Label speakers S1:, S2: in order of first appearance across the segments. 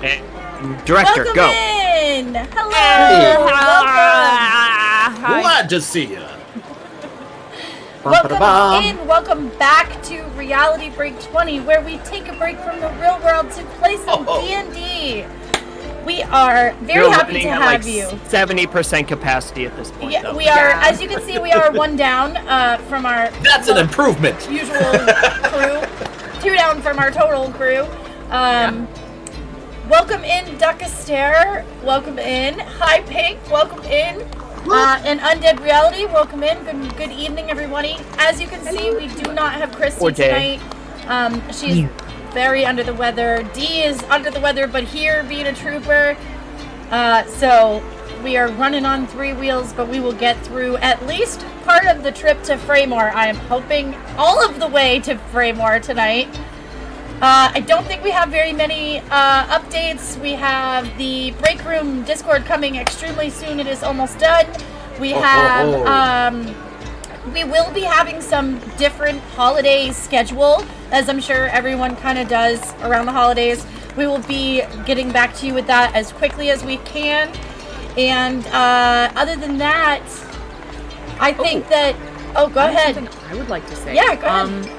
S1: Hey, director,
S2: Welcome
S1: go.
S2: in. Hello.
S3: Hey.
S2: Welcome.
S3: Glad to see you.
S2: Welcome in. Welcome back to Reality Break 20, where we take a break from the real world to play some D&D. We are very happy to have you.
S1: 70% capacity at this point.
S2: Yeah,
S1: though.
S2: we are. As you can see, we are one down from our.
S3: That's an improvement.
S2: Usual crew. 2 down from our total crew. Welcome in, Duckastair. Welcome in. Hi, Pink. Welcome in. And Undead Reality. Welcome in. Good evening, everybody. As you can see, we do not have Christy tonight. She's very under the weather. Dee is under the weather, but here being a trooper. So we are running on 3 wheels, but we will get through at least part of the trip to Fraymore. I am hoping all of the way to Fraymore tonight. I don't think we have very many updates. We have the break room Discord coming extremely soon. It is almost done. We have we will be having some different holiday schedule, as I'm sure everyone kind of does around the holidays. We will be getting back to you with that as quickly as we can. And other than that, I think that... Oh, go ahead.
S4: I would like to say.
S2: Yeah, go ahead.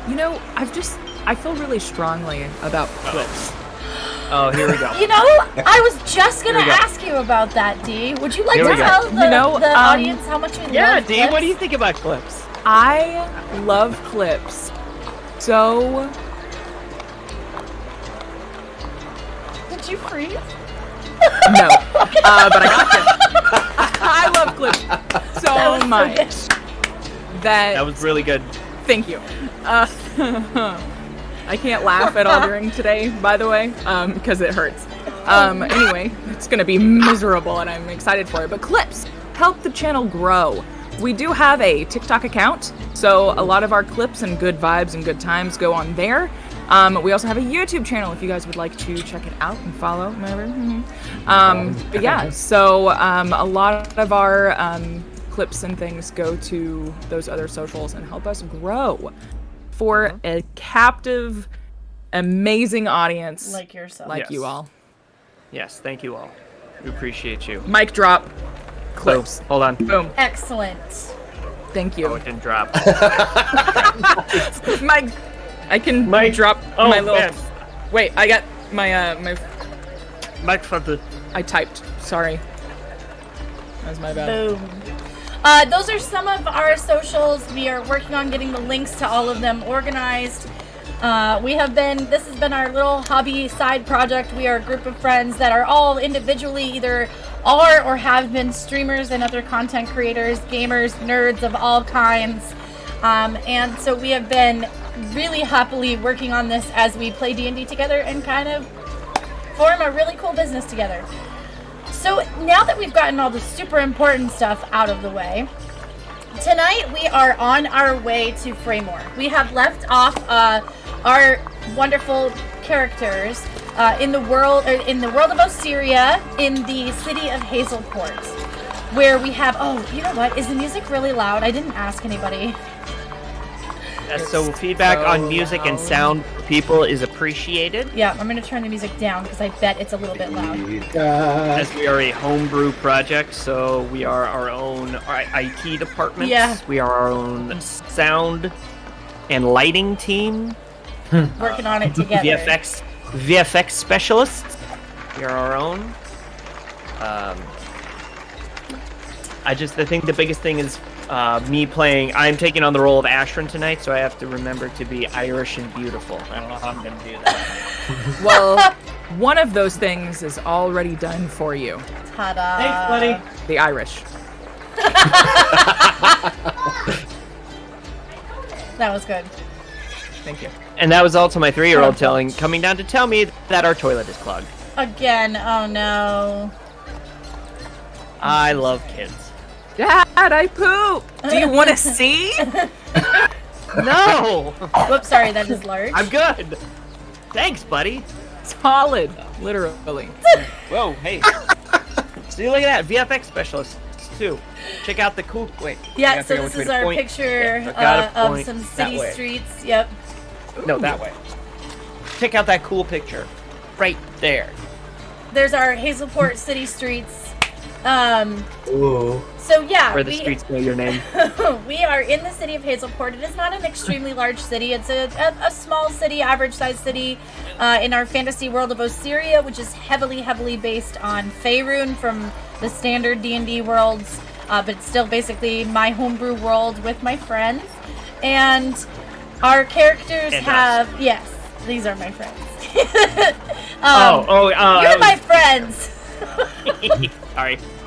S4: You know, I feel really strongly about clips.
S1: Oh, here we go.
S2: You know, I was just going to ask you about that, Dee. Would you like to tell the audience how much you love
S1: Yeah, Dee,
S2: clips?
S1: what do you think about clips?
S4: I love clips. So...
S2: Did you freeze?
S4: No. But I got you. I love clips so much.
S1: That was really good.
S4: Thank you. I can't laugh at all during today, by the way, because it hurts. Anyway, it's going to be miserable, and I'm excited for it. But clips help the channel grow. We do have a TikTok account, so a lot of our clips and good vibes and good times go on there. We also have a YouTube channel if you guys would like to check it out and follow. But yeah, so a lot of our clips and things go to those other socials and help us grow for a captive, amazing audience
S2: like yourself.
S4: like you all.
S1: Yes, thank you all. We appreciate you.
S4: Mic drop. Clips.
S1: Boom. Hold on.
S4: Boom.
S2: Excellent.
S4: Thank you.
S1: Oh, it didn't drop.
S4: I can drop my little...
S1: Man.
S4: Wait, I got my,
S1: Microphone.
S4: I typed. Sorry. That was my bad.
S2: Boom. Those are some of our socials. We are working on getting the links to all of them organized. This has been our little hobby side project. We are a group of friends that are all individually either are or have been streamers and other content creators, gamers, nerds of all kinds. And so we have been really happily working on this as we play D&D together and kind of form a really cool business together. So now that we've gotten all the super important stuff out of the way, tonight we are on our way to Fraymore. We have left off our wonderful characters in the world of Ocerrya, in the city of Hazelport, where we have. Oh, you know what? Is the music really loud? I didn't ask anybody.
S1: So feedback on music and sound for people is appreciated.
S2: Yeah, I'm gonna turn the music down because I bet it's a little bit loud.
S1: As we are a homebrew project, so we are our own IT department.
S2: Yeah.
S1: We are our own sound and lighting team.
S2: Working on it together.
S1: VFX specialists. We are our own. I think the biggest thing is me playing. I'm taking on the role of Ashrin tonight, so I have to remember to be Irish and beautiful. I don't know how I'm gonna do that.
S4: Well, one of those things is already done for you.
S2: Ta-da!
S1: Thanks, buddy.
S4: The Irish.
S2: That was good.
S4: Thank you.
S1: And that was also my 3-year-old coming down to tell me that our toilet is clogged.
S2: Again, oh no.
S1: I love kids.
S4: Dad, I poop. Do you want to see?
S1: No!
S2: Whoops, sorry, that is large.
S1: I'm good. Thanks, buddy.
S4: Solid, literally.
S1: Whoa, hey. See, look at that. VFX specialists, too. Check out the cool... Wait.
S2: Yeah, so this is our picture of some city streets. Yep.
S1: No, that way. Check out that cool picture. right there.
S2: There's our Hazelport city streets.
S3: Ooh.
S2: So yeah,
S1: Where the streets know your name.
S2: we are in the city of Hazelport. It is not an extremely large city. It's a small city, average-sized city in our fantasy world of Ocerrya, which is heavily based on Faerun from the standard D&D worlds, but it's still basically my homebrew world with my friends. And our characters
S1: And
S2: yes, these are my friends.
S1: You're
S2: You're my friends.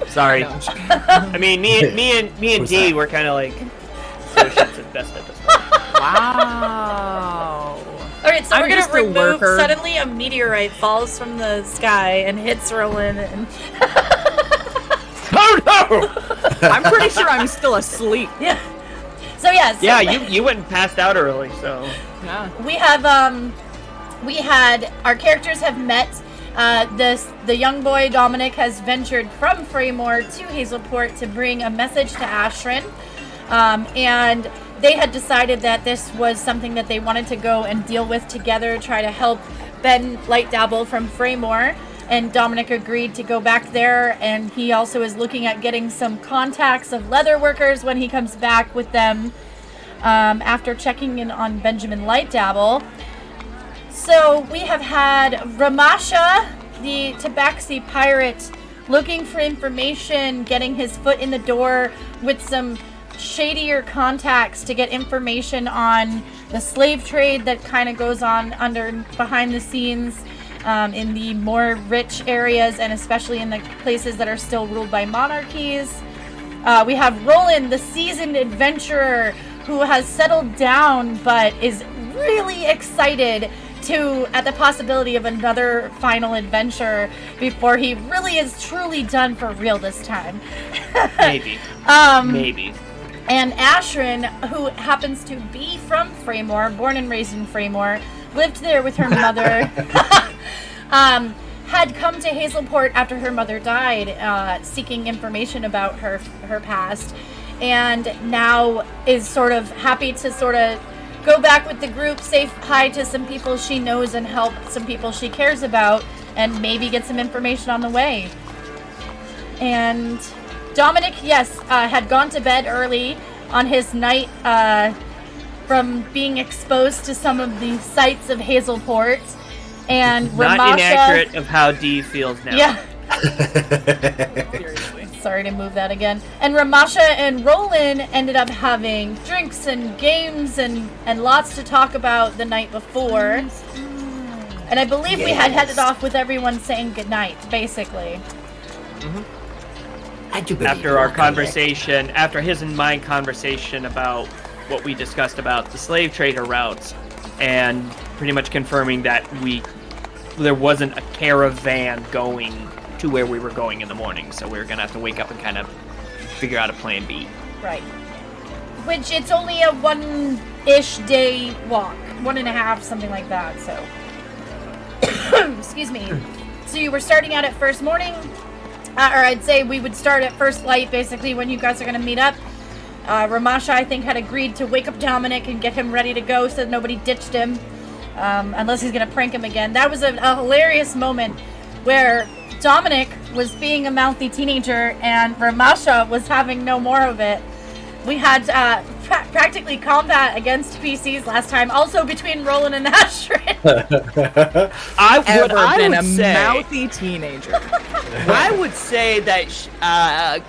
S1: Sorry.
S4: No.
S1: I mean, me and D were kind of like associates at best at this point.
S4: Wow.
S2: All right, so
S4: I'm
S2: we're gonna
S4: just a
S2: remove.
S4: worker.
S2: Suddenly, a meteorite falls from the sky and hits Roland. And
S1: Oh no!
S4: I'm pretty sure I'm still asleep.
S2: yeah. So yeah. So
S1: Yeah, you went and passed out early, so.
S4: Yeah.
S2: we have our characters have met. The young boy Dominic has ventured from Fraymore to Hazelport to bring a message to Ashrin, and they had decided that this was something that they wanted to go and deal with together, try to help Ben Lightdabble from Fraymore, and Dominic agreed to go back there, and he also is looking at getting some contacts of leather workers when he comes back with them, after checking in on Benjamin Lightdabble. So we have had Ramasha, the Tabaxi pirate, looking for information, getting his foot in the door with some shadier contacts to get information on the slave trade that kind of goes on behind the scenes in the more rich areas, and especially in the places that are still ruled by monarchies. We have Roland, the seasoned adventurer, who has settled down but is really excited at the possibility of another final adventure before he really is truly done for real this time.
S1: Maybe. Maybe.
S2: And Ashrin, who happens to be from Fraymore, born and raised in Fraymore, lived there with her mother, had come to Hazelport after her mother died, seeking information about her past, and now is sort of happy to sort of go back with the group, say hi to some people she knows and help some people she cares about, and maybe get some information on the way. And Dominic, yes, had gone to bed early on his night from being exposed to some of the sights of Hazelport. And
S1: Not
S2: Ramasha,
S1: inaccurate of how D feels now.
S2: yeah,
S4: Seriously.
S2: sorry to move that again. And Ramasha and Roland ended up having drinks and games and lots to talk about the night before. And I believe we had headed off with everyone saying goodnight, basically.
S1: After our conversation, after his and my conversation about what we discussed about the slave trader routes, and pretty much confirming that there wasn't a caravan going to where we were going in the morning, so we were gonna have to wake up and kind of figure out a plan B.
S2: Right. Which it's only a 1-ish day walk, 1.5, something like that. So, excuse me. So you were starting out at first morning, or I'd say we would start at first light, basically when you guys are gonna meet up. Ramasha, I think, had agreed to wake up Dominic and get him ready to go so that nobody ditched him, unless he's gonna prank him again. That was a hilarious moment where Dominic was being a mouthy teenager and Ramasha was having no more of it. We had practically combat against PCs last time, also between Roland and Ashrin.
S4: Ever been a
S1: say,
S4: mouthy teenager.
S1: I would say that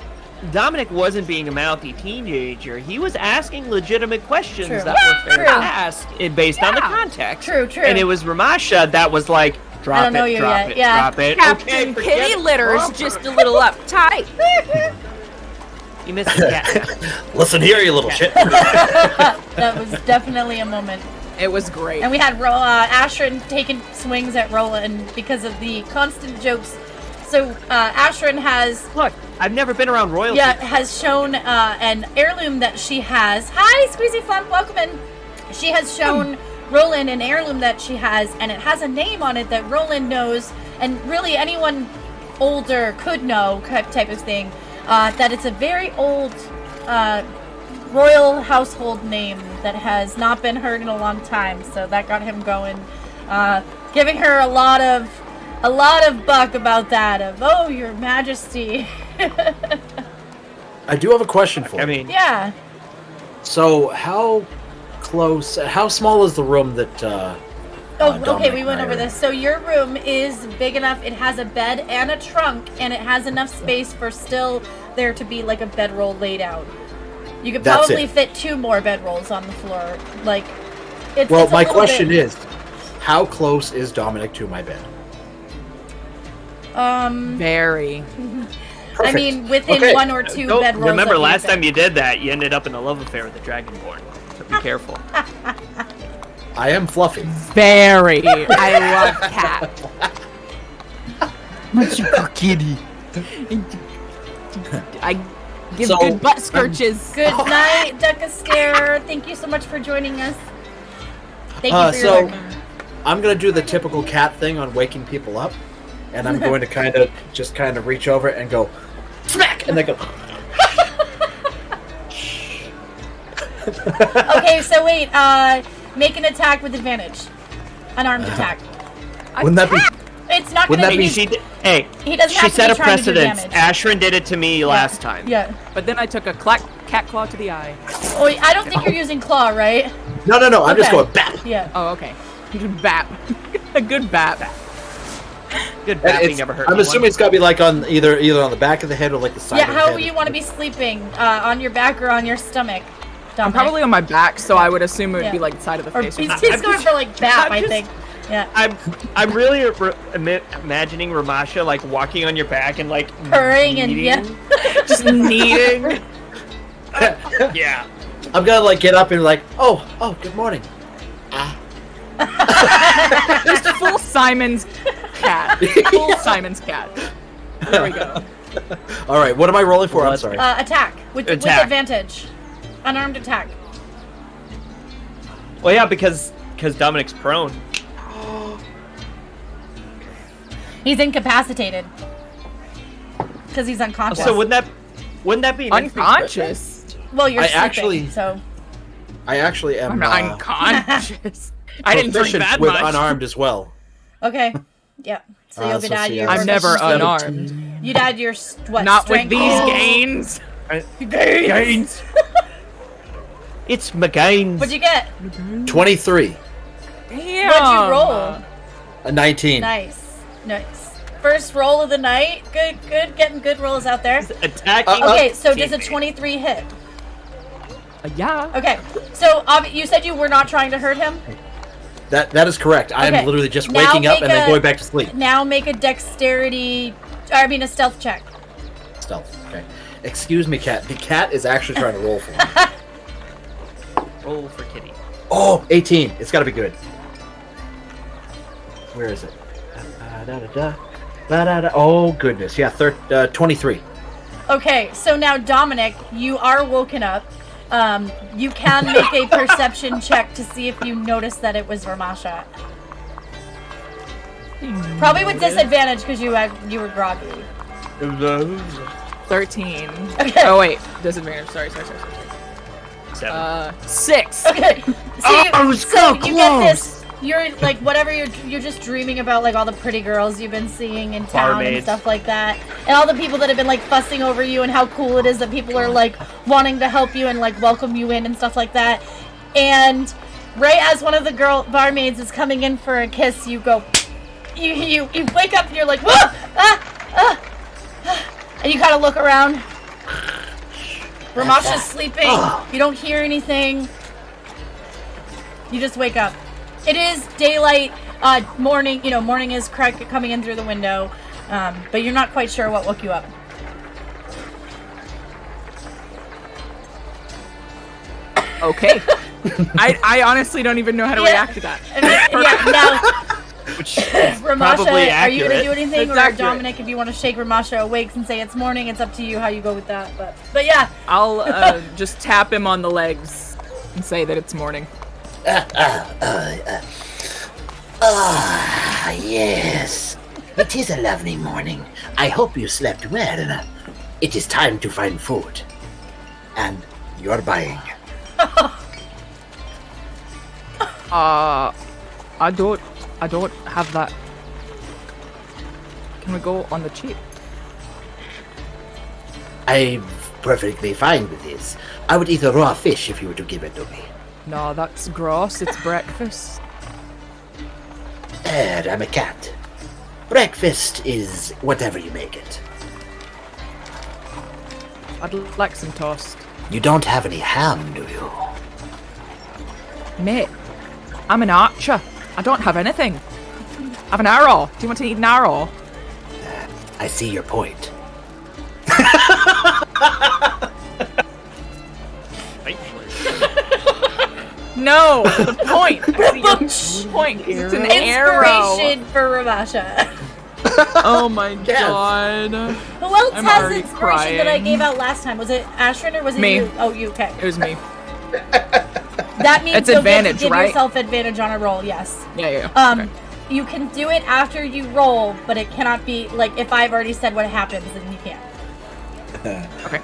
S1: Dominic wasn't being a mouthy teenager. He was asking legitimate questions
S2: True.
S1: that were fair
S2: True.
S1: to ask based on the
S4: Yeah.
S1: context.
S2: True.
S1: And it was Ramasha that was like, drop
S2: I don't know
S1: it,
S2: you
S1: drop
S2: yet,
S1: it,
S2: yeah.
S1: drop it.
S4: Captain
S1: Okay, forget
S4: Kitty
S1: it.
S4: Litter's
S1: Drop
S4: just
S1: it.
S4: a little uptight.
S1: You missed the cat.
S3: Listen here, you little shit.
S2: That was definitely a moment.
S4: It was great.
S2: And we had Ashrin taking swings at Roland because of the constant jokes. So Ashrin has
S1: Look, I've never been around royalty.
S2: has shown an heirloom that she has. Hi, Squeezy Flump, welcome in. She has shown Roland an heirloom that she has, and it has a name on it that Roland knows, and really anyone older could know, type of thing. That it's a very old royal household name that has not been heard in a long time. So that got him going, giving her a lot of a lot of buck about that. Of oh, Your Majesty.
S3: I do have a question for you.
S1: I mean,
S2: Yeah.
S3: So, how small is the room that,
S2: Oh, okay,
S3: Dominic
S2: we
S3: and
S2: went
S3: I
S2: over
S3: are-
S2: this. So your room is big enough. It has a bed and a trunk, and it has enough space for still there to be like a bedroll laid out. You could
S3: That's
S2: probably
S3: it.
S2: fit 2 more bedrolls on the floor. Like, it's
S3: Well,
S2: it's a
S3: my
S2: little
S3: question
S2: big.
S3: is, how close is Dominic to my bed?
S4: Very.
S2: I mean, within
S3: Okay.
S2: 1 or 2
S1: don't-
S2: bedrolls.
S1: remember
S2: of your
S1: last
S2: bed.
S1: time you did that, you ended up in a love affair with the Dragonborn. So be careful.
S3: I am fluffy.
S4: Very. I love cat.
S1: Kitty.
S4: I give
S3: So,
S4: good butt scorches.
S2: Good night, Duckastair. Thank you so much for joining us. Thank you for
S3: So,
S2: your work.
S3: I'm gonna do the typical cat thing on waking people up, and I'm going to kind of reach over and go smack, and they go.
S2: Okay, so wait. Make an attack with advantage. Unarmed attack.
S3: Wouldn't that be?
S2: It's not
S3: Wouldn't
S2: gonna
S3: that
S2: be.
S3: be-
S1: She did, hey,
S2: He doesn't
S1: she
S2: have to
S1: set
S2: be
S1: a
S2: trying to do
S1: precedence.
S2: damage.
S1: Ashrin did it to me last time.
S2: Yeah.
S4: But then I took a cat claw to the eye.
S2: Oh, I don't think you're using claw, right?
S3: No. I'm just
S2: Okay.
S3: going bap.
S2: Yeah.
S4: Oh, okay. Good bap. A good bap.
S1: Good
S3: And
S1: bapping never hurt
S3: I'm
S1: anyone.
S3: assuming it's got to be like on either on the back of the head or like the side.
S2: Yeah.
S3: of the
S2: How
S3: head.
S2: you want to be sleeping? On your back or on your stomach?
S4: I'm
S2: Dominic?
S4: probably on my back, so I would assume it would
S2: Yeah.
S4: be like the side of the
S2: Or
S4: face.
S2: he's,
S4: or something.
S2: he's going for like bap, I
S1: just-
S2: think. Yeah.
S1: I'm really imagining Ramasha like walking on your back and like
S2: Purring and
S1: kneading.
S4: Just kneading.
S1: Yeah.
S3: I'm gonna like get up and like, oh, good morning.
S4: Just full Simon's cat. Full Simon's cat. There we go.
S3: All right, what am I rolling for?
S1: Well,
S3: I'm sorry.
S2: Attack with
S1: Attack.
S2: advantage. Unarmed attack.
S1: Well, yeah, because Dominic's prone.
S2: He's incapacitated. Because he's unconscious.
S1: So wouldn't that be an instant crit?
S4: Unconscious.
S2: well, you're
S3: I
S2: sleeping,
S3: actually-
S2: so
S3: I actually am
S4: I'm not unconscious. I didn't drink
S3: proficient
S4: that
S3: with
S4: much.
S3: unarmed as well.
S2: okay. Yeah. So you'll be
S3: so
S2: add
S3: see,
S2: your.
S4: I'm never
S3: 17.
S4: unarmed.
S2: You'd add your what?
S4: Not with
S2: strength?
S4: these
S2: Oh.
S4: gains.
S1: Gains. It's McGains.
S2: What'd you get?
S3: 23,
S4: Damn.
S2: What'd you roll?
S3: a 19.
S2: Nice. First roll of the night. Good. Getting good rolls out there.
S1: Attacking.
S2: Okay, so does a
S1: teammate.
S2: 23 hit?
S4: Yeah.
S2: Okay, so you said you were not trying to hurt him.
S3: That is correct. I
S2: Okay.
S3: am literally just
S2: Now
S3: waking up
S2: make
S3: and then
S2: a-
S3: going back to sleep.
S2: Now make a a stealth check.
S3: Stealth. Okay. Excuse me, cat. The cat is actually trying to roll for me.
S1: Roll for Kitty.
S3: Oh, 18. It's got to be good. Where is it? Oh goodness. Yeah, 23.
S2: Okay, so now Dominic, you are woken up. You can make a perception check to see if you notice that it was Ramasha. Probably with disadvantage because you were groggy.
S4: 13.
S2: Okay.
S4: Oh wait, disadvantage. Sorry.
S1: 7.
S4: 6.
S2: Okay. So,
S1: I was
S2: so
S1: so
S2: you get
S1: close.
S2: this. You're like whatever you're just dreaming about like all the pretty girls you've been seeing in town and
S1: Barmaids.
S2: stuff like that, and all the people that have been like fussing over you and how cool it is that people are like wanting to help you and like welcome you in and stuff like that. And right as one of the barmaids is coming in for a kiss, you go, you wake up and you're like, whoa, and you kind of look around. Ramasha's sleeping. You don't hear anything. You just wake up. It is daylight, morning. You know, morning is coming in through the window, but you're not quite sure what woke you up.
S4: Okay. I honestly don't even know how to
S2: Yeah.
S4: react to that.
S2: Yeah, now,
S1: Which is probably
S2: Ramasha, are you gonna
S1: accurate.
S2: do anything,
S4: It's
S2: or
S4: accurate.
S2: Dominic, if you want to shake Ramasha awake and say it's morning, it's up to you how you go with that. But yeah,
S4: I'll just tap him on the legs and say that it's morning.
S5: Yes. It is a lovely morning. I hope you slept well. It is time to find food. And you're buying.
S4: I don't have that. can we go on the cheap?
S5: I'm perfectly fine with this. I would eat a raw fish if you were to give it to me.
S4: No, that's gross. It's breakfast.
S5: I'm a cat. Breakfast is whatever you make it.
S4: I'd like some toast.
S5: You don't have any ham, do you?
S4: Mate, I'm an archer. I don't have anything. I have an arrow. Do you want to eat an arrow?
S5: I see your point.
S4: No, the point. I see your point. It's an arrow.
S2: Inspiration for Ramasha.
S4: Oh my god.
S2: Who else
S4: I'm
S2: has
S4: already
S2: inspiration that I
S4: crying.
S2: gave out last time? Was it Ashrin or was it
S4: Me.
S2: you? Oh, you, okay.
S4: It was me.
S2: That means
S4: It's
S2: you'll
S4: advantage,
S2: get to give
S4: right?
S2: yourself advantage on a roll, yes.
S4: Yeah. Okay.
S2: You can do it after you roll, but it cannot be, like, if I've already said what happens, then you can't.
S4: Okay.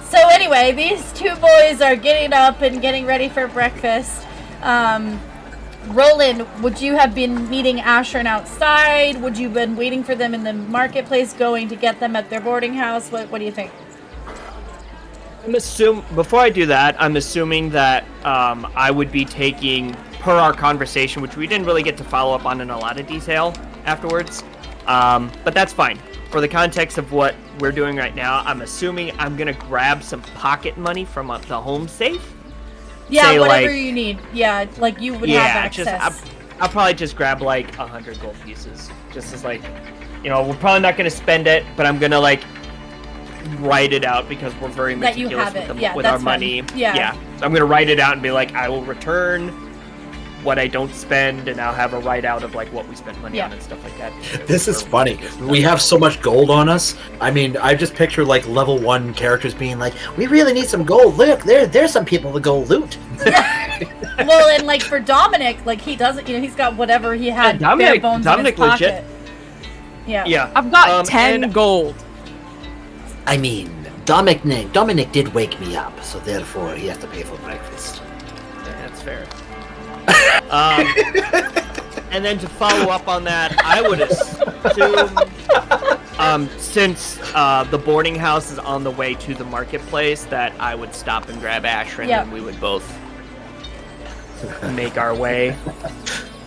S2: So anyway, these two boys are getting up and getting ready for breakfast. Roland, would you have been meeting Ashrin outside? Would you have been waiting for them in the marketplace, going to get them at their boarding house? What do you think?
S1: Before I do that, I'm assuming that I would be taking, per our conversation, which we didn't really get to follow up on in a lot of detail afterwards, but that's fine. For the context of what we're doing right now, I'm assuming I'm gonna grab some pocket money from the home safe.
S2: Yeah,
S1: Say,
S2: whatever
S1: like-
S2: you need. Yeah, like you would have access.
S1: I'll probably just grab like 100 gold pieces, just as like, we're probably not gonna spend it, but I'm gonna like write it out because we're very
S2: That you
S1: meticulous
S2: have
S1: with,
S2: it. Yeah,
S1: with our
S2: that's fine.
S1: money.
S2: Yeah.
S1: So I'm gonna write it out and be like, I will return what I don't spend, and I'll have a write out of like what we spent money on and stuff like that.
S3: This is funny. We have so much gold on us. I mean, I just picture like level 1 characters being like,
S5: We really need some gold. Look, there's some people to go loot.
S2: Well, and like for Dominic, like he doesn't, he's got whatever he had
S1: Yeah,
S2: bare bones
S1: Dominic
S2: in his pocket.
S1: legit.
S2: Yeah.
S1: Yeah.
S4: I've got 10
S1: and-
S4: gold.
S5: I mean, Dominic did wake me up, so therefore he has to pay for breakfast.
S1: Yeah, that's fair. And then to follow up on that, I would assume, since the boarding house is on the way to the marketplace, that I would stop and grab Ashrin,
S2: Yep.
S1: and we would both make our way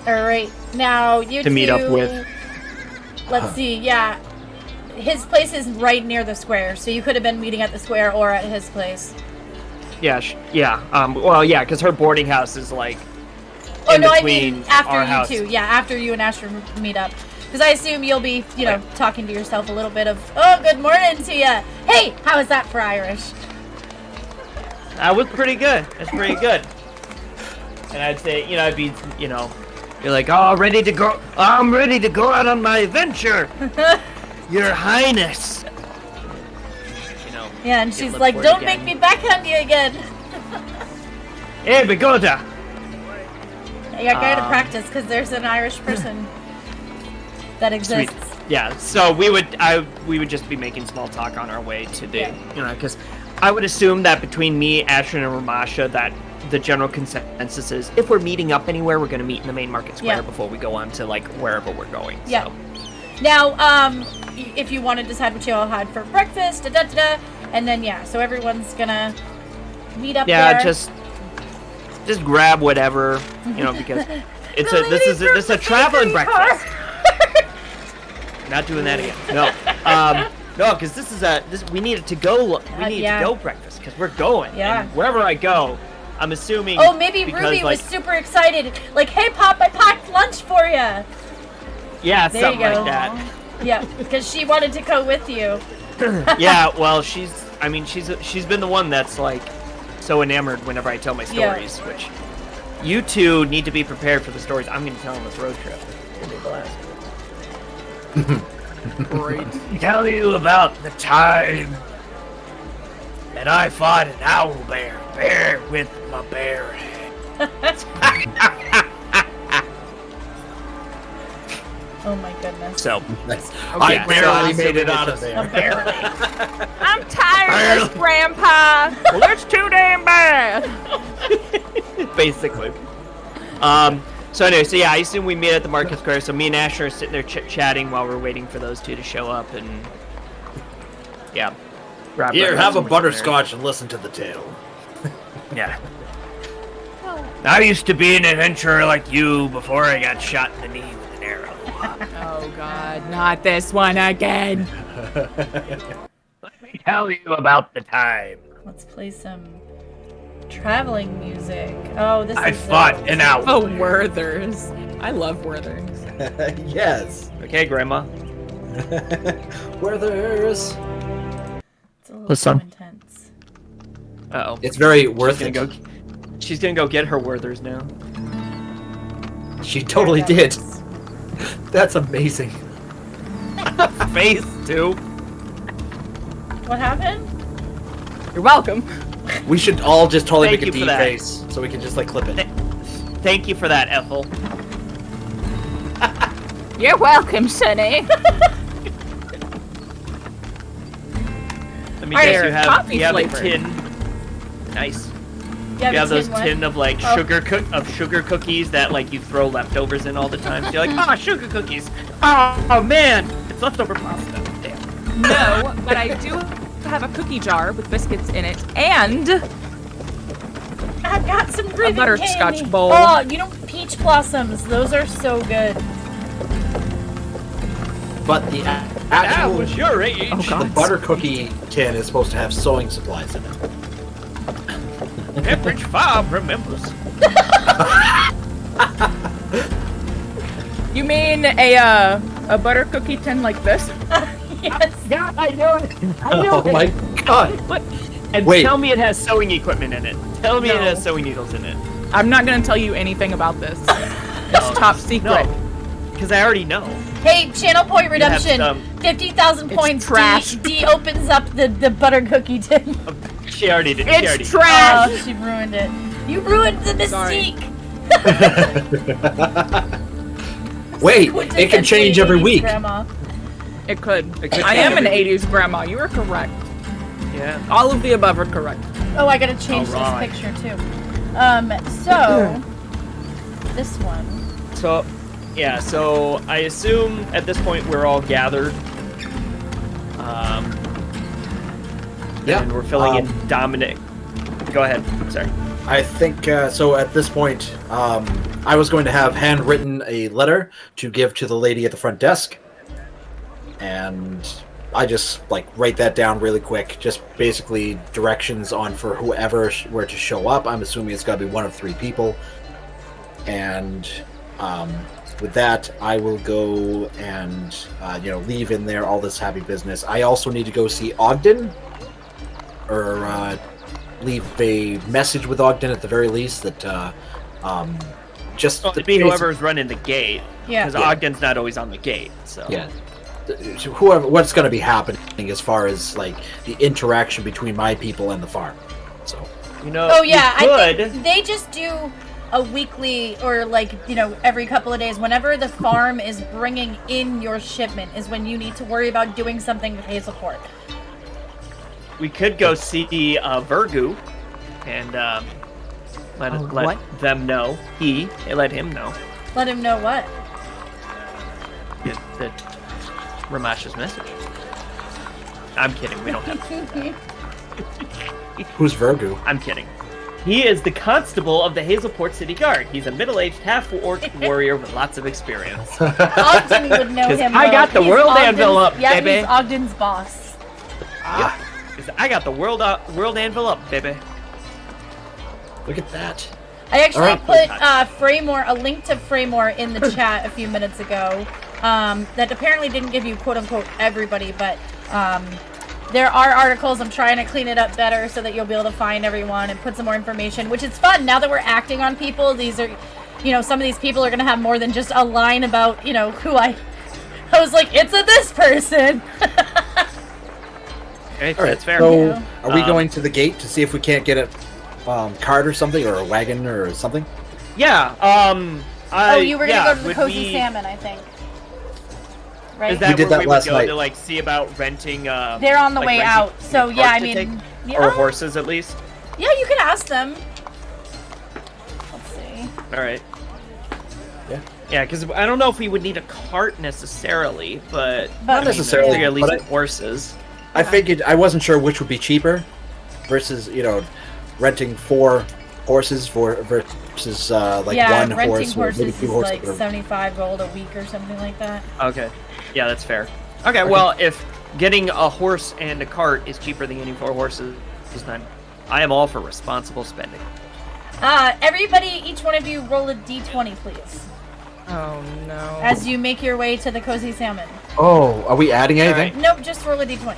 S2: All right. Now you
S1: to meet up
S2: two-
S1: with.
S2: Let's see. Yeah, his place is right near the square, so you could have been meeting at the square or at his place.
S1: Yeah, well, yeah, because her boarding house is like.
S2: Oh
S1: in
S2: no, I
S1: between
S2: mean after
S1: our
S2: you
S1: house.
S2: two. Yeah, after you and Ashton meet up. Because I assume you'll be, talking to yourself a little bit of, oh, good morning to you. Hey, how is that for Irish?
S1: That was pretty good. That's pretty good. And I'd say, I'd be, you're like, oh, ready to go. I'm ready to go out on my adventure, Your Highness.
S2: Yeah, and
S1: get
S2: she's
S1: looked
S2: like,
S1: for
S2: don't
S1: again.
S2: make me backhand you again.
S1: Hey, Bigoda.
S2: I got to practice because there's an Irish person that exists.
S1: Sweet. Yeah, so we would just be making small talk on our way to the, because I would assume that between me, Ashton, and Ramasha, that the general consensus is if we're meeting up anywhere, we're going to meet in the main market square before we go on to like wherever we're going.
S2: Yeah.
S1: So.
S2: Now, if you want to decide what you all had for breakfast, and then so everyone's gonna meet up there.
S1: Yeah, just grab whatever, because this is a traveling breakfast. Not doing that again. No, because we need it to go. We need to go breakfast because we're going.
S2: Yeah.
S1: And wherever I go, I'm assuming.
S2: Oh, maybe
S1: because,
S2: Ruby was super excited. Like, hey, Pop, I packed lunch for you.
S1: Yeah,
S2: There
S1: something
S2: you go.
S1: like that.
S2: Yeah, because she wanted to go with you.
S1: Yeah, well, she's been the one that's like so enamored whenever I tell my stories, which you two need to be prepared for the stories I'm going to tell on this road trip. It'll be a blast.
S4: Great.
S1: Tell you about the time that I fought an owl bear with my bear.
S2: Oh my goodness.
S1: So,
S3: I barely made it out of there.
S4: I'm tired of this, Grandpa. Well, it's too damn bad.
S1: basically. So anyway, so yeah, I assume we meet at the market square. So me and Asher are sitting there chit-chatting while we're waiting for those two to show up, and yeah. Rob
S3: Here,
S1: Brothers
S3: have a
S1: was
S3: butterscotch and listen to the tale.
S1: there. Yeah. I used to be an adventurer like you before I got shot in the knee with an arrow.
S4: Oh God, not this one again.
S1: Let me tell you about the time
S2: Let's play some traveling music. Oh, this
S1: I
S2: is
S1: fought an owl.
S4: Oh, Werthers. I love Werthers.
S3: Yes.
S1: Okay, Grandma.
S3: Werthers.
S2: It's a little
S1: Listen.
S2: too intense.
S1: Uh-oh.
S3: It's very worth
S1: She's
S3: it.
S1: gonna go. She's gonna go get her Werthers now.
S3: She totally
S2: There
S3: did.
S2: that is.
S3: That's amazing.
S1: Face too.
S2: What happened?
S4: You're welcome.
S3: We should all just totally
S1: Thank
S3: make a
S1: you for
S3: D
S1: that.
S3: face so we can just like clip it.
S1: Thank you for that, Ethel.
S4: You're welcome, Sonny.
S1: Let me
S4: Are
S1: guess,
S4: there
S1: you have
S4: coffee
S1: a
S4: flavored?
S1: tin. Nice.
S2: Yeah,
S1: You have
S2: the
S1: those
S2: tin one.
S1: tin of like
S2: Oh.
S1: sugar cookies that like you throw leftovers in all the time. So you're like, ah, sugar cookies. Oh man, it's leftover pasta. Damn.
S4: No, but I do have a cookie jar with biscuits in it and
S2: I've got some ribbon
S4: butterscotch
S2: candy.
S4: bowl.
S2: Oh, you know, peach blossoms. Those are so good.
S3: But the
S1: That
S3: actual
S1: was your age.
S4: Oh
S3: the
S4: God.
S3: butter cookie tin is supposed to have sewing supplies in it.
S1: Pepperidge Farm remembers.
S4: You mean a butter cookie tin like this?
S2: Yes.
S1: Yeah, I know it.
S3: Oh my god!
S1: What? And
S3: Wait.
S1: tell me it has sewing equipment in it. Tell me it
S4: No.
S1: has sewing needles in it.
S4: I'm not gonna tell you anything about this. It's top secret.
S1: No, because I already know.
S2: Hey, channel point redemption.
S1: some-
S2: 50,000
S4: It's
S2: points.
S4: trash.
S2: D opens up the butter cookie tin.
S1: She already did. She already
S4: It's
S1: did.
S4: trash.
S2: Oh, she ruined it. You ruined the
S4: Sorry.
S2: mystique.
S3: Wait, it can change every
S2: Quintessentially 80s
S3: week.
S2: Grandma.
S4: It could.
S1: It could
S4: I
S1: change
S4: am an
S1: every
S4: 80s grandma. You are correct.
S1: Yeah.
S4: All of the above are correct.
S2: Oh, I gotta change
S1: Alright.
S2: this picture too. So this one.
S1: So, yeah. So I assume at this point we're all gathered.
S3: Yeah.
S1: And we're filling in Dominic. Go ahead. Sorry.
S3: I think so. At this point, I was going to have handwritten a letter to give to the lady at the front desk, and I just like write that down really quick. Just basically directions on for whoever were to show up. I'm assuming it's got to be one of three people, and with that, I will go and leave in there all this happy business. I also need to go see Ogden, or leave a message with Ogden at the very least that just
S1: Well,
S3: the
S1: it'd be
S3: basic-
S1: whoever's running the gate.
S2: Yeah.
S1: Because Ogden's not always on the gate. So.
S3: Yeah. Whoever, what's going to be happening as far as like the interaction between my people and the farm. So
S1: You know.
S2: Oh yeah,
S1: you
S2: I
S1: could.
S2: think they just do a weekly or like every couple of days. Whenever the farm is bringing in your shipment, is when you need to worry about doing something with Hazelport.
S1: We could go see Virgu and let
S4: what?
S1: them know. Let him know
S2: Let him know what.
S1: that Ramash's message. I'm kidding. We don't have to do that.
S3: who's Virgu?
S1: I'm kidding. He is the constable of the Hazelport City Guard. He's a middle-aged half-orc warrior with lots of experience.
S2: Ogden would know
S1: 'Cause
S2: him.
S1: I
S2: though.
S1: got the
S2: He's
S1: world
S2: Ogden's-
S1: anvil up,
S2: yeah,
S1: baby.
S2: he's Ogden's boss.
S1: I got the world anvil up, baby.
S3: Look at that.
S2: I actually
S3: Alright.
S2: put Fraymore, a link to Fraymore in the chat a few minutes ago. That apparently didn't give you quote unquote everybody, but there are articles. I'm trying to clean it up better so that you'll be able to find everyone and put some more information, which is fun. Now that we're acting on people, these are, some of these people are going to have more than just a line about, who I was like, it's a this person.
S1: Okay,
S3: All right.
S1: that's fair.
S3: So
S2: Yeah.
S3: are we going to the gate to see if we can't get a cart or something, or a wagon or something?
S1: Yeah.
S2: You were going to go to the
S1: would
S2: Cozy
S1: we-
S2: Salmon, I think. Right?
S1: Is that
S3: We did
S1: where
S3: that
S1: we
S3: last
S1: would go
S3: night.
S1: to like see about renting?
S2: They're on the
S1: like,
S2: way
S1: renting
S2: out. So
S1: a
S2: yeah,
S1: cart
S2: I
S1: to
S2: mean,
S1: take?
S2: yeah,
S1: Or horses at least.
S2: yeah, you can ask them. Let's see.
S1: All right. Yeah, because I don't know if we would need a cart necessarily, but
S3: Not necessarily,
S1: at least
S3: but
S1: horses.
S3: I figured I wasn't sure which would be cheaper versus renting 4 horses versus one
S2: renting
S3: horse or maybe
S2: horses
S3: 2
S2: is
S3: horses.
S2: like 75 gold a week or something like that.
S1: Okay. Yeah, that's fair. Okay, well, if getting a horse and a cart is cheaper than getting 4 horses, then I am all for responsible spending.
S2: Everybody, each one of you roll a d20, please.
S4: Oh no.
S2: As you make your way to the Cozy Salmon.
S3: Oh, are we adding anything?
S2: Nope, just roll a d20.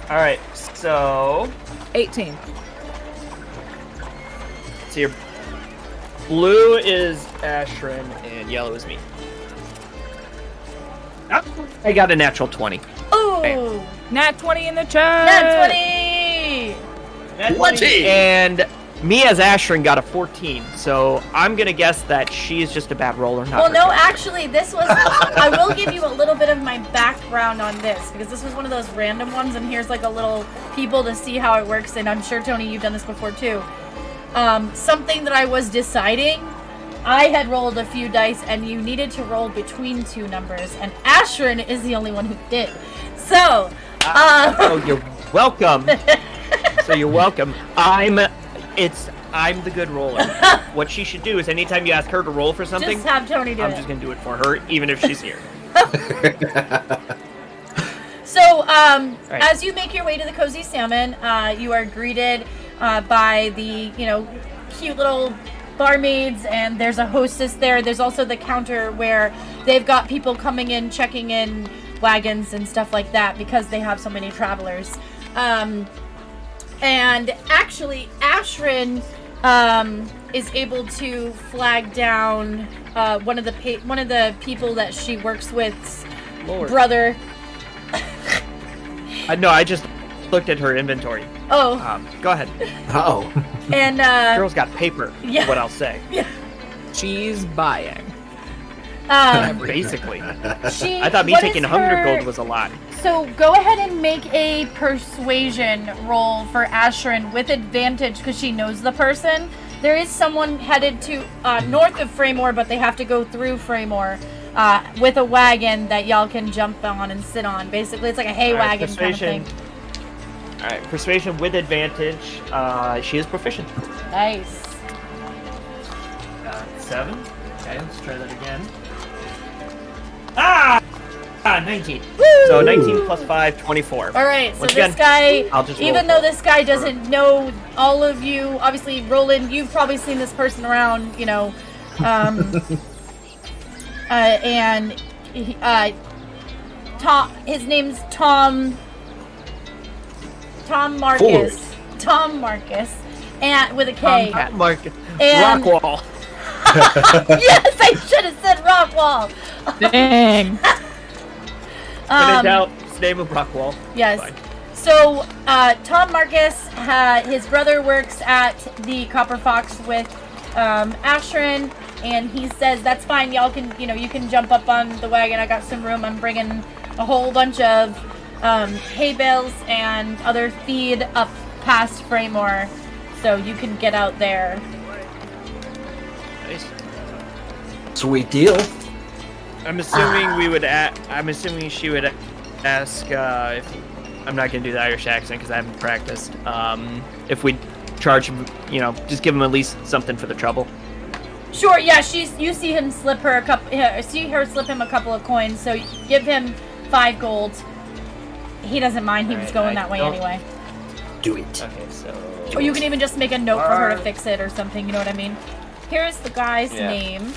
S1: All right, so
S4: 18.
S1: your blue is Ashrin and yellow is me. Ah, I got a natural 20.
S2: Ooh!
S4: Nat 20 in the chat.
S2: Nat 20!
S1: Nat
S3: 20!
S1: And me as Ashrin got a 14, so I'm gonna guess that she's just a bad roller. Not
S2: Well,
S1: her
S2: no,
S1: character.
S2: actually, this was... I will give you a little bit of my background on this, because this was one of those random ones, and here's like a little people to see how it works, and I'm sure, Tony, you've done this before, too. Something that I was deciding, I had rolled a few dice, and you needed to roll between 2 numbers, and Ashrin is the only one who did. So,
S1: Oh, you're welcome. So you're welcome. I'm the good roller. What she should do is anytime you ask her to roll for something,
S2: just have Tony do
S1: I'm
S2: it.
S1: just gonna do it for her, even if she's here.
S2: So,
S1: Right.
S2: as you make your way to the Cozy Salmon, you are greeted by the, cute little barmaids, and there's a hostess there. There's also the counter where they've got people coming in, checking in wagons and stuff like that because they have so many travelers. And actually, Ashrin is able to flag down one of the people that she works with's
S1: Lord.
S2: brother.
S1: No, I just looked at her inventory.
S2: Oh,
S1: Go ahead.
S3: Oh.
S2: and
S1: Girl's got paper.
S2: yeah.
S1: What I'll say.
S4: She's buying.
S1: Basically.
S2: she.
S1: I thought me
S2: what
S1: taking
S2: is
S1: 100
S2: her-
S1: gold was a lot.
S2: So go ahead and make a persuasion roll for Ashrin with advantage because she knows the person. There is someone headed to north of Fraymore, but they have to go through Fraymore with a wagon that y'all can jump on and sit on. Basically, it's like a hay
S1: All right,
S2: wagon kind of thing.
S1: All right, persuasion with advantage. She is proficient.
S2: Nice.
S1: 7. Okay, let's try that again. Ah! 19. So 19 plus 5, 24.
S2: All right, so
S1: Once
S2: this
S1: again,
S2: guy,
S1: I'll just roll
S2: even
S1: for
S2: though
S1: it.
S2: this guy doesn't know all of you, obviously, Roland, you've probably seen this person around, and Tom, his name's Tom Marcus. Tom Marcus, and with a K.
S1: Market.
S2: And-
S1: Rockwall.
S2: Yes, I should have said Rockwall.
S4: Dang.
S1: When in doubt, it's the name of Rockwall.
S2: Yes.
S1: Fine.
S2: So, Tom Marcus, his brother works at the Copper Fox with Ashrin, and he says, that's fine, y'all can, you can jump up on the wagon, I got some room, I'm bringing a whole bunch of hay bales and other feed up past Fraymore, so you can get out there.
S1: Nice.
S3: Sweet deal.
S1: I'm assuming I'm assuming she would ask if I'm not gonna do the Irish accent because I haven't practiced. If we charge him, just give him at least something for the trouble.
S2: Sure, yeah, you see him slip her slip him a couple of coins, so give him 5 gold. He doesn't mind, he was
S1: Alright,
S2: going
S1: I
S2: that way
S1: don't-
S2: anyway.
S3: Do it.
S1: Okay, so.
S2: Or you can even just make a note for her to
S1: Alright.
S2: fix it or something, you know what I mean? Here's the guy's
S1: Yeah.
S2: name.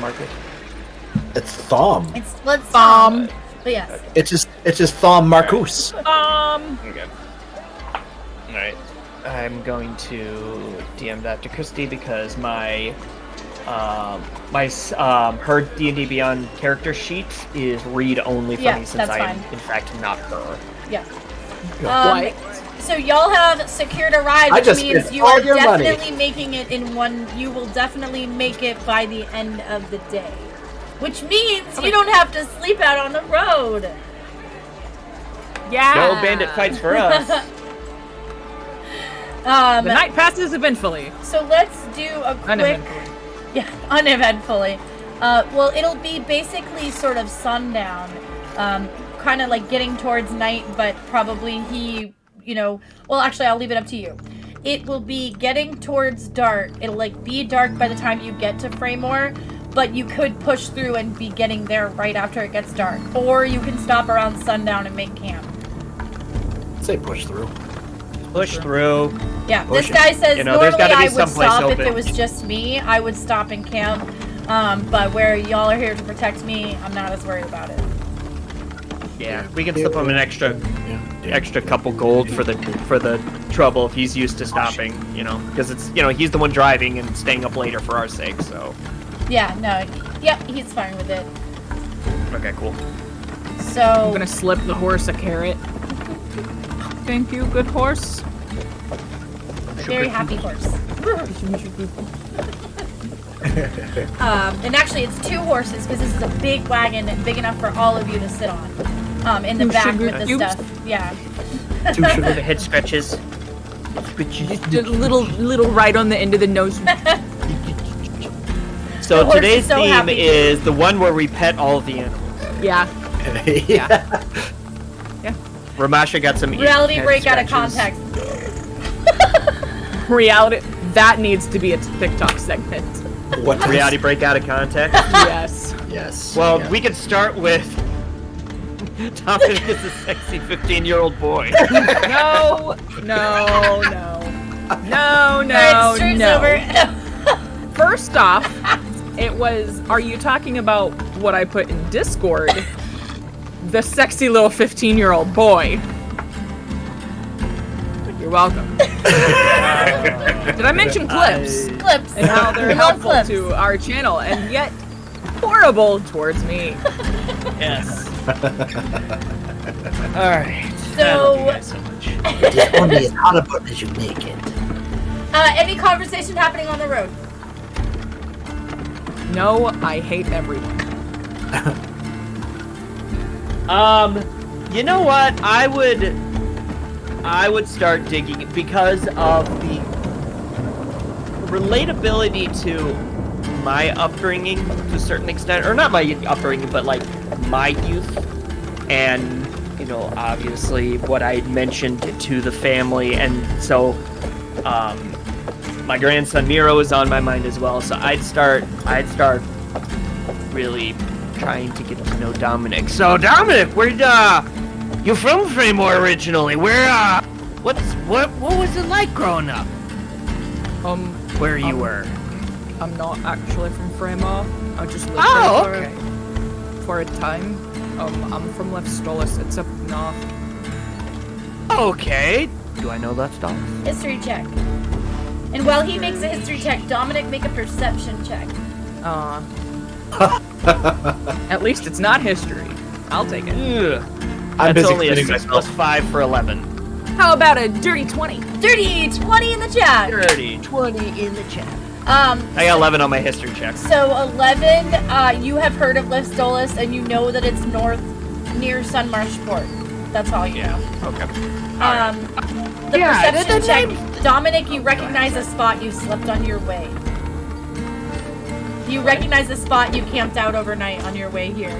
S1: Marcus.
S3: It's Thom.
S2: Let's
S4: Thom.
S2: But yes.
S3: It's just Thom Marcus.
S1: Okay. All right. I'm going to DM that to Christy because her D&D Beyond character sheet is read only for
S2: Yeah,
S1: me since
S2: that's
S1: I am
S2: fine.
S1: in fact not her.
S2: Yeah.
S4: What?
S2: So y'all have secured a ride,
S3: I
S2: which
S3: just
S2: means
S3: spent
S2: you
S3: all
S2: are
S3: your money.
S2: definitely making it in one. You will definitely make it by the end of the day, which means you don't have to sleep out on the road.
S4: Yeah.
S1: No bandit fights for us.
S4: The night passes eventfully.
S2: So let's do a quick...
S4: Uneventfully.
S2: Yeah, uneventfully. Well, it'll be basically sort of sundown. Kind of like getting towards night, but probably well, actually, I'll leave it up to you. It will be getting towards dark. It'll like be dark by the time you get to Fraymore, but you could push through and be getting there right after it gets dark. Or you can stop around sundown and make camp.
S3: Say push through.
S1: Push through.
S2: Yeah,
S3: Push
S2: this guy says
S1: there's
S2: normally
S1: gotta be
S2: I would
S1: someplace
S2: stop if
S1: open.
S2: it was just me. I would stop and camp. But where y'all are here to protect me, I'm not as worried about it.
S1: Yeah, we can slip him an extra couple gold for the trouble if he's used to stopping, because it's he's the one driving and staying up later for our sake. So.
S2: Yeah, no, yep, he's fine with it.
S1: Okay, cool.
S2: So
S4: I'm gonna slip the horse a carrot. Thank you, good horse.
S2: a very happy horse. And actually, it's 2 horses because this is a big wagon and big enough for all of you to sit on. In the back with the stuff. Yeah.
S1: The head scratches.
S4: Just a little right on the end of the nose.
S1: So
S2: The horse
S1: today's
S2: is so
S1: theme
S2: happy.
S1: is the one where we pet all of the animals.
S4: Yeah.
S3: Yeah.
S1: Ramasha got some
S2: Reality
S1: head
S2: break out of
S1: scratches.
S2: context.
S4: Reality. That needs to be a TikTok segment.
S3: What
S1: Reality break out of context.
S4: Yes.
S3: Yes.
S1: Well,
S3: yeah.
S1: we could start with Dominic is a sexy 15-year-old boy.
S4: No.
S2: Alright, stream's over.
S4: First off, it was, are you talking about what I put in Discord? The sexy little 15-year-old boy. You're welcome. Did I mention clips?
S2: Clips.
S4: And how they're
S2: We love
S4: helpful
S2: clips.
S4: to our channel, and yet horrible towards me.
S1: Yes. All right.
S2: So-
S1: I love you guys so much.
S5: It is only as hot a button as you make it.
S2: Any conversation happening on the road?
S4: No, I hate everyone.
S1: You know what? I would start digging because of the relatability to my upbringing to a certain extent, or not my upbringing, but like my youth, and obviously what I mentioned to the family, and so my grandson Miro is on my mind as well. So I'd start really trying to get to know Dominic. So Dominic, where you from Fraymore originally? What was it like growing up? Where you were?
S4: I'm not actually from Fraymore. I just lived
S1: Oh,
S4: there
S1: okay.
S4: for a time. I'm from Lefstolis. It's up north.
S1: Okay. Do I know that stuff?
S2: History check. And while he makes a history check, Dominic, make a perception check.
S4: At least it's not history. I'll take it.
S1: Ugh.
S3: I'm
S1: That's
S3: busy
S1: only a
S3: cleaning
S1: 6
S3: myself.
S1: plus 5 for 11.
S4: How about a dirty 20?
S2: Dirty 20 in the chat.
S1: 30, 20 in the chat.
S2: I
S1: I got 11 on my history check.
S2: So 11, you have heard of Lefstolis, and you know that it's north near Sunmarsh Port. That's all you know.
S1: Okay.
S2: The
S1: Yeah,
S2: perception
S1: the
S2: check,
S1: name-
S2: Dominic, you recognize a spot you slept on your way. You recognize the spot you camped out overnight on your way here.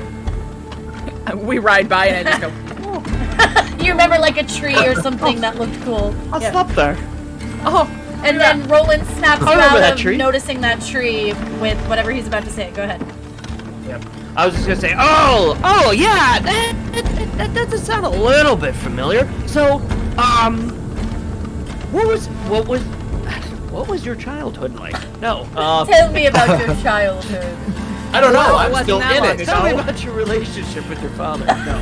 S4: We ride by and I just go,
S2: You remember like a tree or something that looked cool.
S1: I
S2: Yeah.
S1: slept there.
S4: oh,
S2: And then Roland snaps you
S1: I remember
S2: out
S1: that
S2: of
S1: tree.
S2: noticing that tree with whatever he's about to say. Go ahead.
S1: Yep. I was just gonna say, oh yeah, that does sound a little bit familiar. So, what was your childhood like? No.
S2: Tell me about your childhood.
S3: I don't know.
S4: Well, it
S3: I'm
S4: wasn't
S3: still
S4: that
S3: in
S4: long
S3: it.
S4: ago.
S1: Tell me about your relationship with your father. No.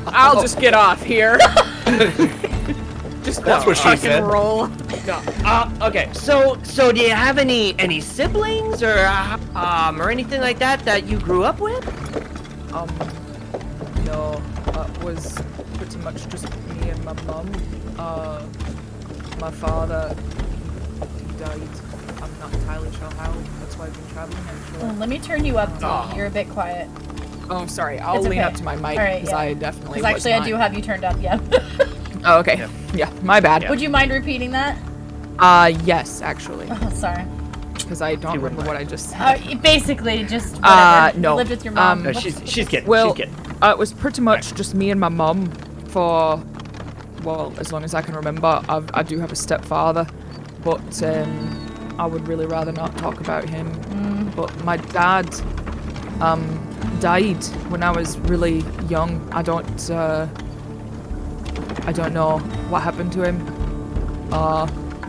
S4: I'll just get off here. Just
S3: That's what she
S4: fucking
S3: said.
S4: roll.
S1: No. Okay. So do you have any siblings or anything like that you grew up with?
S4: No, it was pretty much just me and my mum. My father, he died. I'm not entirely sure how. That's why I've been traveling, actually.
S2: Let me turn you up, D. You're a bit quiet.
S4: Oh, sorry. I'll
S2: It's
S4: lean
S2: okay.
S4: up to my mic
S2: All right,
S4: because
S2: yeah.
S4: I definitely
S2: Because actually,
S4: was
S2: I do
S4: not-
S2: have you turned up, yeah.
S4: Oh, okay. Yeah, my bad.
S2: Would you mind repeating that?
S4: Yes, actually,
S2: Oh, sorry.
S4: because I don't remember what I just said.
S2: Basically, just whatever.
S4: No.
S2: You lived with your mom.
S1: No, she's getting.
S4: Well,
S1: she's getting.
S4: It was pretty much just me and my mum for, well, as long as I can remember. I do have a stepfather, but I would really rather not talk about him. But my dad died when I was really young. I don't know what happened to him,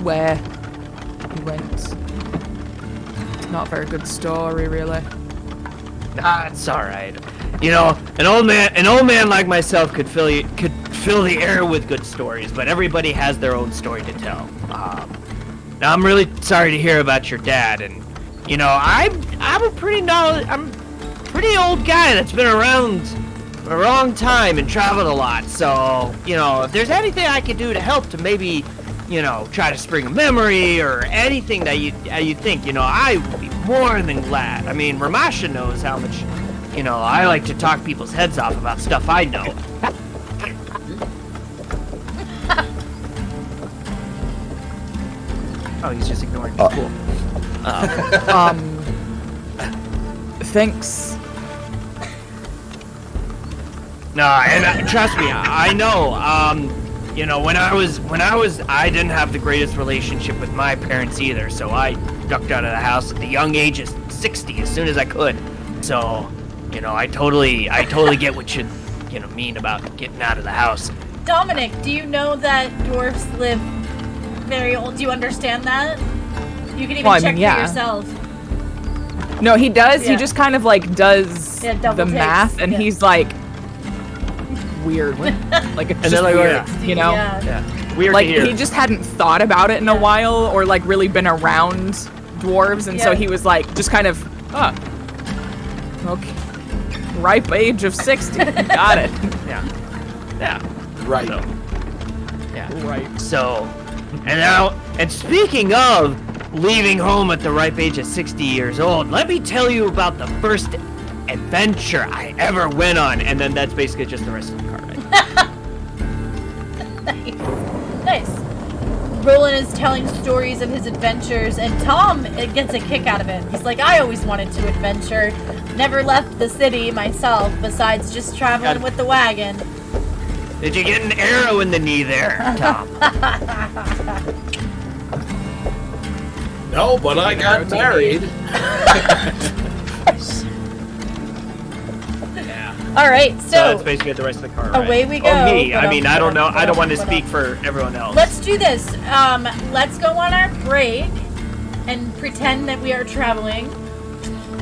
S4: where he went. It's not a very good story, really.
S1: Nah, it's all right. You know, an old man like myself could fill the air with good stories, but everybody has their own story to tell. Now I'm really sorry to hear about your dad, and you know, I'm a pretty old guy that's been around a long time and traveled a lot. So you know, if there's anything I could do to help to maybe, you know, try to spring a memory or anything that you think, you know, I would be more than glad. I mean, Ramasha knows how much, you know, I like to talk people's heads off about stuff I know. Oh, he's just ignoring me. Cool.
S4: Thanks.
S1: No, and trust me, I know. You know, when I was, I didn't have the greatest relationship with my parents either, so I ducked out of the house at the young age of 60 as soon as I could. So, you know, I totally get what you mean about getting out of the house.
S2: Dominic, do you know that dwarves live very old? Do you understand that? You can even check for yourself.
S4: No, he does.
S2: Yeah.
S4: He just kind of like does
S2: double
S4: the
S2: takes.
S4: math, and he's like weird. Like it's just
S1: like,
S4: weird, you know?
S1: Yeah. Weird
S4: Like
S1: to hear.
S4: he just hadn't thought about it in a while, or like really been around dwarves, and so he was like just kind of, okay, ripe age of 60. Got it.
S1: Yeah.
S3: Right.
S1: So, yeah.
S4: Right.
S1: So, and speaking of leaving home at the ripe age of 60 years old, let me tell you about the first adventure I ever went on, and then that's basically just the rest of the car ride.
S2: Nice. Roland is telling stories of his adventures, and Tom gets a kick out of it. He's like, I always wanted to adventure. Never left the city myself, besides just traveling with the wagon.
S1: Did you get an arrow in the knee there, Tom?
S3: No, but I got married.
S2: All right,
S1: So
S2: so
S1: that's basically the rest of the car ride.
S2: away we go.
S1: Oh, me. I mean, I don't know. I don't want to speak for everyone else.
S2: let's do this. Let's go on our break and pretend that we are traveling.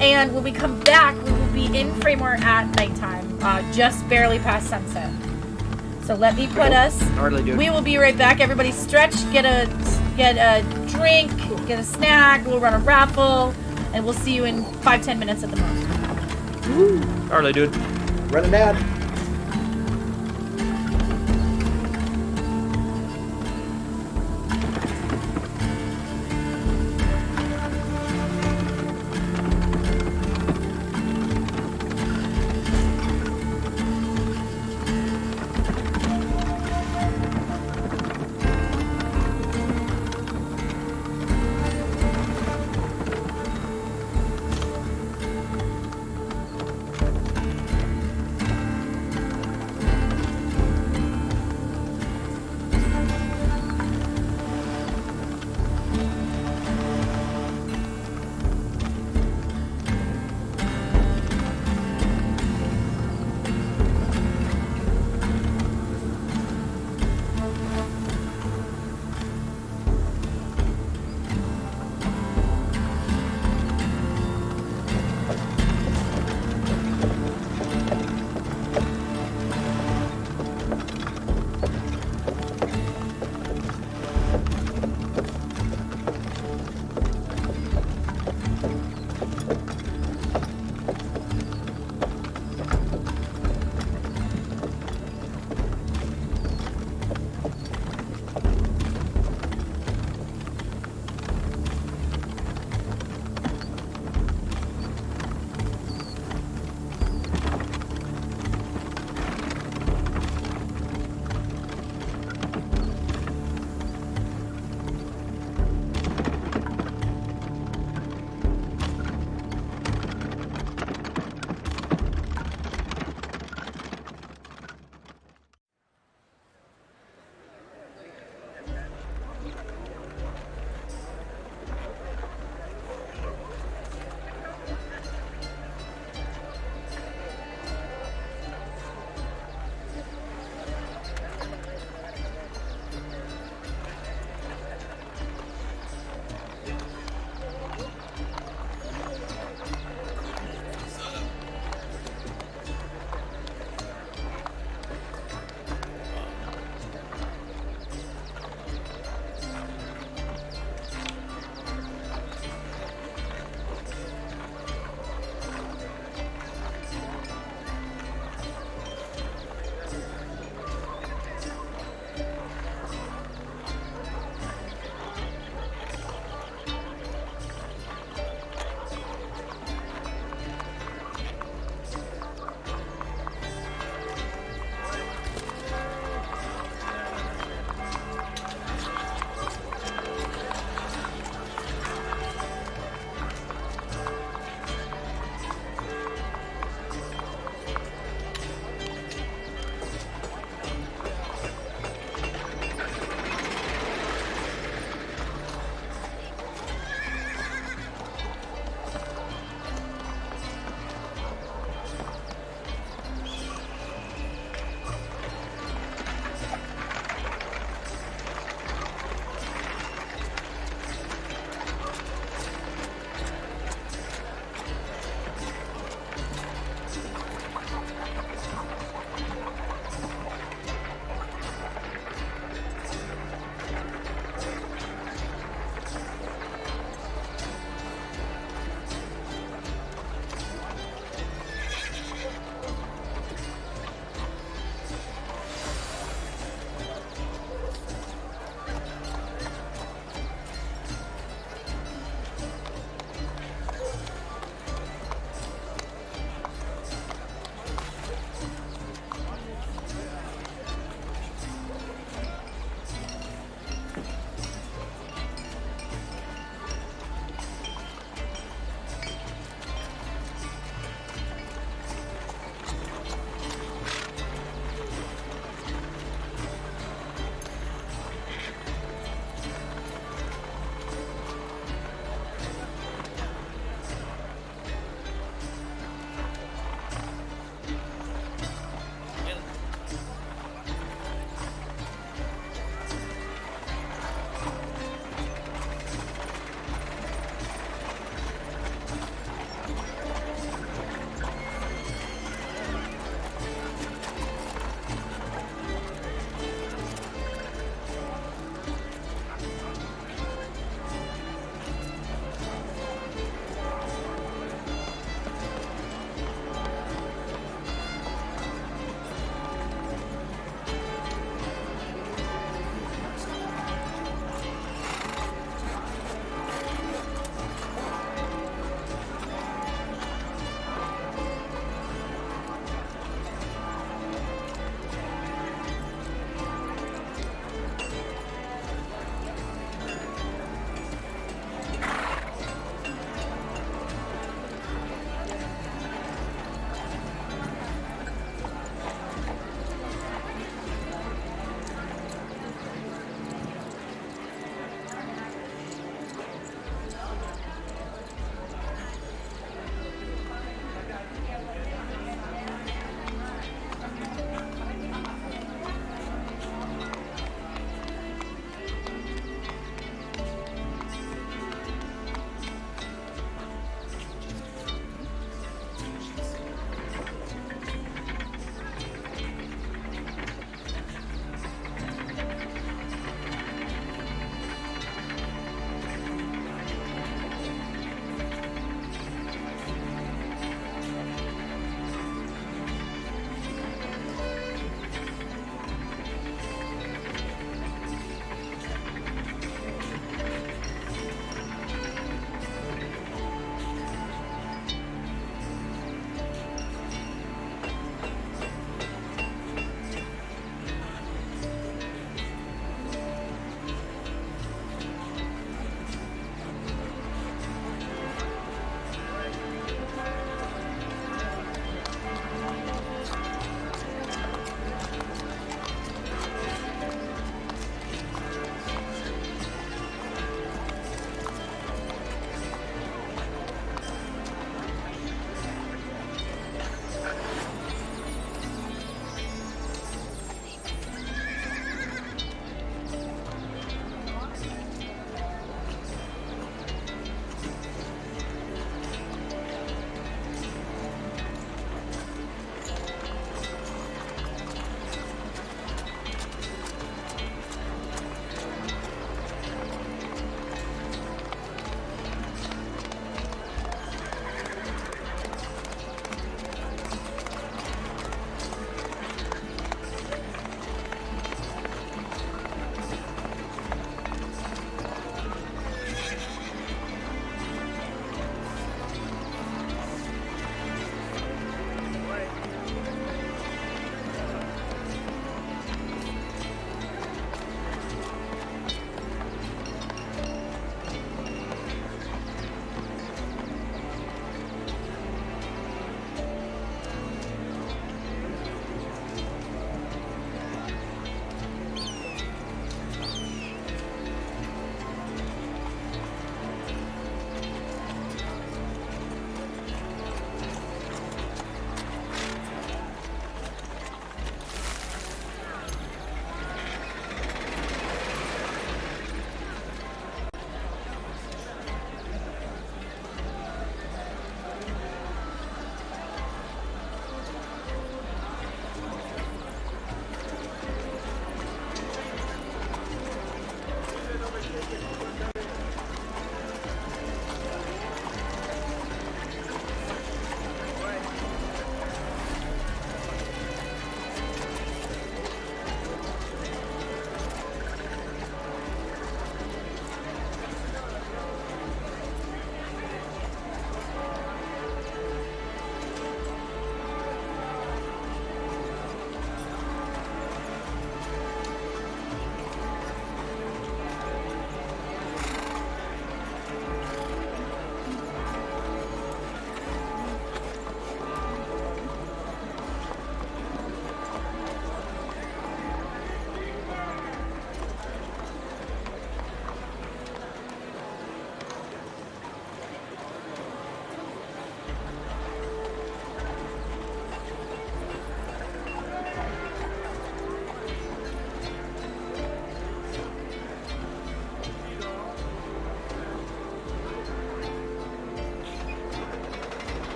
S2: And when we come back, we will be in Framework at nighttime, just barely past sunset. So let me put us.
S1: Hardly do.
S2: We will be right back. Everybody stretch, get a drink, get a snack. We'll run a raffle, and we'll see you in 5-10 minutes at the most.
S1: Hardly, dude.
S3: Running mad.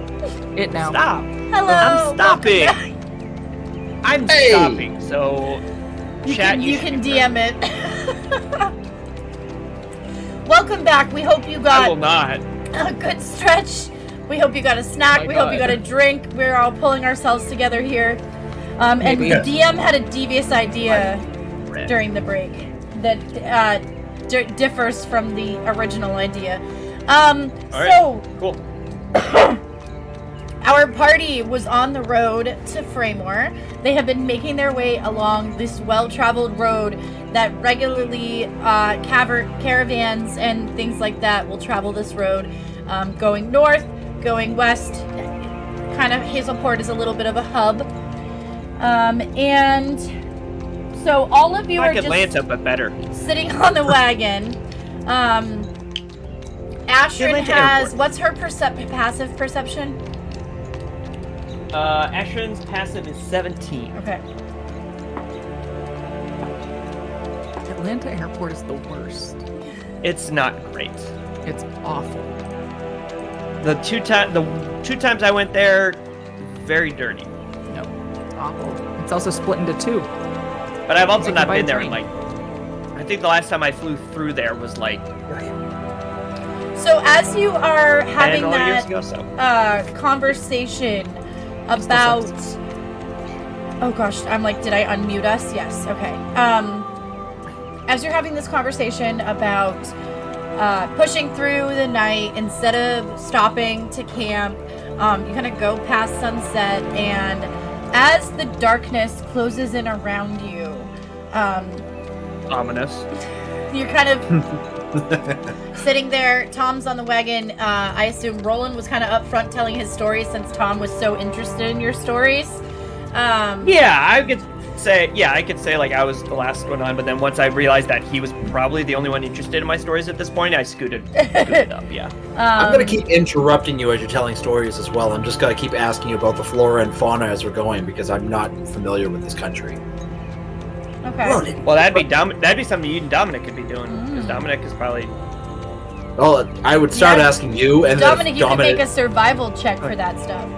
S1: Stop.
S4: It now.
S1: Stop.
S2: Hello.
S1: I'm stopping.
S2: welcome back.
S1: I'm
S3: Hey.
S1: stopping. So,
S2: You
S1: chat.
S2: can
S1: should
S2: DM it. Welcome back. We hope you
S1: I will
S2: got
S1: not.
S2: a good stretch. We hope you got a snack.
S4: Oh my
S2: We hope you got
S4: God.
S2: a drink. We're all pulling ourselves together here. And
S4: Maybe.
S2: the DM had a devious idea
S1: Red.
S2: during the break that differs from the original idea.
S1: right.
S2: So
S1: Cool.
S2: our party was on the road to Fraymore. They have been making their way along this well-traveled road that regularly caravans and things like that will travel this road, going north, going west. Kind of Hazelport is a little bit of a hub, and so all of you
S1: Like
S2: are just
S1: Atlanta, but better.
S2: sitting on the wagon. Ashrin
S1: Atlanta
S2: has
S1: Airport.
S2: what's her passive perception?
S1: Ashrin's passive is 17.
S2: Okay.
S4: Atlanta Airport is the worst.
S1: It's not great.
S4: It's awful.
S1: The two times I went there, very dirty.
S4: Nope. It's awful. It's also split into two.
S1: But I've also
S4: Like
S1: not
S4: by
S1: been there
S4: train.
S1: in like. I think the last time I flew through there was like
S2: So as you are
S1: 10
S2: having
S1: all years
S2: that
S1: ago. So
S2: conversation about, oh gosh, I'm like, did I unmute us? Yes. Okay. As you're having this conversation about pushing through the night instead of stopping to camp, you kind of go past sunset, and as the darkness closes in around you,
S1: ominous.
S2: you're kind of sitting there. Tom's on the wagon. I assume Roland was kind of up front telling his story since Tom was so interested in your stories.
S1: Yeah, I could say like I was the last one on, but then once I realized that he was probably the only one interested in my stories at this point, I scooted up. Yeah.
S3: I'm gonna keep interrupting you as you're telling stories as well. I'm just gonna keep asking you about the flora and fauna as we're going because I'm not familiar with this country.
S2: Okay.
S5: Roland,
S1: Well, that'd be something you and Dominic could be doing because Dominic is probably.
S3: Well, I would start
S2: Yeah.
S3: asking you, and
S2: Dominic,
S3: then
S2: you can make a survival check for that stuff.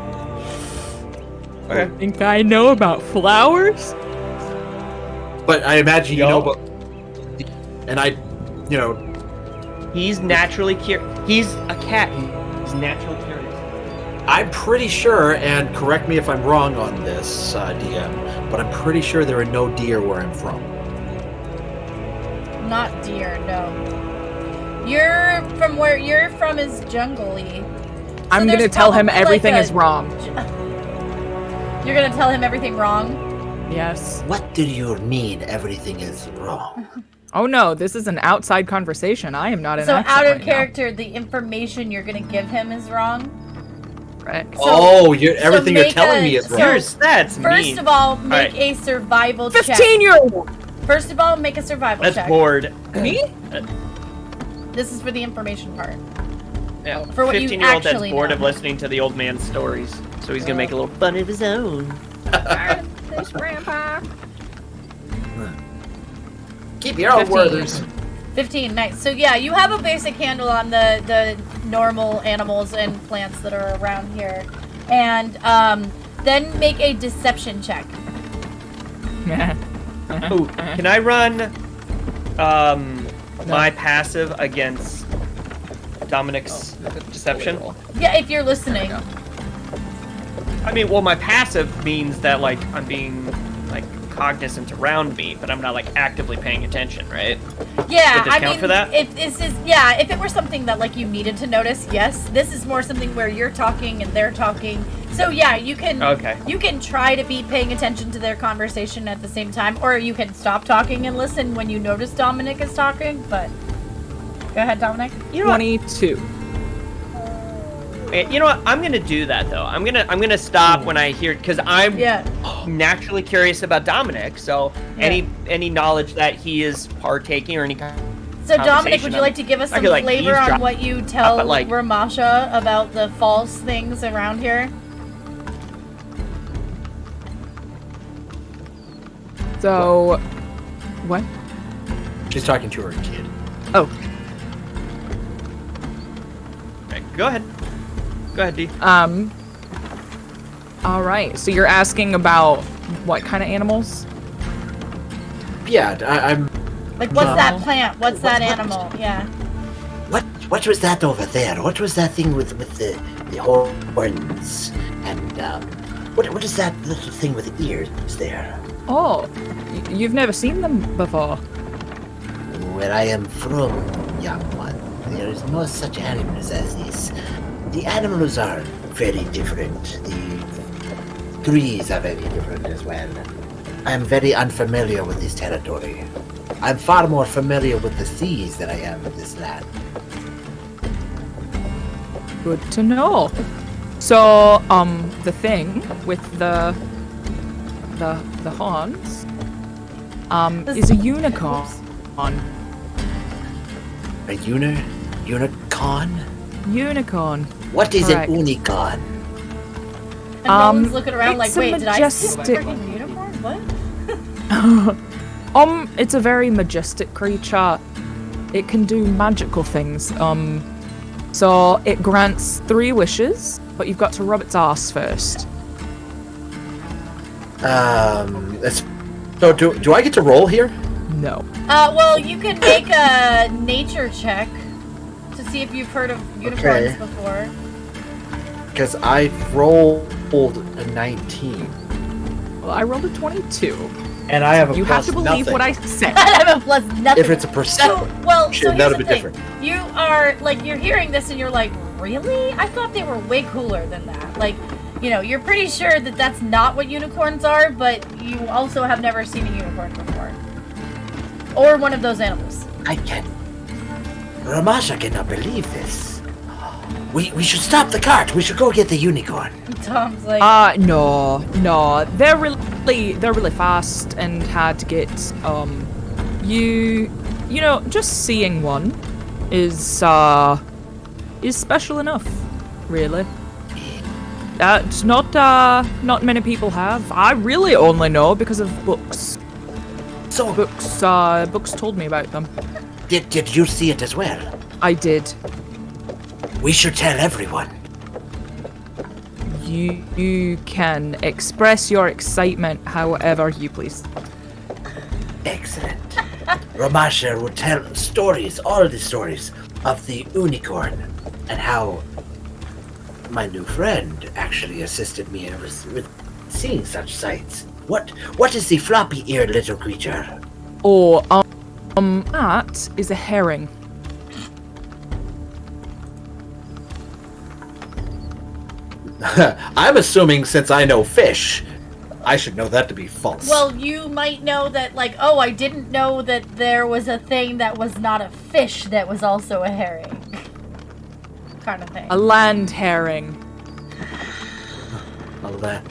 S1: Okay.
S4: Think I know about flowers?
S3: But I imagine you
S1: Yo.
S3: know about, and I, you know,
S1: He's naturally curious. He's a cat. He's naturally curious.
S3: I'm pretty sure, and correct me if I'm wrong on this, DM, but I'm pretty sure there are no deer where I'm from.
S2: Not deer, no. Where you're from is jungle-y.
S4: I'm
S2: there's
S4: gonna tell him
S2: probably
S4: everything
S2: like
S4: is wrong.
S2: You're gonna tell him everything wrong?
S4: Yes.
S5: what do you mean everything is wrong?
S4: Oh no, this is an outside conversation. I am not in
S2: So
S4: accent
S2: out of
S4: right now.
S2: character, the information you're gonna give him is wrong?
S4: Correct.
S3: Everything you're
S2: make
S3: telling
S2: a-
S3: me is
S2: so-
S3: wrong.
S1: That's
S2: First
S1: mean.
S2: of all, make
S1: Alright.
S2: a survival check.
S4: 15-year-old!
S2: First of all, make a survival
S1: That's
S2: check.
S1: bored.
S4: Me?
S2: This is for the information part.
S1: Yeah.
S2: For what you
S1: 15-year-old that's
S2: actually
S1: bored
S2: know.
S1: of listening to the old man's stories, so he's gonna make a little fun of his own.
S4: This grandpa.
S3: Keep your own
S1: 15.
S3: worthers.
S2: 15, nice. So yeah, you have a basic handle on the normal animals and plants that are around here. And then make a deception check.
S1: Ooh, can I run my passive against Dominic's deception?
S2: Yeah, if you're listening.
S1: I mean, well, my passive means that like I'm being like cognizant around me, but I'm not like actively paying attention, right?
S2: Yeah,
S1: Would this
S2: I
S1: count
S2: mean,
S1: for that?
S2: if this is if it were something that like you needed to notice, yes. This is more something where you're talking and they're talking. So yeah, you can
S1: Okay.
S2: you can try to be paying attention to their conversation at the same time, or you can stop talking and listen when you notice Dominic is talking. But go ahead, Dominic.
S1: You know what?
S4: 22.
S1: You know what? I'm gonna do that though. I'm gonna stop when I hear because I'm
S2: Yeah.
S1: naturally curious about Dominic. So
S2: Yeah.
S1: any knowledge that he is partaking or any kind.
S2: So Dominic,
S1: Conversation,
S2: would you like to give us
S1: I
S2: some
S1: could, like,
S2: flavor on
S1: eavesdrop,
S2: what you tell
S1: but, like-
S2: Ramasha about the false things around here?
S4: So, what?
S3: She's talking to her kid.
S4: Oh,
S1: Okay, go ahead. Go ahead, D.
S4: All right. So you're asking about what kind of animals?
S3: Yeah, I'm.
S2: Like, what's that plant? What's that animal? Yeah.
S5: What was that over there? What was that thing with the horns? And what is that little thing with ears there?
S4: Oh, you've never seen them before.
S5: Where I am from, young one, there is no such animals as these. The animals are very different. The trees are very different as well. I am very unfamiliar with this territory. I'm far more familiar with the seas than I am with this land.
S4: Good to know. So, the thing with the horns, is a unicorn.
S5: A unicorn?
S4: Unicorn.
S5: What is
S4: Correct.
S5: an unicorn?
S2: And Roland's looking around like,
S4: it's a
S2: wait, did I see a
S4: majestic-
S2: freaking unicorn? What?
S4: It's a very majestic creature. It can do magical things. So it grants 3 wishes, but you've got to rub its ass first.
S3: So do I get to roll here?
S4: No.
S2: Well, you can make a nature check to see if you've heard of unicorns
S3: Okay.
S2: before.
S3: Because I rolled a 19.
S4: Well, I rolled a 22.
S3: And I have a
S4: You
S3: plus
S4: have to believe
S3: nothing.
S4: what I said.
S2: I have a plus nothing.
S3: If it's a
S2: So,
S3: percent,
S2: well, so here's
S3: that'll
S2: the
S3: be
S2: thing.
S3: different.
S2: You are, like, you're hearing this and you're like, really? I thought they were way cooler than that. Like, you know, you're pretty sure that that's not what unicorns are, but you also have never seen a unicorn before. Or one of those animals.
S5: Ramasha cannot believe this. We should stop the cart. We should go get the unicorn.
S2: Tom's like,
S4: No. They're really fast and hard to get. You know, just seeing one is special enough, really. That's not many people have. I really only know because of books.
S5: So,
S4: Books told me about them.
S5: did you see it as well?
S4: I did.
S5: We should tell everyone.
S4: You can express your excitement however you please.
S5: Excellent. Ramasha will tell stories, all the stories, of the unicorn and how my new friend actually assisted me with seeing such sights. What is the floppy-eared little creature?
S4: Or that is a herring.
S3: I'm assuming since I know fish, I should know that to be false.
S2: well, you might know that, like, oh, I didn't know that there was a thing that was not a fish that was also a herring. Kind of thing.
S4: A land herring.
S5: Well,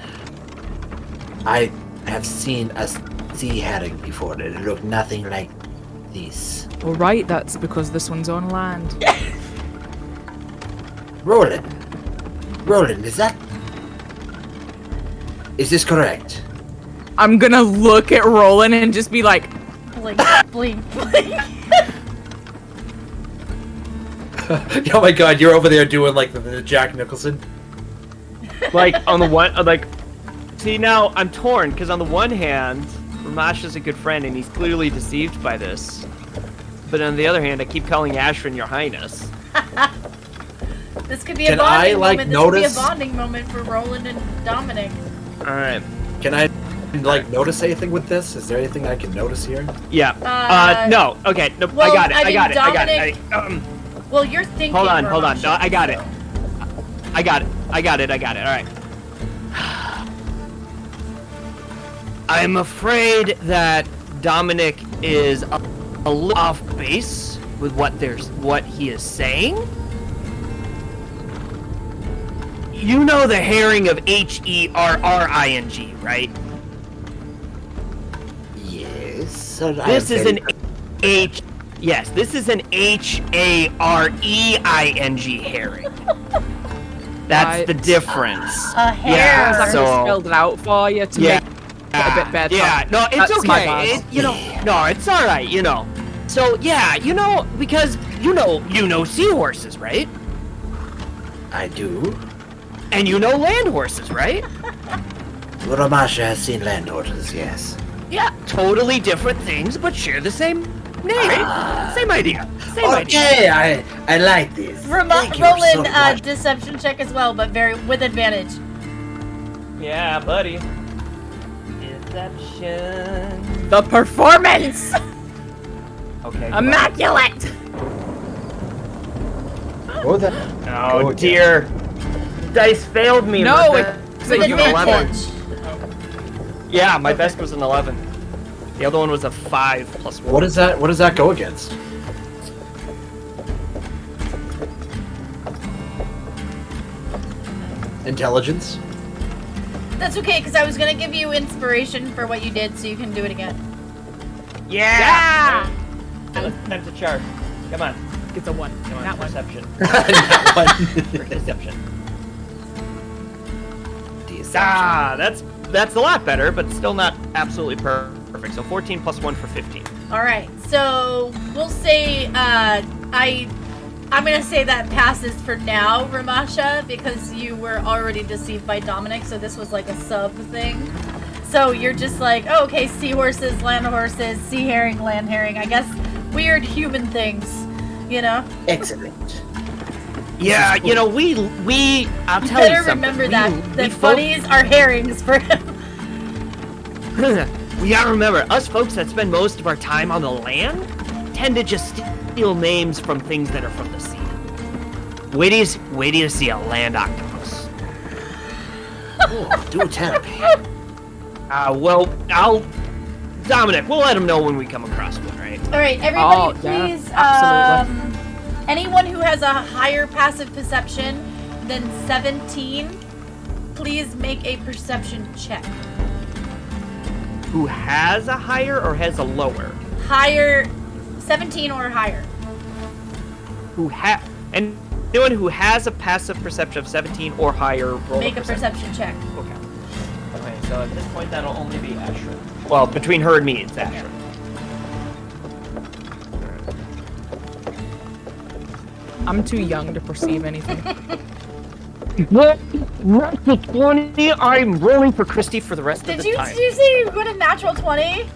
S5: I have seen a sea herring before. It looked nothing like this.
S4: All right, that's because this one's on land.
S5: Roland, is this correct?
S4: I'm gonna look at Roland and just be like,
S2: Blink, blink, blink.
S3: Oh my god, you're over there doing like the Jack Nicholson.
S1: Like, on the one, like, see, now I'm torn, because on the one hand, Ramasha's a good friend, and he's clearly deceived by this. But on the other hand, I keep calling Ashwin Your Highness.
S2: This could be a
S3: Can
S2: bonding
S3: I, like,
S2: moment.
S3: notice-
S2: This could be a bonding moment for Roland and Dominic.
S1: Alright.
S3: Can I like notice anything with this? Is there anything I can notice here?
S1: Yeah. No. Okay. No,
S2: well,
S1: I got it.
S2: I
S1: I
S2: mean,
S1: got it. I got
S2: Dominic-
S1: it.
S2: Well, you're thinking.
S1: Hold on.
S2: Ramasha,
S1: No, I got it.
S2: so-
S1: I got it. Alright. I'm afraid that Dominic is a little off base with what he is saying. You know the herring of Herring, right?
S5: Yes. So
S1: This is an this is an Hareing herring. That's
S4: Right.
S1: the difference.
S2: A hare.
S4: I
S1: So-
S4: spelled it out for you to
S1: Yeah.
S4: make it a bit better.
S1: Yeah, no, it's
S4: That's my
S1: okay.
S4: bad.
S1: No, it's all right. So yeah, because you know seahorses, right?
S5: I do.
S1: And you know land horses, right?
S5: Ramasha has seen land horses, yes.
S1: Yeah, totally different things, but share the same name. Same idea. Same idea.
S5: Okay, I like this. Thank you
S2: Roll
S5: so
S2: in
S5: much.
S2: deception check as well, but with advantage.
S1: Yeah, buddy. Deception.
S4: The performance!
S1: Okay.
S4: Immaculate!
S3: Oh, that.
S1: Oh
S3: Go again.
S1: dear. Dice failed me.
S4: No,
S1: Rebecca.
S4: it's
S2: With
S4: a unicorn.
S2: advantage.
S1: Yeah, my best was an 11. The other one was a 5 plus 1.
S3: What does that go against? Intelligence.
S2: That's okay, because I was gonna give you inspiration for what you did, so you can do it again.
S1: Yeah! Time to chart. Come on.
S4: It's a 1.
S1: Come on.
S4: That one.
S1: Perception.
S3: That one.
S1: For deception.
S5: Deception.
S1: Ah, that's a lot better, but still not absolutely perfect. So 14 plus 1 for 15.
S2: All right, so we'll say I'm gonna say that passes for now, Ramasha, because you were already deceived by Dominic, so this was like a sub thing. So you're just like, oh, okay, seahorses, land horses, sea herring, land herring. I guess weird human things, you know.
S5: Excellent.
S1: Yeah, you know, we I'll
S2: You
S1: tell you
S2: better
S1: something.
S2: remember
S1: We
S2: that
S1: folk-
S2: bunnies are herrings for him.
S1: We gotta remember, us folks that spend most of our time on the land tend to just steal names from things that are from the sea. Wait till you see a land octopus.
S5: Oh, do tell me.
S1: Well, Dominic, we'll let him know when we come across one, right?
S2: All right, everybody,
S4: Oh, yeah,
S2: please.
S4: absolutely.
S2: Anyone who has a higher passive perception than 17, please make a perception check.
S1: Who has a higher or has a lower?
S2: Higher, 17 or higher.
S1: And anyone who has a passive perception of 17 or higher, roll
S2: Make a perception check.
S1: Okay. Okay, so at this point that'll only be Ashra. Well, between her and me, it's Ashra.
S4: I'm too young to perceive anything.
S1: Not the 20. I'm rolling for Christy for the rest of
S2: Did
S1: the
S2: you
S1: time.
S2: say you got a natural 20?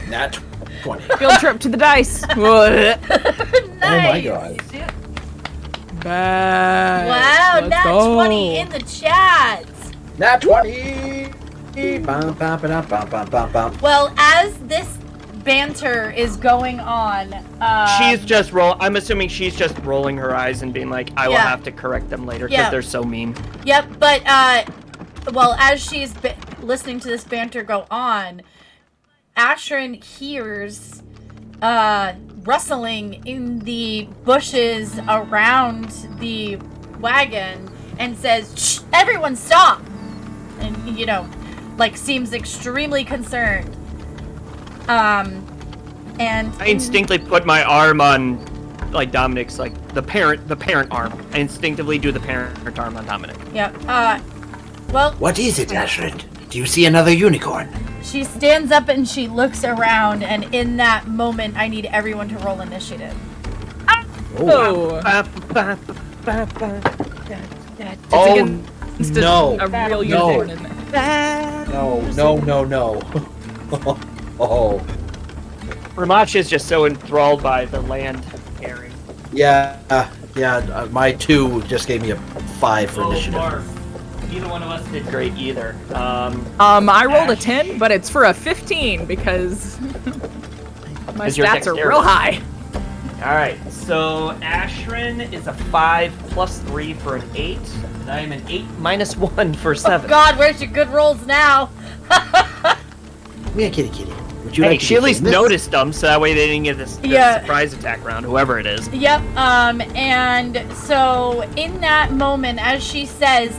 S3: Nat 20.
S4: Field trip to the dice. What?
S2: Nice.
S3: Oh my god.
S4: Bad.
S2: Wow,
S4: Let's
S2: nat
S4: go.
S2: 20 in the chat.
S3: Nat 20! Bum, bum, ba-dum, bum, bum, bum, bum.
S2: Well, as this banter is going on,
S1: She's just I'm assuming she's just rolling her eyes and being like, I will
S2: Yeah.
S1: have to correct them later because
S2: Yeah.
S1: they're so mean.
S2: Yep, but well, as she's listening to this banter go on, Ashrin hears rustling in the bushes around the wagon and says, "Shh, everyone stop!" And you know, like seems extremely concerned. And
S1: I instinctively put my arm on, like, Dominic's, like, the parent arm. I instinctively do the parent arm on Dominic.
S2: yeah, well,
S5: What is it, Ashrid? Do you see another unicorn?
S2: she stands up and she looks around, and in that moment, I need everyone to roll initiative.
S4: Oh.
S3: Oh,
S4: It's
S3: no.
S4: a real
S3: No.
S4: unicorn in there.
S3: No. Oh.
S1: Ramach is just so enthralled by the land area.
S3: Yeah, my 2 just gave me a 5 for initiative.
S1: Neither one of us did great either.
S4: I rolled a 10, but it's for a 15 because my
S1: Is your
S4: stats are
S1: dexterity.
S4: real high.
S1: Alright, so Ashrin is a 5 plus 3 for an 8. And I am an 8 minus 1 for 7.
S2: God, where's your good rolls now?
S5: Come here, kitty. Would you
S1: Hey,
S5: like to
S1: she
S5: be
S1: at least
S5: famous?
S1: noticed them, so that way they didn't get this
S2: Yeah.
S1: surprise attack round, whoever it is.
S2: Yep, and so in that moment, as she says,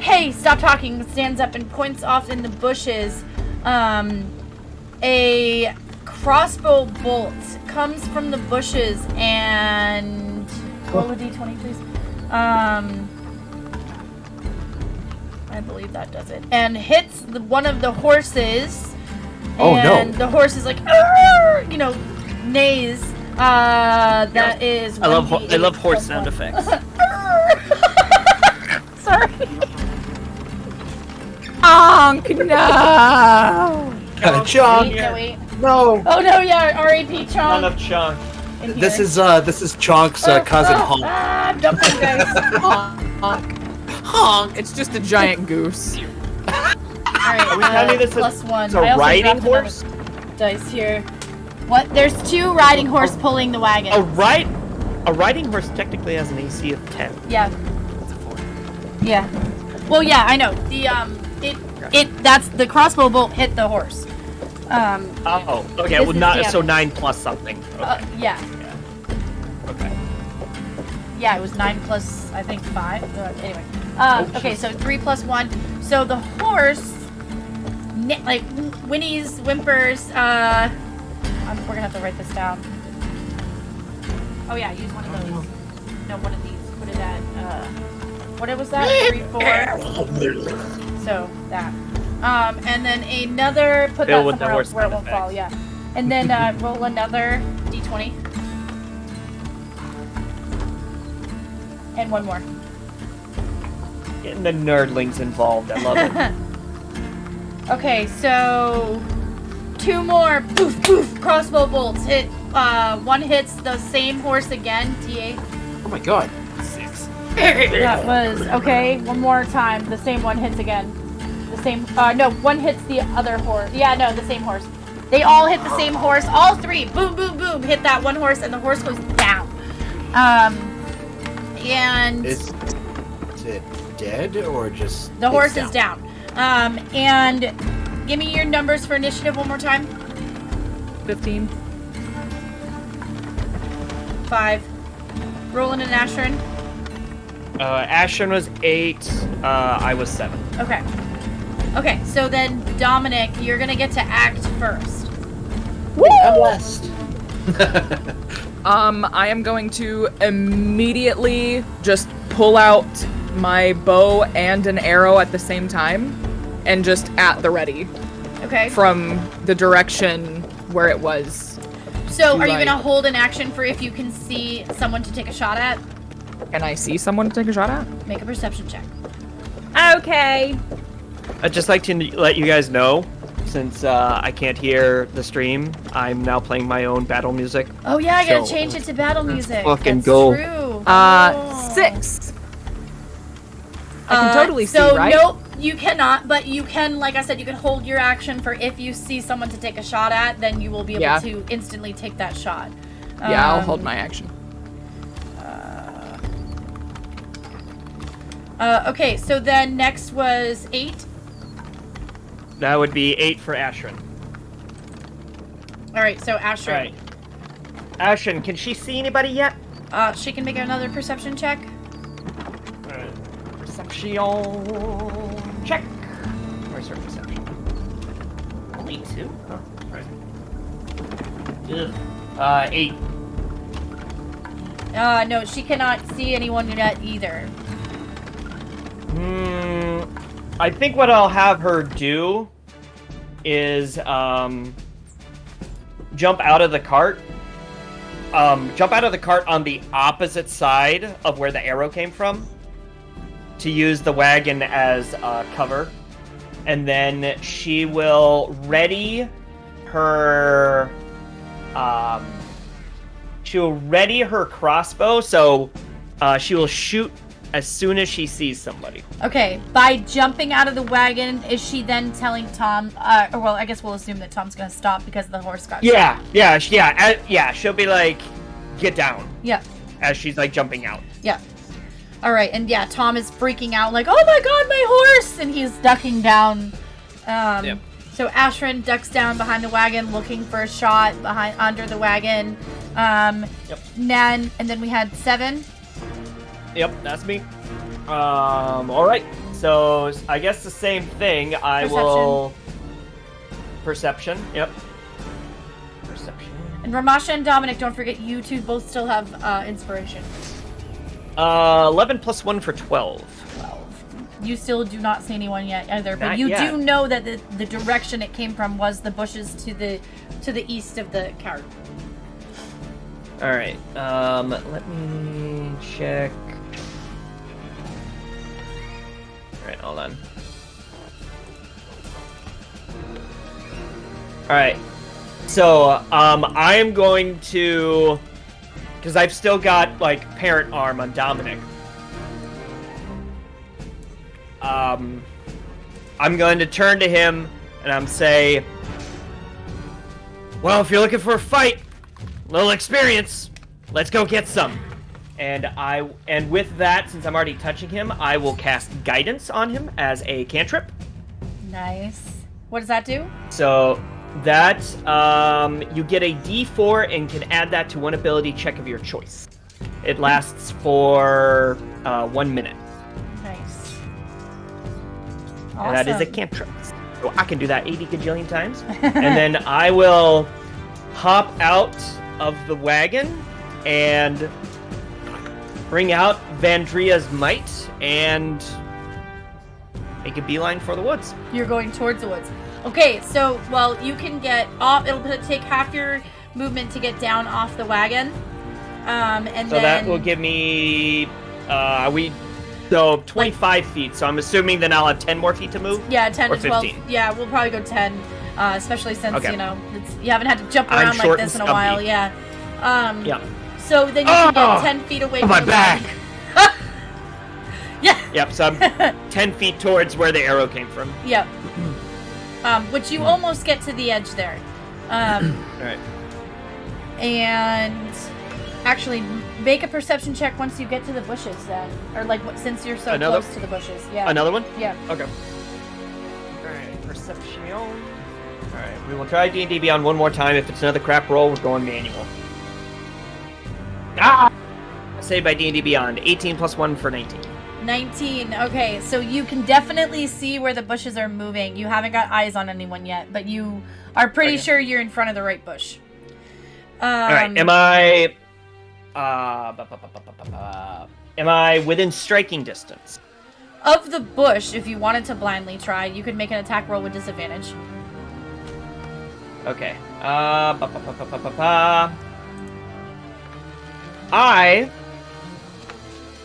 S2: "Hey, stop talking," stands up and points off in the bushes, a crossbow bolt comes from the bushes and roll a d20, please. I believe that does it. And hits one of the horses.
S3: Oh, no.
S2: And the horse is like, "Arr!" you know, neighs. That is.
S1: I love
S2: 1d8
S1: horse
S2: plus
S1: sound
S2: 1.
S1: effects.
S2: Sorry.
S4: Honk, no!
S3: Chunk.
S2: Wait.
S3: No.
S2: Oh no, yeah, R.A.P.
S1: None
S2: Chomp.
S1: of chunk.
S2: in
S3: This
S2: here.
S3: is Chonk's cousin Honk.
S2: I'm jumping, guys.
S4: Honk. Honk. It's just a giant goose.
S2: Alright,
S1: Are we counting this
S2: plus 1.
S1: It's a
S2: I also
S1: riding
S2: dropped another
S1: horse?
S2: dice here. What? There's 2 riding horse pulling the wagon.
S1: A riding horse technically has an AC of 10.
S2: Yeah. Yeah. Well, yeah, I know. That's the crossbow bolt hit the horse.
S1: Oh, okay.
S2: This
S1: Well,
S2: is
S1: not
S2: damage.
S1: so 9 plus something. Okay.
S2: Yeah.
S1: Okay.
S2: Yeah, it was 9 plus, I think, 5. Anyway. Okay, so 3 plus 1. So the horse, like, whinnies, whimpers, we're gonna have to write this down. Oh yeah, use one of those. No, one of these. Put it at, what was that? 3, 4. So, that. And then another, put
S1: Bill
S2: that
S1: with the
S2: somewhere else
S1: horse
S2: where it
S1: sound
S2: won't fall,
S1: effects.
S2: yeah. And then, roll another d20. And one more.
S1: Getting the nerdlings involved. I love it.
S2: Okay, so 2 more poof poof crossbow bolts hit. One hits the same horse again. T8.
S3: Oh my god.
S2: That was okay. One more time. The same one hits again. The same. No, one hits the other horse. Yeah, no, the same horse. They all hit the same horse. All 3. Boom, boom, boom. Hit that one horse, and the horse goes down. And
S3: Is it dead or just
S2: the horse is down. And give me your numbers for initiative one more time.
S4: 15.
S2: 5. Roland and Ashern.
S1: Ashton was 8. I was 7.
S2: Okay. Okay, so then Dominic, you're gonna get to act first.
S3: I'm last.
S4: I am going to immediately just pull out my bow and an arrow at the same time and just at the ready
S2: Okay.
S4: from the direction where it was.
S2: So are you
S4: like-
S2: gonna hold an action for if you can see someone to take a shot at?
S4: Can I see someone to take a shot at?
S2: Make a perception check.
S4: Okay.
S1: I'd just like to let you guys know, since I can't hear the stream, I'm now playing my own battle music.
S2: Oh yeah, I gotta
S1: So,
S2: change it to battle music.
S1: fucking
S2: That's
S1: go.
S2: true. Oh.
S4: 6. I can totally see,
S2: so
S4: right?
S2: nope, you cannot, but you can, like I said, you can hold your action for if you see someone to take a shot at, then you will be able
S4: Yeah.
S2: to instantly take that shot.
S4: Yeah, I'll hold my action.
S2: Okay, so then next was 8.
S1: That would be 8 for Ashton.
S2: Alright, so Asher.
S1: Alright. Ashton, can she see anybody yet?
S2: She can make another perception check.
S1: Perception check. Where's her perception? Only 2? Huh. Right. 8.
S2: No, she cannot see anyone yet either.
S1: I think what I'll have her do is jump out of the cart. Jump out of the cart on the opposite side of where the arrow came from to use the wagon as cover. And then she will ready her crossbow, so she will shoot as soon as she sees somebody.
S2: Okay, by jumping out of the wagon, is she then telling Tom, or well, I guess we'll assume that Tom's gonna stop because the horse got shot.
S1: Yeah, she'll be like, get down,
S2: Yeah,
S1: as she's like jumping out.
S2: yeah. Alright, and yeah, Tom is freaking out like, oh my god, my horse! And he's ducking down.
S1: Yep.
S2: So Ashrin ducks down behind the wagon looking for a shot under the wagon.
S1: Yep.
S2: Nan, and then we had 7.
S1: Yep, that's me. Alright, so I guess the same thing. I will... Perception, yep. Perception.
S2: And Ramasha and Dominic, don't forget, you two both still have inspiration.
S1: 11 plus 1 for 12.
S2: 12. You still do not see anyone yet either, but
S1: Not
S2: you
S1: yet.
S2: do know that the direction it came from was the bushes to the east of the cart.
S1: All right. Let me check. All right, hold on. All right. So, I am going to, because I've still got like parent arm on Dominic. I'm going to turn to him and I'm say, well, if you're looking for a fight, little experience, let's go get some. And with that, since I'm already touching him, I will cast guidance on him as a cantrip.
S2: Nice. What does that do?
S1: So that you get a D4 and can add that to one ability check of your choice. It lasts for 1 minute.
S2: Nice. Awesome.
S1: And that is a cantrip. So I can do that 80 gajillion times. And then I will hop out of the wagon and bring out Vandria's might and make a beeline for the woods.
S2: You're going towards the woods. Okay, so, well, you can get off. It'll take half your movement to get down off the wagon. And
S1: so
S2: then...
S1: that will give me... 25 feet. So I'm assuming then I'll have 10 more feet to move?
S2: Yeah, 10
S1: or
S2: to 12.
S1: 15.
S2: Yeah, we'll probably go 10. Especially since,
S1: Okay.
S2: you know, you haven't had to jump around like this in a while. Yeah.
S1: Yeah.
S2: So then you can get 10 feet away from
S1: my
S2: the
S1: back!
S2: wagon. Yeah.
S1: Yep, so I'm 10 feet towards where the arrow came from.
S2: Yep. Which you almost get to the edge there.
S1: Alright.
S2: And actually, make a perception check once you get to the bushes then. Or like, since you're so
S1: Another-
S2: close to the bushes. Yeah.
S1: Another one?
S2: Yeah.
S1: Okay. Alright, perception. Alright, we will try D&D Beyond one more time. If it's another crap roll, we're going manual. Saved by D&D Beyond. 18 plus 1 for 19.
S2: 19. Okay, so you can definitely see where the bushes are moving. You haven't got eyes on anyone yet, but you are pretty sure you're in front of the right bush.
S1: Alright, am I... am I within striking distance?
S2: Of the bush, if you wanted to blindly try, you could make an attack roll with disadvantage.
S1: Okay. I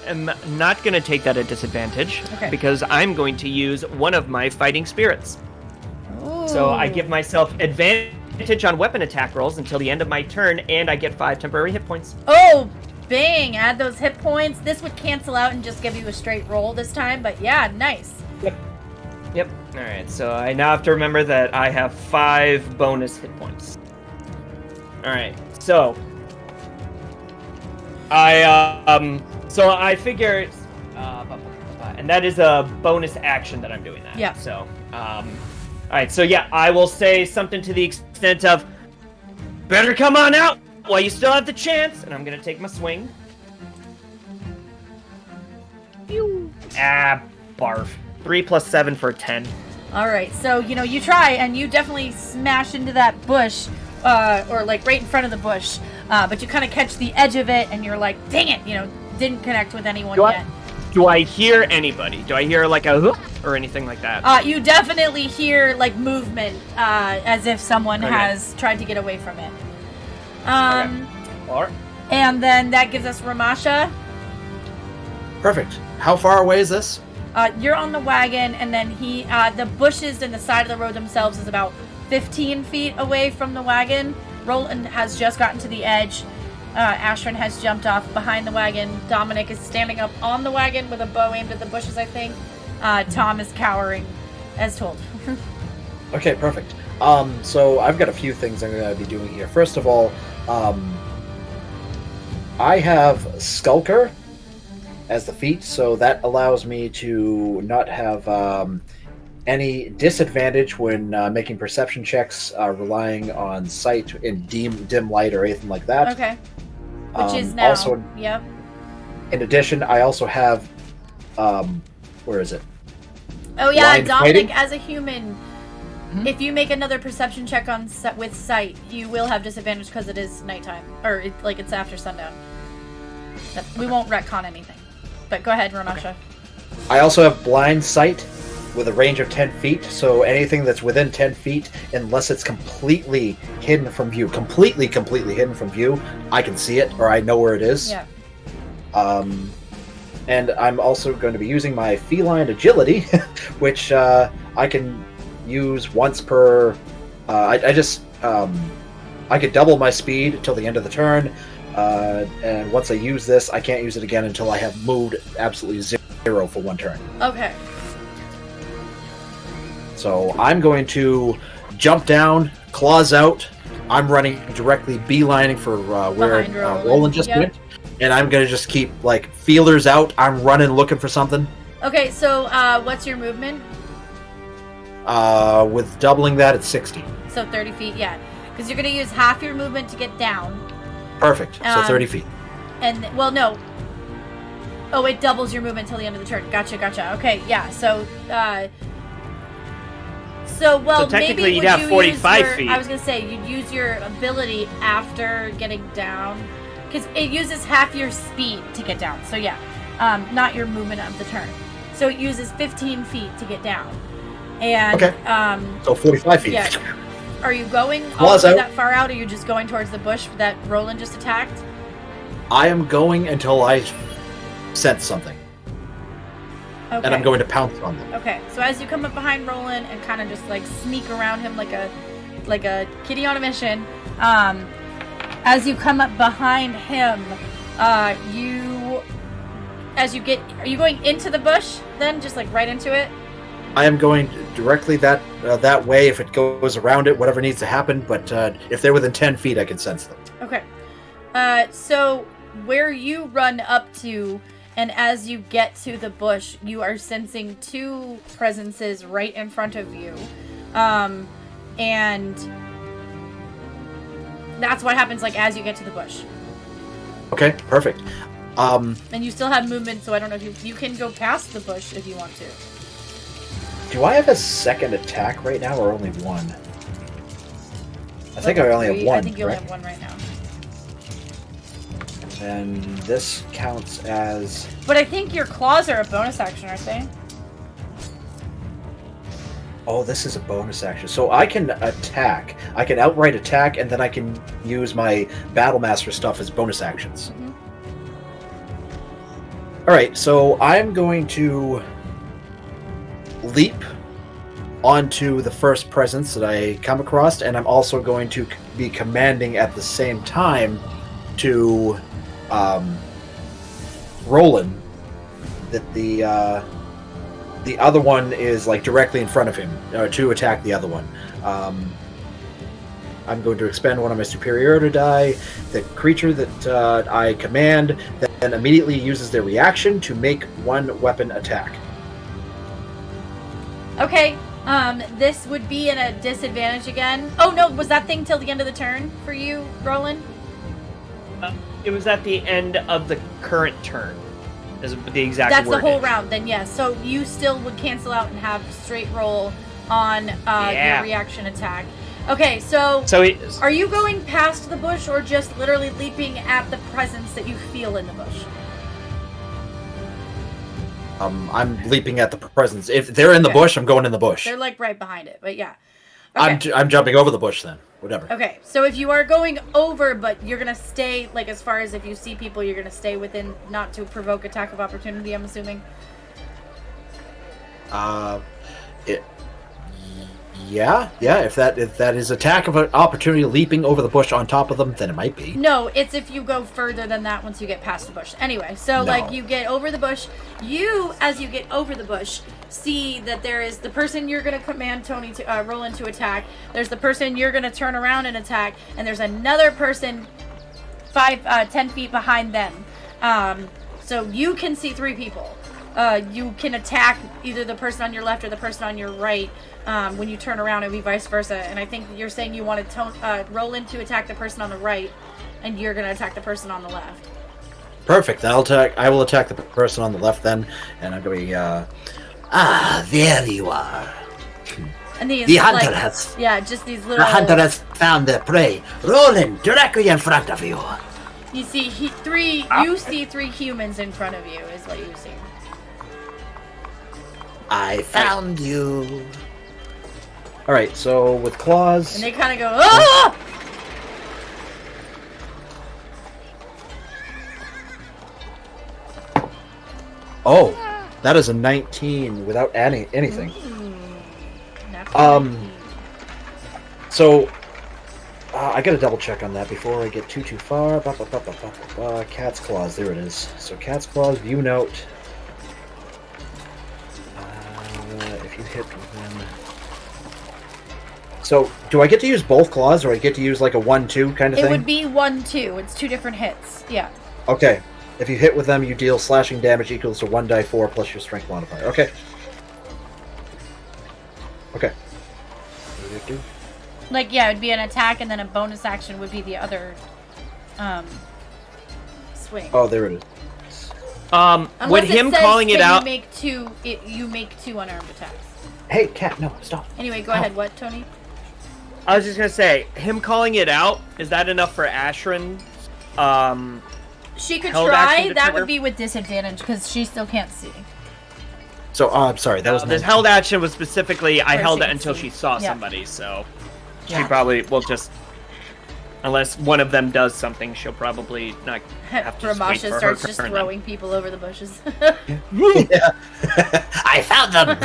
S1: am not going to take that at disadvantage because I'm going to use one of my fighting spirits.
S2: Ooh.
S1: So I give myself advantage on weapon attack rolls until the end of my turn, and I get 5 temporary hit points.
S2: Oh, bang! Add those hit points. This would cancel out and just give you a straight roll this time, but yeah, nice.
S1: Yep. Alright, so I now have to remember that I have 5 bonus hit points. Alright, so... I figure... and that is a bonus action that I'm doing that.
S2: Yeah.
S1: So, alright, so yeah, I will say something to the extent of... Better come on out while you still have the chance! And I'm gonna take my swing. Pew. Barf. 3 plus 7 for 10.
S2: Alright, so, you know, you try, and you definitely smash into that bush, or, like, right in front of the bush, but you kind of catch the edge of it, and you're like, dang it, you know, didn't connect with anyone yet.
S1: Do I hear anybody? Do I hear, like, a hook or anything like that?
S2: You definitely hear, like, movement, as if someone has tried to get away from it.
S1: Alright.
S2: And then that gives us Ramasha.
S3: Perfect. How far away is this?
S2: You're on the wagon, and then the bushes in the side of the road themselves is about 15 feet away from the wagon. Roland has just gotten to the edge. Ashrin has jumped off behind the wagon. Dominic is standing up on the wagon with a bow aimed at the bushes, I think. Tom is cowering, as told.
S3: Okay, perfect. So I've got a few things I'm going to be doing here. First of all, I have Skulker as the feat, so that allows me to not have any disadvantage when making perception checks, relying on sight in dim light or anything like that.
S2: Okay. Which is now.
S3: Also,
S2: yep.
S3: in addition, I also have, where is it?
S2: Oh yeah,
S3: Blind
S2: Dominic
S3: fighting?
S2: as a human. If you make another perception check with sight, you will have disadvantage because it is nighttime, or it's after sundown. We won't retcon anything. But go ahead, Ramasha.
S3: I also have blind sight, with a range of 10 feet. So anything that's within 10 feet, unless it's completely hidden from view, completely hidden from view, I can see it or I know where it is.
S2: Yeah.
S3: And I'm also going to be using my feline agility, which I can use once per. I could double my speed until the end of the turn, and once I use this, I can't use it again until I have moved absolutely 0 for 1 turn.
S2: Okay.
S3: So I'm going to jump down, claws out. I'm running directly beelining for where Roland just went. And I'm going to just keep, like, feelers out. I'm running looking for something.
S2: Okay, so what's your movement?
S3: With doubling that, it's 60.
S2: So 30 feet, yeah. Because you're going to use half your movement to get down.
S3: Perfect. So 30 feet.
S2: And, well, no. Oh, it doubles your movement till the end of the turn. Gotcha. Okay, yeah, so
S1: technically
S2: maybe
S1: you'd have 45 feet.
S2: I was going to say, you'd use your ability after getting down. Because it uses half your speed to get down. So yeah, not your movement of the turn. So it uses 15 feet to get down. And
S3: okay. So 45 feet.
S2: Yeah. Are you going all the way that far out, or are you just going towards the bush that Roland just attacked?
S3: I am going until I sense something.
S2: Okay.
S3: And I'm going to pounce on them.
S2: Okay. So as you come up behind Roland and kind of just like sneak around him like a kitty on a mission, as you come up behind him, are you going into the bush then, just like right into it?
S3: I am going directly that way. If it goes around it, whatever needs to happen. But if they're within 10 feet, I can sense them.
S2: Okay. So where you run up to, and as you get to the bush, you are sensing 2 presences right in front of you, and that's what happens, like, as you get to the bush.
S3: Okay, perfect.
S2: And you still have movement, so I don't know if you can go past the bush if you want to.
S3: Do I have a second attack right now, or only 1? I think I only have 1.
S2: I think you only have 1 right now.
S3: And this counts as...
S2: But I think your claws are a bonus action, aren't they?
S3: Oh, this is a bonus action. So I can attack. I can outright attack, and then I can use my Battle Master stuff as bonus actions.
S2: Mm-hmm.
S3: Alright, so I'm going to leap onto the first presence that I come across, and I'm also going to be commanding at the same time to Roland that the other one is like directly in front of him to attack the other one. I'm going to expend one of my superiority die. The creature that I command then immediately uses their reaction to make 1 weapon attack.
S2: Okay. This would be in a disadvantage again. Oh no, was that thing till the end of the turn for you, Roland?
S1: It was at the end of the current turn. Is the exact
S2: That's
S1: wordage.
S2: the whole round, then yes. So you still would cancel out and have straight roll on your reaction attack. Okay, so are you going past the bush or just literally leaping at the presence that you feel in the bush?
S3: I'm leaping at the presence. If they're in the bush, I'm going in the bush.
S2: They're like right behind it, but yeah. Okay.
S3: I'm jumping over the bush then. Whatever.
S2: Okay, so if you are going over, but you're gonna stay, like, as far as if you see people, you're gonna stay within, not to provoke attack of opportunity, I'm assuming?
S3: Yeah. If that is attack of an opportunity leaping over the bush on top of them, then it might be.
S2: No, it's if you go further than that once you get past the bush. Anyway, so like you get over the bush. As you get over the bush, see that there is the person you're gonna command Tony to roll into attack. There's the person you're gonna turn around and attack, and there's another person 10 feet behind them. So you can see 3 people. You can attack either the person on your left or the person on your right. When you turn around, it would be vice versa. And I think you're saying you want to roll in to attack the person on the right, and you're going to attack the person on the left.
S3: Perfect. I will attack the person on the left then, and I'm going to be...
S5: there you are.
S2: And these,
S5: the hunter has...
S2: Yeah, just these little...
S5: The hunter has found their prey. Rolling directly in front of you.
S2: You see 3 humans in front of you, is what you see.
S5: I found you.
S3: All right, so with claws,
S2: And they kind of go, ah!
S3: oh, that is a 19 without adding anything. So I gotta double check on that before I get too far. Cat's claws, there it is. So cat's claws, view note. If you hit them. So do I get to use both claws, or I get to use like a 1-2 kind of thing?
S2: It would be 1-2. It's 2 different hits. Yeah.
S3: Okay. If you hit with them, you deal slashing damage equals to 1d4 plus your strength modifier. Okay. Okay.
S2: Like, yeah, it would be an attack, and then a bonus action would be the other swing.
S3: Oh, there it is.
S2: Unless
S1: with him
S2: says,
S1: calling it out,
S2: you make 2 unarmed attacks.
S3: Hey, cat, no, stop.
S2: Anyway, go ahead. What, Tony?
S1: I was just gonna say, him calling it out, is that enough for Ashrin?
S2: She could
S1: held
S2: try.
S1: action to
S2: That
S1: trigger?
S2: would be with disadvantage because she still can't see.
S3: So, I'm sorry, that was
S1: This held action was specifically, I
S2: Or
S1: held
S2: she
S1: it
S2: can
S1: until
S2: see.
S1: she saw
S2: Yeah.
S1: somebody, so she
S2: Yeah.
S1: probably will just, unless one of them does something, she'll probably not have to just wait
S2: Ramasha
S1: for
S2: starts
S1: her
S2: just
S1: turn.
S2: throwing people over the bushes.
S5: I found them.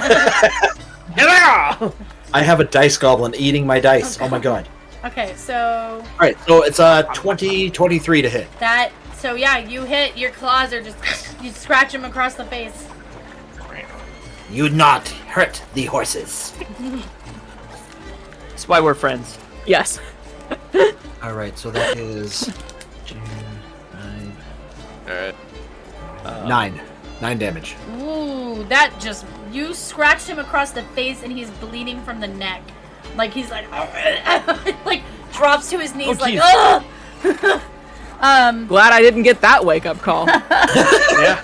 S1: Yeah!
S3: I have a dice goblin eating my dice. Oh my god.
S2: Okay, so
S3: All right, so it's 23 to hit.
S2: that. So yeah, you hit. Your claws are just you scratch him across the face.
S5: You not hurt the horses.
S1: That's why we're friends.
S4: Yes.
S3: All right, so that is 9 damage.
S2: Ooh, that just you scratched him across the face, and he's bleeding from the neck. Like he's like, like drops to his knees,
S1: Oh,
S2: like,
S1: jeez.
S2: ugh.
S4: Glad I didn't get that wake up call.
S1: Yeah.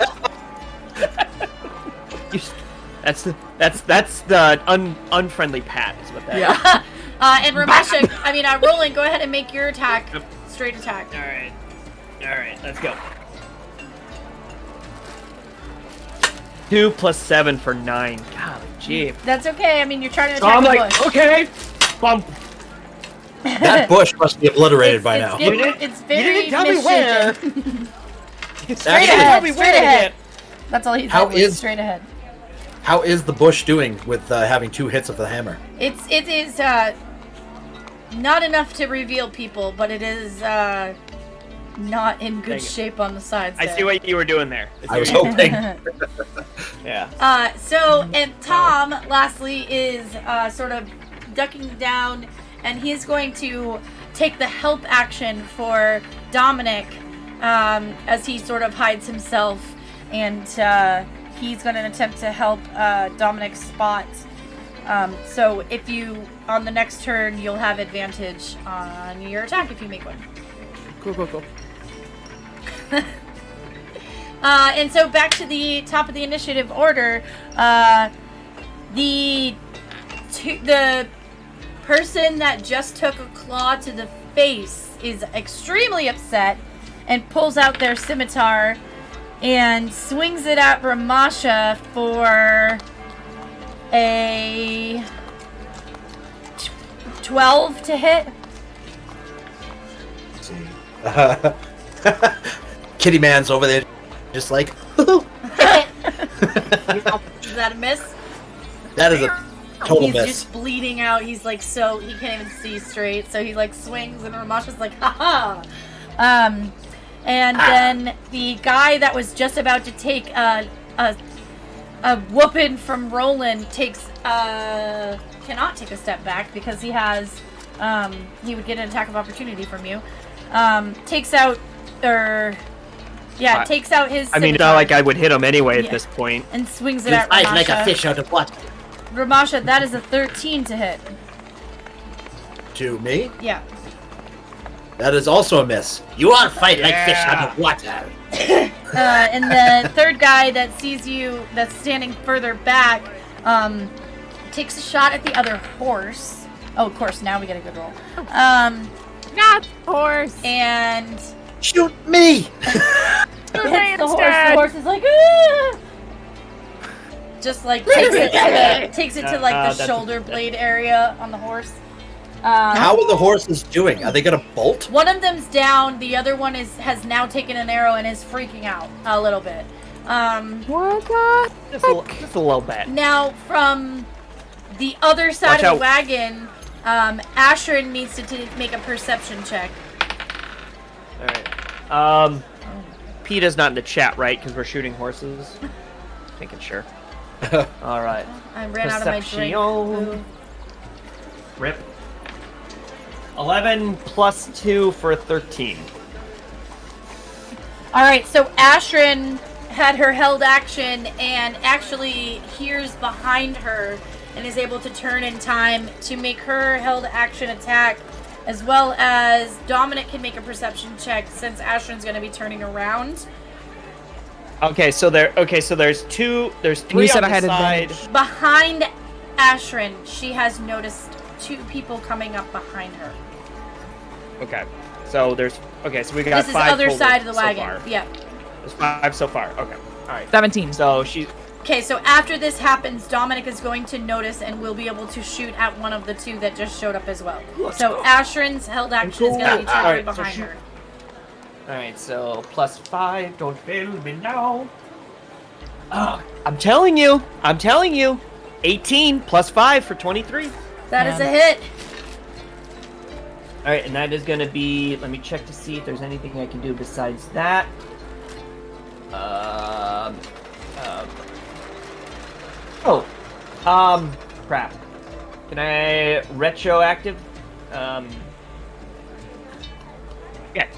S1: That's the unfriendly pat is what that is.
S4: Yeah.
S2: And Ramasha, Roland, go ahead and make your attack. Straight attack.
S1: Alright, let's go. 2 plus 7 for 9. Golly, gee.
S2: That's okay. You're trying to
S1: So
S2: attack
S1: I'm
S2: the
S1: like,
S2: bush.
S1: okay. Bump.
S3: That bush must be obliterated by now.
S2: It's very
S1: You didn't tell me where.
S2: misshapen.
S1: Straight
S2: ahead,
S1: Tell me
S2: straight
S1: where to
S2: ahead.
S1: hit.
S2: That's all he said.
S3: How
S2: Was
S3: is-
S2: straight ahead.
S3: How is the bush doing with having 2 hits of the hammer?
S2: It is not enough to reveal people, but it is not in good
S1: Dang it.
S2: shape on the sides.
S1: I see what you were doing there.
S3: I was hoping.
S1: Yeah.
S2: And Tom, lastly, is sort of ducking down, and he's going to take the help action for Dominic as he sort of hides himself, and he's going to attempt to help Dominic's spot. So if you, on the next turn, you'll have advantage on your attack if you make one.
S4: Cool.
S2: And so back to the top of the initiative order, the person that just took a claw to the face is extremely upset and pulls out their scimitar and swings it at Ramasha for a 12 to hit.
S3: Let's see. Kitty Man's over there, just like.
S2: Is that a miss?
S3: That is a total
S2: He's
S3: miss.
S2: just bleeding out. He's like, so he can't even see straight. So he like swings, and Ramasha's like, haha. And then the guy that was just about to take a whooping from Roland cannot take a step back because he has he would get an attack of opportunity from you. Takes out his.
S1: It's not like I would hit him anyway
S2: Yeah.
S1: at this point.
S2: and swings it
S5: You
S2: at
S5: fight
S2: Ramasha.
S5: like a fish out of water.
S2: Ramasha, that is a 13 to hit.
S3: To me,
S2: Yeah.
S3: that is also a miss.
S5: You all fight like fish out of water.
S2: And the third guy that sees you, that's standing further back, takes a shot at the other horse. Oh, of course, now we get a good roll.
S4: Not horse.
S2: And
S3: Shoot me!
S2: hits the horse. The horse is like, ah! just like takes it to like the
S1: that's-
S2: shoulder blade area on the horse.
S3: How are the horses doing? Are they gonna bolt?
S2: One of them's down. The other one has now taken an arrow and is freaking out a little bit.
S4: What the?
S1: Just a little bit.
S2: Now from the other side
S1: Watch
S2: of the
S1: out.
S2: wagon, Ashrin needs to make a perception check.
S1: All right. PETA's not in the chat, right? Because we're shooting horses. Making sure. All right.
S2: I ran out of my drink.
S1: Perception. Rip. 11 plus 2 for 13.
S2: All right, so Ashrin had her held action and actually hears behind her and is able to turn in time to make her held action attack, as well as Dominic can make a perception check since Ashrin's going to be turning around.
S1: Okay, so there's two. There's three
S4: You said
S1: on
S4: I
S1: the
S4: had
S1: side.
S2: Behind Ashrin, she has noticed 2 people coming up behind her.
S1: Okay, so there's. Okay, so we got
S2: This is
S1: 5
S2: the other
S1: total
S2: side of the
S1: so
S2: wagon.
S1: far.
S2: Yeah.
S1: There's 5 so far. Okay. All right.
S4: 17.
S1: So she.
S2: Okay, so after this happens, Dominic is going to notice and will be able to shoot at one of the 2 that just showed up as well. So Ashrin's held action is going to be turned
S1: Alright, so
S2: behind
S1: shoot.
S2: her.
S1: All right, so plus 5. Don't fail me now. Oh, I'm telling you. 18 plus 5 for 23.
S2: That is a hit.
S1: All right, and that is going to be. Let me check to see if there's anything I can do besides that. Crap. Can I retroactive? Yeah.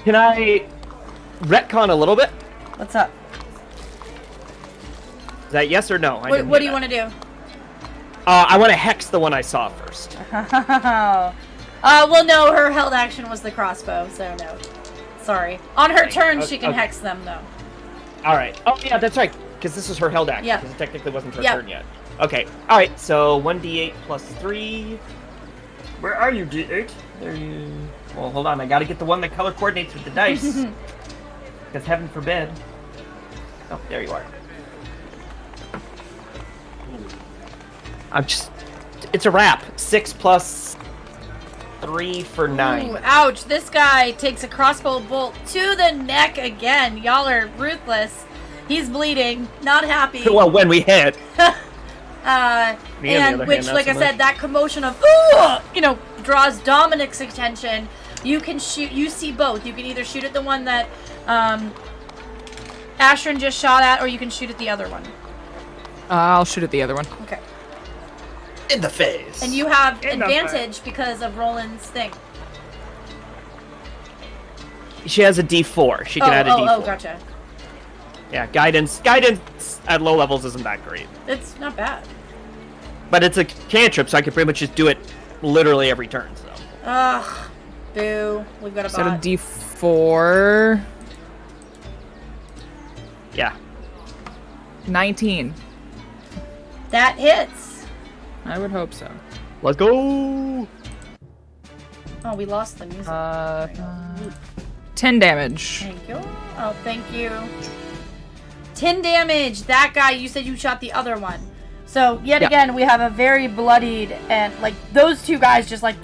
S1: Can I retcon a little bit?
S2: What's up?
S1: Is that yes or no?
S2: What do you want to do?
S1: I want to hex the one I saw first.
S2: Well, no, her held action was the crossbow, so no. Sorry. On her
S1: Right,
S2: turn, she can
S1: okay.
S2: hex them, though.
S1: All right. Oh yeah, that's right. Because this is her held action.
S2: Yeah.
S1: Because it technically wasn't her
S2: Yeah.
S1: turn yet. Okay. All right. So 1d8 plus 3. Where are you, D8? There you. Well, hold on. I got to get the one that color coordinates with the dice. Because heaven forbid. Oh, there you are. I'm just. It's a wrap. 6 plus 3 for 9.
S2: Ooh, ouch. This guy takes a crossbow bolt to the neck again. Y'all are ruthless. He's bleeding. Not happy.
S1: Well, when we hit. Me, on the
S2: And
S1: other
S2: which,
S1: hand, not
S2: like
S1: so
S2: I said,
S1: much.
S2: that commotion of, draws Dominic's attention. You can shoot, you see both. You can either shoot at the one that Ashrin just shot at, or you can shoot at the other one.
S4: I'll shoot at the other one.
S2: Okay.
S3: In the face.
S2: And you have
S1: In the
S2: advantage because of Roland's thing.
S1: She has a D4. She can add a D4.
S2: Oh, gotcha.
S1: Yeah, guidance at low levels isn't that great.
S2: It's not bad.
S1: But it's a cantrip, so I could pretty much just do it literally every turn. So
S2: Ugh. Boo. We've got a
S4: Is that a
S2: bot.
S4: D4?
S1: yeah.
S4: 19.
S2: That hits.
S4: I would hope so.
S1: Let's go.
S2: Oh, we lost the music.
S4: 10 damage.
S2: Thank you. Oh, thank you. 10 damage. That guy, you said you shot the other one. So, yet
S4: Yeah.
S2: again, we have a very bloodied, and, like, those 2 guys just, like,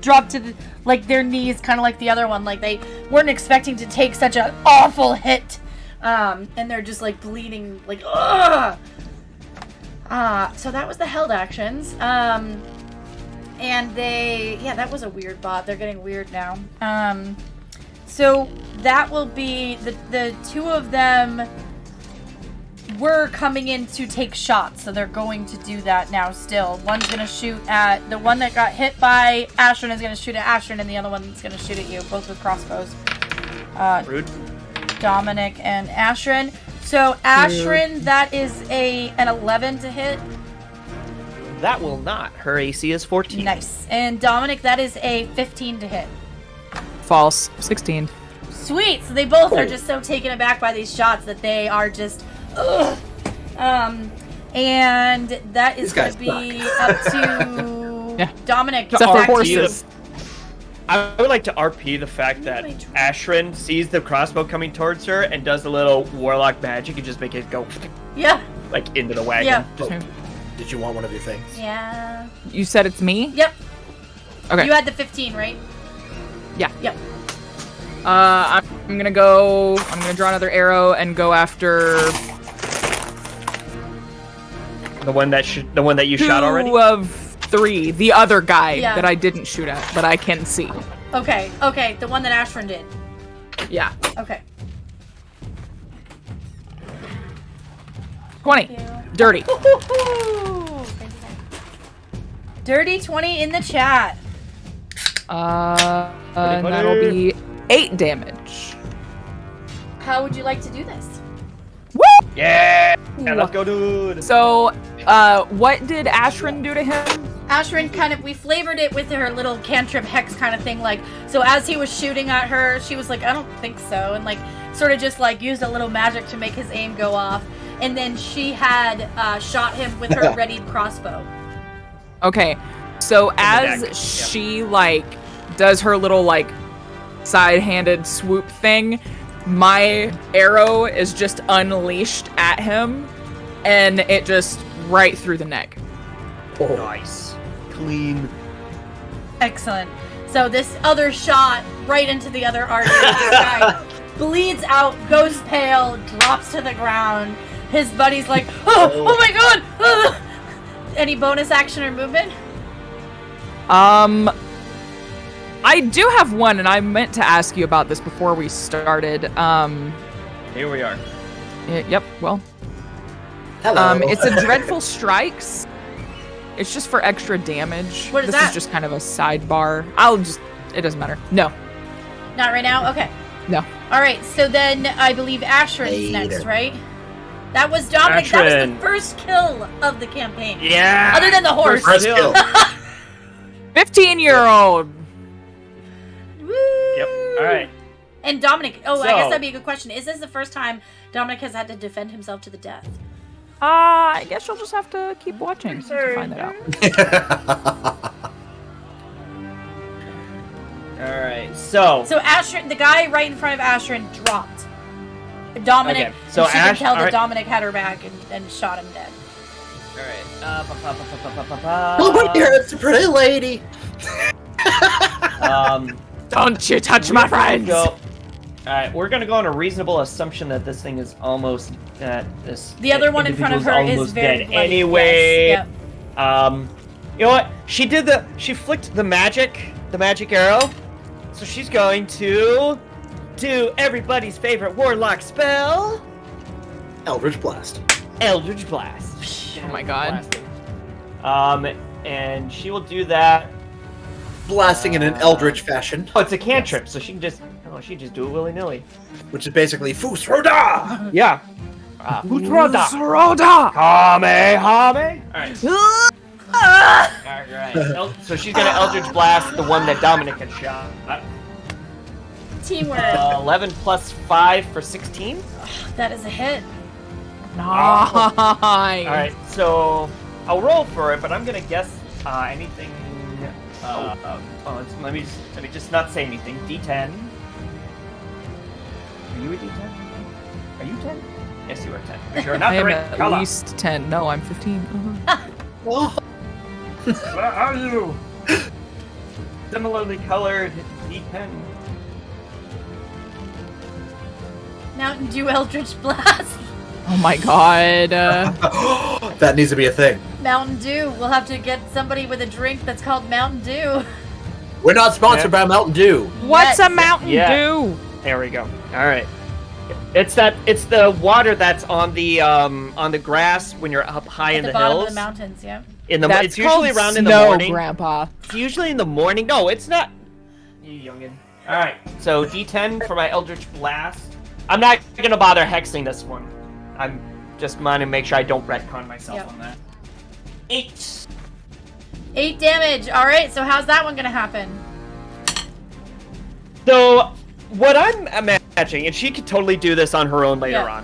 S2: drop to, their knees, kind of like the other one. Like, they weren't expecting to take such an awful hit. And they're just, like, bleeding, like, ugh! So that was the held actions. And that was a weird bot. They're getting weird now. So that will be, the 2 of them were coming in to take shots, so they're going to do that now still. One's going to shoot at, the one that got hit by Ashrin is going to shoot at Ashrin, and the other one's going to shoot at you, both with crossbows.
S1: Rude.
S2: Dominic and Ashrin. So Ashrin, that is an 11 to hit.
S1: That will not. Her AC is 14.
S2: Nice. And Dominic, that is a 15 to hit.
S4: False. 16.
S2: Sweet. So they both are just so taken aback by these shots that they are just, ugh. And that is
S3: These
S2: going
S3: guys
S2: to be up to
S4: Yeah.
S2: Dominic.
S4: Except for
S2: back to you.
S4: horses.
S1: I would like to RP the fact that Ashrin sees the crossbow coming towards her and does a little warlock magic and just make it go.
S2: Yeah.
S1: like into the wagon.
S2: Yeah.
S1: Just,
S3: Did you want one of your things?
S2: Yeah.
S4: You said it's me?
S2: Yep.
S4: Okay.
S2: You had the 15, right?
S4: Yeah.
S2: Yep.
S4: I'm gonna go. I'm gonna draw another arrow and go after
S1: the one that you shot already.
S4: 2 of 3. The other guy
S2: Yeah.
S4: that I didn't shoot at, but I can see.
S2: Okay. The one that Ashrin did.
S4: Yeah.
S2: Okay.
S4: 20.
S2: Thank you.
S4: Dirty.
S2: Dirty 20 in the chat.
S4: And that'll be 8 damage.
S2: How would you like to do this?
S4: Woo!
S1: Yeah, let's go, dude.
S4: So, what did Ashrin do to him?
S2: Ashrin we flavored it with her little cantrip hex kind of thing, like, so as he was shooting at her, she was like, I don't think so, and like, sort of just like used a little magic to make his aim go off, and then she had shot him with her readied crossbow.
S4: Okay, so as
S1: deck, yeah.
S4: she, like, does her little, like, side-handed swoop thing, my arrow is just unleashed at him, and it just right through the neck.
S3: Oh.
S1: Nice, clean.
S2: Excellent. So this other shot right into the other artery of this guy bleeds out, goes pale, drops to the ground. His buddy's like, oh my god! Ah!" Any bonus action or movement?
S4: I do have one, and I meant to ask you about this before we started.
S1: Here we are.
S4: Yep, well.
S3: Hello.
S4: It's a Dreadful Strikes. It's just for extra damage.
S2: What is
S4: this
S2: that?
S4: is just kind of a sidebar. It doesn't matter. No.
S2: Not right now? Okay.
S4: No.
S2: Alright, so then I believe Ashrin's
S5: Later.
S2: next, right? That was Dominic. That was the
S1: Ashrin.
S2: first kill of the campaign.
S1: Yeah.
S2: Other than the horse.
S3: First kill.
S4: 15-year-old.
S2: Woo!
S1: Yep. All right.
S2: And Dominic, I
S1: So-
S2: guess that'd be a good question. Is this the first time Dominic has had to defend himself to the death?
S4: I guess you'll just have to keep watching to find that out.
S1: All right. So.
S2: So Ashrin, the guy right in front of Ashrin dropped. Dominic,
S1: Okay, so
S2: and she could tell that
S1: alright.
S2: Dominic had her back and shot him dead.
S1: All right.
S3: Oh, wait, it's a pretty lady.
S4: Don't you touch my friends!
S1: All right, we're gonna go on a reasonable assumption that this thing is almost
S2: The other one in front of her is
S1: almost
S2: very
S1: dead
S2: bloody.
S1: anyway.
S2: Yes,
S1: You know what? She flicked the magic arrow, so she's going to do everybody's favorite warlock spell,
S3: Eldritch Blast.
S1: Eldritch Blast.
S4: Oh my god.
S1: And she will do that.
S3: Blasting in an eldritch fashion,
S1: Oh, it's a cantrip, so she can just do it willy-nilly.
S3: which is basically Fus Roda!
S1: Yeah. Futroda.
S4: Roda!
S1: Kamehame. Alright. So she's gonna Eldritch Blast the one that Dominic had shot.
S2: Teamwork.
S1: 11 plus 5 for 16.
S2: That is a hit.
S4: Nice.
S1: Alright, so I'll roll for it, but I'm gonna guess anything. Let me just not say anything. D10. Are you a D10? Are you 10? Yes, you are 10. But you're not
S4: I
S1: the
S4: am
S1: right
S4: at
S1: color.
S4: least 10. No, I'm 15.
S3: Oh,
S1: Where are you? Similarly colored D10.
S2: Mountain Dew Eldritch Blast.
S4: Oh my god.
S3: that needs to be a thing.
S2: Mountain Dew. We'll have to get somebody with a drink that's called Mountain Dew.
S3: We're not sponsored by Mountain Dew.
S4: What's
S2: Yes.
S4: a Mountain
S1: Yeah.
S4: Dew?
S1: There we go. All right. It's the water that's on the grass when you're up high
S2: At
S1: in
S2: the
S1: the
S2: bottom
S1: hills.
S2: of the mountains, yeah.
S4: That's
S1: it's usually
S4: called
S1: around in the
S4: snow,
S1: morning.
S4: Grandpa.
S1: It's usually in the morning. No, it's not. You youngin. All right. So D10 for my Eldritch Blast. I'm not gonna bother hexing this one. I'm just want to make sure I don't retcon myself
S2: Yep.
S1: on that. 8.
S2: 8 damage. All right. So how's that one gonna happen?
S1: So what I'm imagining, and she could totally do this on her own later
S2: Yeah.
S1: on,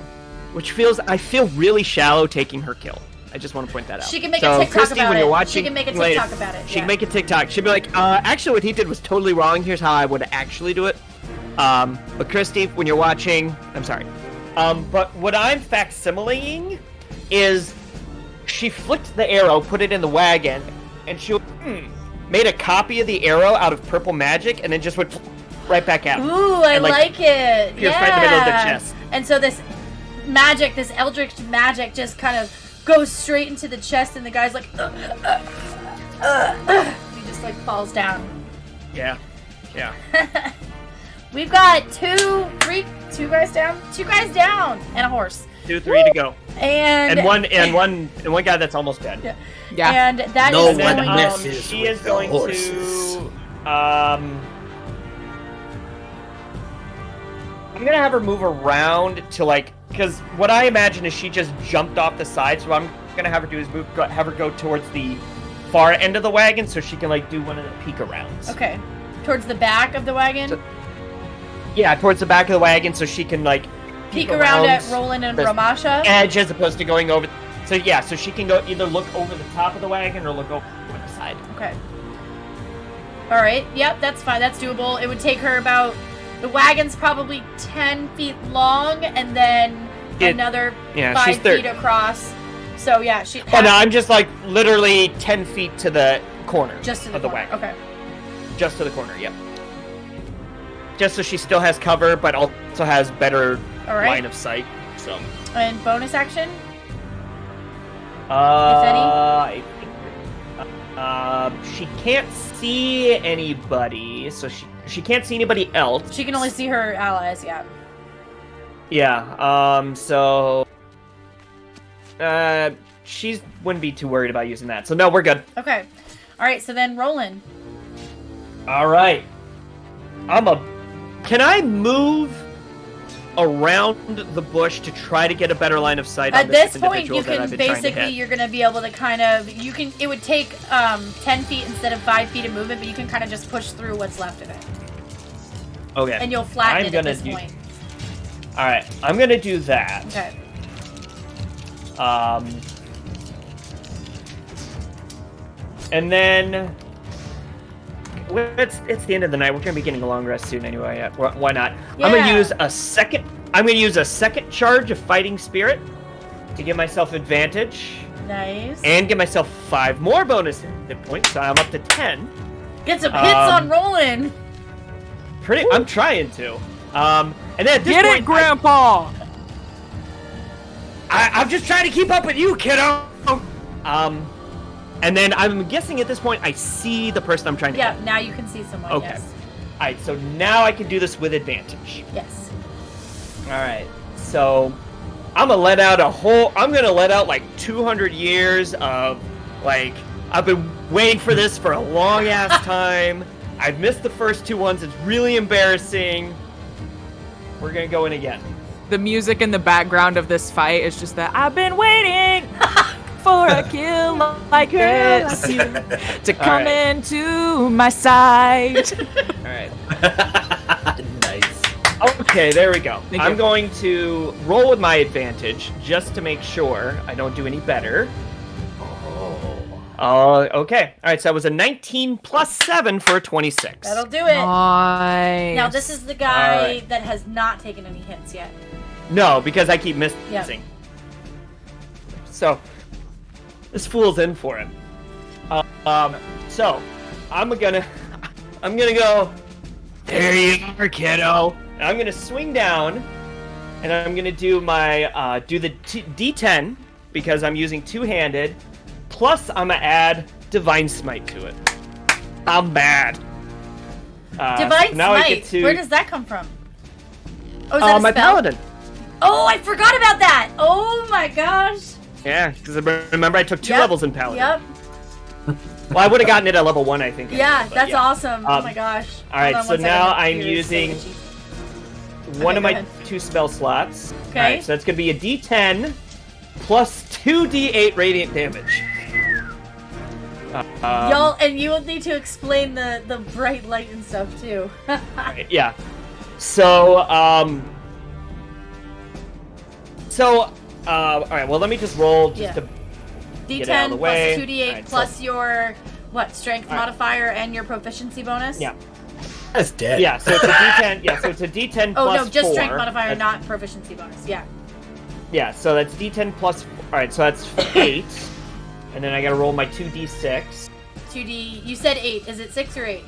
S1: which I feel really shallow taking her kill. I just want to point that out.
S2: She can make
S1: so,
S2: a TikTok
S1: Christy,
S2: about
S1: when
S2: it.
S1: you're watching
S2: She can make a
S1: later,
S2: TikTok about it.
S1: She
S2: Yeah.
S1: can make a TikTok. She'd be like, actually what he did was totally wrong. Here's how I would actually do it. But Christy, when you're watching, I'm sorry. But what I'm facsimiling is she flicked the arrow, put it in the wagon, and she made a copy of the arrow out of purple magic, and then just went right back out.
S2: Ooh, I like it.
S1: Pierced right in the middle of the chest.
S2: And so this magic, this eldritch magic, just kind of goes straight into the chest, and the guy's like, he just like falls down.
S1: Yeah.
S2: We've got two guys down, and a horse.
S1: 2, 3 to go.
S2: And
S1: one guy that's almost dead.
S4: Yeah.
S2: And that
S3: No
S2: is
S3: one
S2: going.
S3: messes
S1: She
S3: with
S1: is
S3: the
S1: going
S3: horses.
S1: to I'm gonna have her move around to because what I imagine is she just jumped off the side. So what I'm gonna have her do is have her go towards the far end of the wagon so she can do one of the peek arounds.
S2: Okay, towards the back of the wagon.
S1: Yeah, towards the back of the wagon so she can
S2: Peek around at Roland and
S1: the
S2: Ramasha.
S1: edge as opposed to going over. So she can go either look over the top of the wagon or look over the side.
S2: Okay. All right. Yep, that's fine. That's doable. It would take her about. The wagon's probably 10 feet long, and then another 5 feet across. So yeah, she.
S1: Oh no, I'm just literally 10 feet to the corner.
S2: Just to the
S1: of the
S2: corner.
S1: wagon.
S2: Okay.
S1: Just to the corner. Yep. Just so she still has cover, but also has better line of sight. So.
S2: And bonus action.
S1: I think. She can't see anybody, so she can't see anybody else.
S2: She can only see her allies. Yeah.
S1: Yeah. So. She wouldn't be too worried about using that. So no, we're good.
S2: Okay. All right. So then, Roland.
S1: All right. Can I move around the bush to try to get a better line of sight on
S2: this
S1: this
S2: point? You
S1: individual that
S2: can
S1: I've been trying to
S2: basically
S1: hit?
S2: you're gonna be able to kind of it would take 10 feet instead of 5 feet of movement, but you can kind of just push through what's left of it.
S1: Okay.
S2: And you'll flatten it at this point.
S1: All right. I'm gonna do that.
S2: Okay.
S1: And then it's the end of the night. We're gonna be getting a long rest soon anyway. Why not?
S2: Yeah.
S1: I'm gonna use a second charge of fighting spirit to give myself advantage.
S2: Nice.
S1: And give myself 5 more bonus hit points, so I'm up to 10.
S2: Get some hits on Roland.
S1: I'm trying to. And then at this
S4: Get
S1: point,
S4: it, Grandpa!
S1: I'm just trying to keep up with you, kiddo. And then I'm guessing at this point I see the person I'm trying to hit.
S2: Yeah, now you can see someone.
S1: Okay.
S2: Yes.
S1: Alright, so now I can do this with advantage.
S2: Yes.
S1: Alright, so I'm gonna let out 200 years of I've been waiting for this for a long ass time. I've missed the first 2 ones. It's really embarrassing. We're gonna go in again.
S4: The music in the background of this fight is just that I've been waiting for a kill like this to come into my sight.
S1: Alright.
S3: Nice.
S1: Okay, there we go.
S4: Thank
S1: I'm
S4: you.
S1: going to roll with my advantage just to make sure I don't do any better. Okay. All right, so that was a 19 plus 7 for a 26.
S2: That'll do it.
S4: Nice.
S2: Now this is the guy
S1: Alright.
S2: that has not taken any hits yet.
S1: No, because I keep missing.
S2: Yep.
S1: So, this fool's in for it. So, I'm gonna go, there you are, kiddo. And I'm gonna swing down, and I'm gonna do my, do the D10, because I'm using two-handed, plus I'm gonna add Divine Smite to it. I'm bad.
S2: Divine
S1: now I
S2: Smite.
S1: get to,
S2: Where does that come from? Oh, is that a
S1: my
S2: spell?
S1: paladin.
S2: Oh, I forgot about that. Oh my gosh.
S1: Yeah, because remember I took 2
S2: Yep,
S1: levels in paladin.
S2: Yep.
S1: Well, I would have gotten it at level 1, I think.
S2: Yeah,
S1: anyway, but
S2: that's
S1: yeah.
S2: awesome. Oh my gosh.
S1: All right,
S2: Hold on
S1: so
S2: one second.
S1: now
S2: My
S1: I'm
S2: computer's so
S1: using
S2: itchy.
S1: one of
S2: go
S1: my
S2: ahead.
S1: 2 spell slots.
S2: Okay.
S1: All right, so that's going to be a D10 plus 2d8 radiant damage.
S2: Y'all, and you will need to explain the bright light and stuff too.
S1: Right, yeah. So, all right, well, let me just roll just to get out of the
S2: D10
S1: way.
S2: plus 2d8
S1: All right,
S2: plus
S1: so-
S2: your strength
S1: All right.
S2: modifier and your proficiency bonus.
S1: Yeah.
S3: That's dead.
S1: Yeah, so it's a D10. Yeah, so it's a D10
S2: Oh
S1: plus
S2: no, just
S1: 4.
S2: strength modifier,
S1: That's-
S2: not proficiency bonus. Yeah.
S1: Yeah, so that's D10 plus Alright, so that's 8. And then I gotta roll my 2d6.
S2: 2D. You said 8. Is it 6 or 8?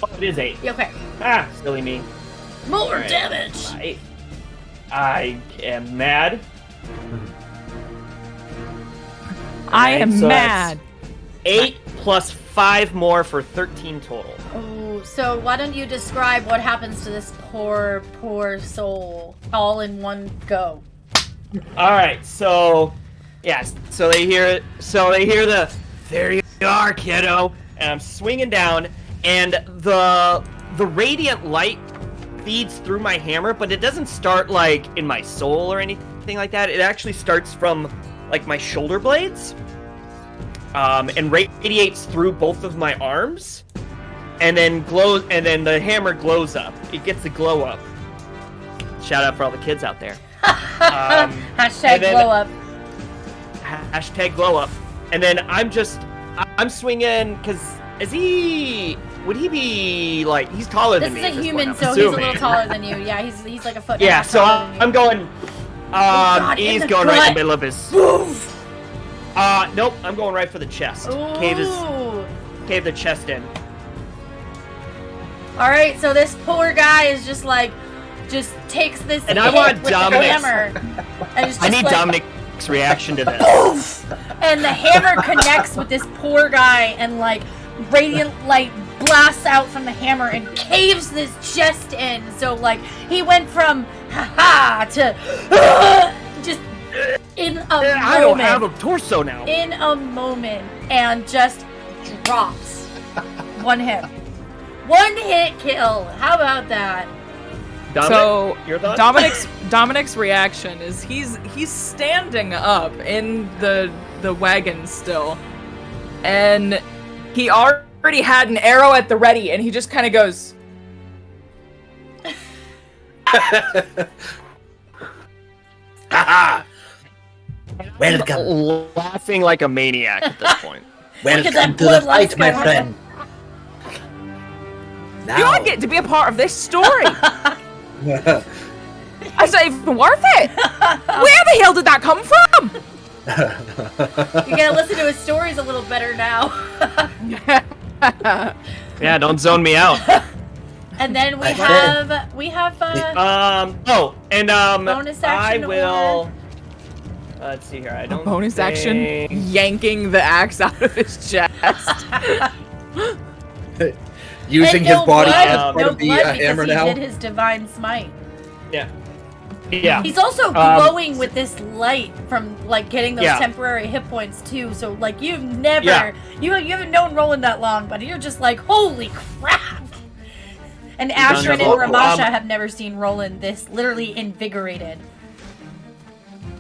S1: Oh, it is 8.
S2: Okay.
S1: Ah, silly me.
S2: More
S1: Alright.
S2: damage.
S1: I am mad.
S4: I am
S1: so
S4: mad.
S1: 8 plus 5 more for 13 total.
S2: Oh, so why don't you describe what happens to this poor, poor soul all in one go?
S1: Alright, so yes, so they hear the there you are, kiddo, and I'm swinging down, and the radiant light feeds through my hammer, but it doesn't start like in my soul or anything like that. It actually starts from like my shoulder blades, and radiates through both of my arms, and then glows, and then the hammer glows up. It gets the glow up. Shout out for all the kids out there.
S2: Hashtag glow up.
S1: Hashtag glow up. And then I'm swinging, because would he be, like, he's taller than me.
S2: This is a human,
S1: point,
S2: so he's a little taller than you. Yeah, he's like a foot and a
S1: Yeah,
S2: half
S1: so
S2: taller than you.
S1: I'm going,
S2: God,
S1: he's
S2: in the
S1: going right in
S2: gut.
S1: the middle of his,
S2: Move!
S1: nope, I'm going right for the chest. Cave the chest in.
S2: Alright, so this poor guy is just takes this
S1: And
S2: hit
S1: I want
S2: with the
S1: Dominic's-
S2: hammer. And it's
S1: I
S2: just
S1: need
S2: like,
S1: Dominic's reaction to this.
S2: Oof! And the hammer connects with this poor guy, and like radiant light blasts out from the hammer and caves this chest in. So like he went from ha to just in a moment.
S1: I don't have a torso now.
S2: In a moment, and just drops. One hit kill. How about that?
S1: Dominic,
S4: So
S1: your thoughts?
S4: Dominic's reaction is he's standing up in the wagon still, and he already had an arrow at the ready, and he just kind of goes,
S5: Welcome.
S1: Laughing like a maniac at this point.
S5: Welcome
S2: that
S5: to the
S2: bloodlust
S5: fight, my
S2: going
S5: friend.
S4: "You
S5: Now,
S4: don't get to be a part of this story. That's not even worth it. Where the hell did that come from?"
S2: You gotta listen to his stories a little better now.
S1: Yeah, don't zone me out.
S2: And then we
S5: I
S2: have bonus
S1: I
S2: action
S1: will. Let's see here. I don't.
S4: Bonus action,
S1: think-
S4: yanking the axe out of his chest.
S3: Using
S2: and
S3: his
S2: no
S3: body
S2: blood,
S3: as part
S2: no
S3: of the
S2: blood
S3: hammer
S2: because he
S3: now.
S2: did his divine smite.
S1: Yeah. Yeah.
S2: He's also glowing with this light from like getting those
S1: Yeah.
S2: temporary hit points too. So like you've never
S1: Yeah.
S2: you haven't known Roland that long, but you're just like, holy crap. And Ashrin and
S3: double.
S2: Ramasha have never seen Roland this literally invigorated.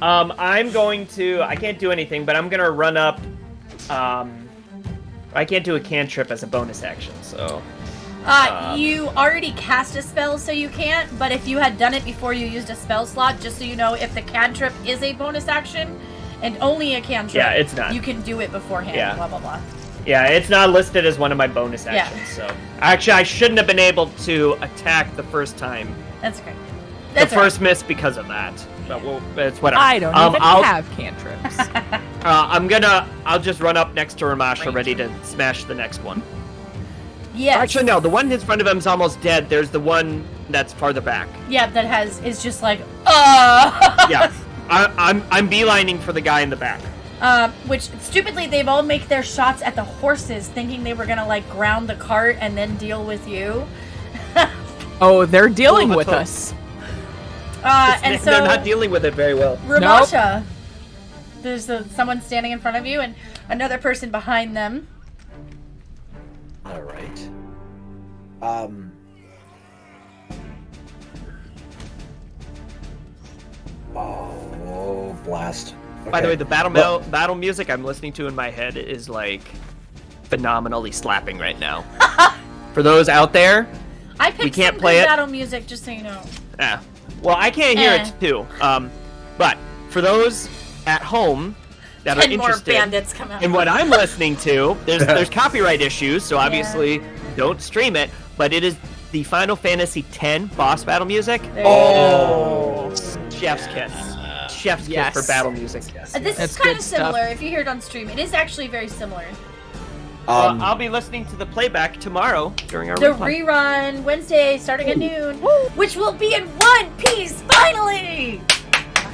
S1: I'm going to. I can't do anything, but I'm gonna run up. I can't do a cantrip as a bonus action, so.
S2: You already cast a spell, so you can't. But if you had done it before you used a spell slot, just so you know, if the cantrip is a bonus action and only a cantrip,
S1: Yeah, it's not.
S2: You can do it beforehand.
S1: Yeah.
S2: Blah blah blah.
S1: Yeah, it's not listed as one of my bonus actions, so. Actually, I shouldn't have been able to attack the first time.
S2: That's great.
S1: The
S2: That's
S1: first miss because of that. But it's whatever.
S4: I don't even
S1: I'll-
S4: have cantrips.
S1: I'll just run up next to Ramasha, ready to smash the next one.
S2: Yes.
S1: Actually, no, the one in front of him is almost dead. There's the one that's farther back.
S2: Yeah, that is just like,
S1: Yeah, I'm beelining for the guy in the back.
S2: Which, stupidly, they've all make their shots at the horses, thinking they were gonna, like, ground the cart and then deal with you.
S4: Oh, they're dealing
S1: Well,
S4: with
S1: but-
S4: us.
S2: And so,
S1: They're not dealing with it very well.
S2: Ramasha, there's someone standing in front of you and another person behind them.
S3: All right. Oh, blast.
S1: By the way,
S3: Okay.
S1: the battle music I'm listening to in my head is like phenomenally slapping right now. For those out there,
S2: I picked
S1: We can't
S2: some
S1: play
S2: good
S1: it.
S2: battle music, just so you know.
S1: well, I can't hear
S2: Eh.
S1: it too. But for those at home that are
S2: 10 more
S1: interested
S2: bandits come out.
S1: in what I'm listening to, there's copyright issues, so obviously don't stream it. But it is the Final Fantasy X boss battle music.
S2: There you go.
S1: Chef's kiss. chef's kiss
S4: Yes.
S1: for battle music.
S2: This
S4: That's
S2: is kind
S4: good
S2: of
S4: stuff.
S2: similar. If you hear it on stream, it is actually very similar.
S1: Well, I'll be listening to the playback tomorrow during our
S2: The
S1: replay.
S2: rerun Wednesday starting at noon, which will be in one piece finally.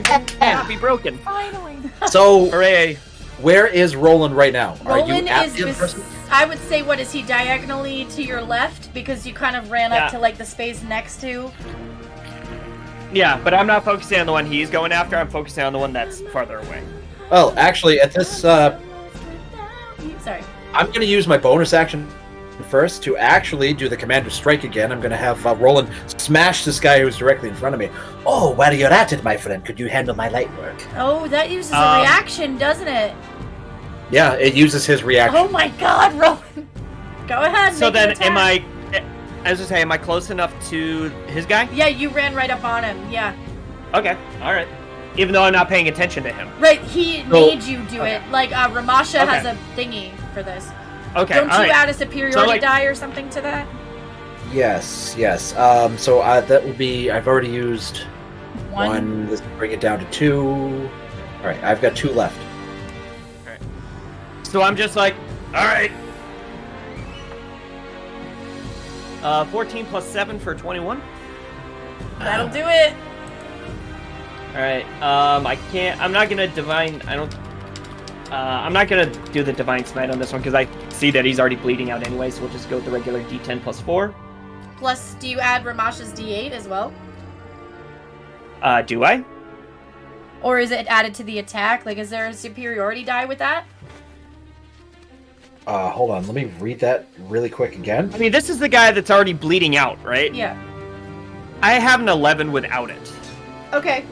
S1: Cannot be broken.
S4: Finally.
S3: So,
S1: Hooray!
S3: where is Roland right now? Are you
S2: Roland
S3: at
S2: is,
S3: the other person?
S2: I would say, what is he diagonally to your left because you kind of ran
S1: Yeah.
S2: up to like the space next to.
S1: Yeah, but I'm not focusing on the one he's going after. I'm focusing on the one that's farther away.
S3: Well, actually, at this,
S2: Sorry.
S3: I'm going to use my bonus action first to actually do the Commander Strike again. I'm going to have Roland smash this guy who's directly in front of me.
S5: Oh, while you're at it, my friend, could you handle my light work?
S2: Oh, that uses a reaction, doesn't it?
S3: Yeah, it uses his reaction.
S2: Oh my God, Roland. Go ahead.
S1: So
S2: make
S1: then,
S2: an attack.
S1: am I? As I say, am I close enough to his guy?
S2: Yeah, you ran right up on him. Yeah.
S1: Okay, all right. Even though I'm not paying attention to him.
S2: Right, he made you do
S1: okay.
S2: it. Like, Ramasha has
S1: Okay.
S2: a thingy for this.
S1: Okay,
S2: Don't
S1: all
S2: you
S1: right.
S2: add a superiority
S1: like-
S2: die or something to that?
S3: Yes. So that will be. I've already used one. Let's bring it down to 2. All right, I've got 2 left.
S1: So I'm just like, all right. 14 plus 7 for 21.
S2: That'll do it.
S1: All right. I can't. I'm not gonna divine. I don't. I'm not gonna do the divine smite on this one because I see that he's already bleeding out anyway. So we'll just go with the regular D10 plus 4.
S2: Plus, do you add Ramasha's D8 as well?
S1: Do I?
S2: Or is it added to the attack? Like, is there a superiority die with that?
S3: Hold on. Let me read that really quick again.
S1: I mean, this is the guy that's already bleeding out, right?
S2: Yeah.
S1: I have an 11 without it.
S2: Okay.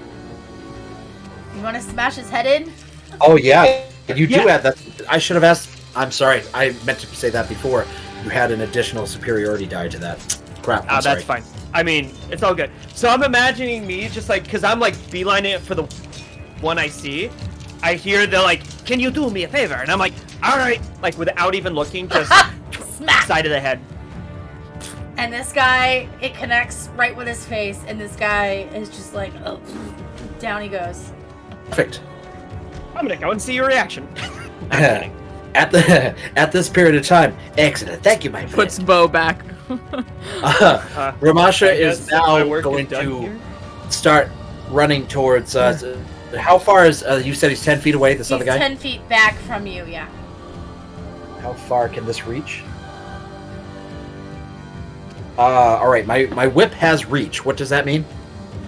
S2: You want to smash his head in?
S3: Oh yeah, you do
S1: Yeah.
S3: add that. I should have asked. I'm sorry. I meant to say that before. You had an additional superiority die to that. Crap. I'm sorry.
S1: That's fine. I mean, it's all good. So I'm imagining me just like, because I'm like beelining it for the one I see. I hear the like, can you do me a favor? And I'm like, all right, like without even looking, just
S2: Smack!
S1: side of the head.
S2: And this guy, it connects right with his face, and this guy is just like, oh, down he goes.
S3: Perfect.
S1: I'm gonna go and see your reaction.
S3: At this period of time,
S5: Excellent. Thank you, my friend.
S4: Puts Bo back.
S3: Ramasha
S1: I
S3: is
S1: guess my
S3: now
S1: work
S3: going
S1: is done
S3: to
S1: here.
S3: start running towards. How far is? You said he's 10 feet away. This
S2: He's
S3: other guy.
S2: 10 feet back from you, yeah.
S3: How far can this reach? All right. My whip has reach. What does that mean?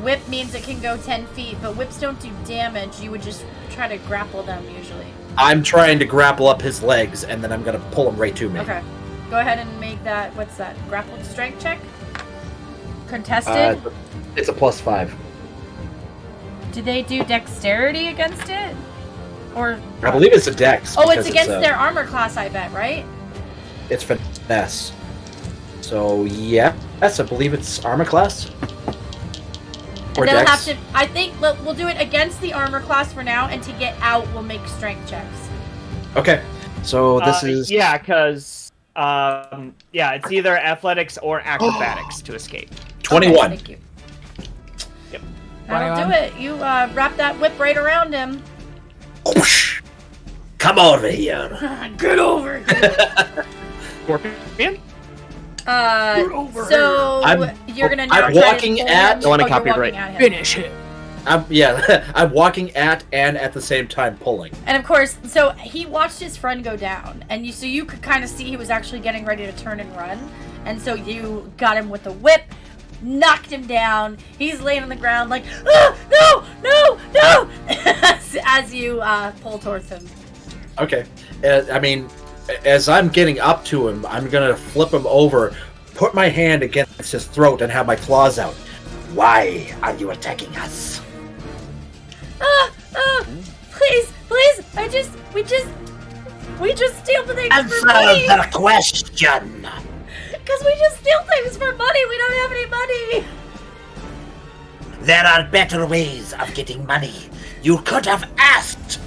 S2: Whip means it can go 10 feet, but whips don't do damage. You would just try to grapple them usually.
S3: I'm trying to grapple up his legs, and then I'm gonna pull him right to me.
S2: Okay. Go ahead and make that, what's that, grappled strength check? Contested?
S3: It's a +5.
S2: Do they do dexterity against it? Or...
S3: I believe it's a dex.
S2: Oh,
S3: because
S2: it's against their armor class, I bet, right?
S3: It's finesse. So yeah, yes, I believe it's armor class. Or
S2: And they'll
S3: dex.
S2: have to, I think we'll do it against the armor class for now, and to get out, we'll make strength checks.
S3: Okay, so this is
S1: Yeah, because yeah, it's either athletics or acrobatics to escape.
S3: 21.
S2: Okay, thank you.
S1: Yep.
S2: That'll do
S4: 21.
S2: it. You wrap that whip right around him.
S3: Whoosh.
S5: Come over here.
S2: Get over here.
S1: Scorpion?
S2: So you're gonna now
S3: I'm
S2: try
S3: walking
S2: to pull
S3: at-
S2: him?
S1: Don't wanna
S2: Oh, you're
S1: copyright.
S2: walking at him.
S4: Finish him.
S3: I'm walking at and at the same time pulling.
S2: And of course, so he watched his friend go down, and you could kind of see he was actually getting ready to turn and run, and so you got him with the whip, knocked him down. He's laying on the ground like, no, as you pull towards him.
S3: Okay, I mean, as I'm getting up to him, I'm gonna flip him over, put my hand against his throat, and have my claws out.
S5: Why are you attacking us?
S2: Please, we just steal things
S5: Answer
S2: for money.
S5: the question.
S2: Because we just steal things for money. We don't have any money.
S5: There are better ways of getting money. You could have asked,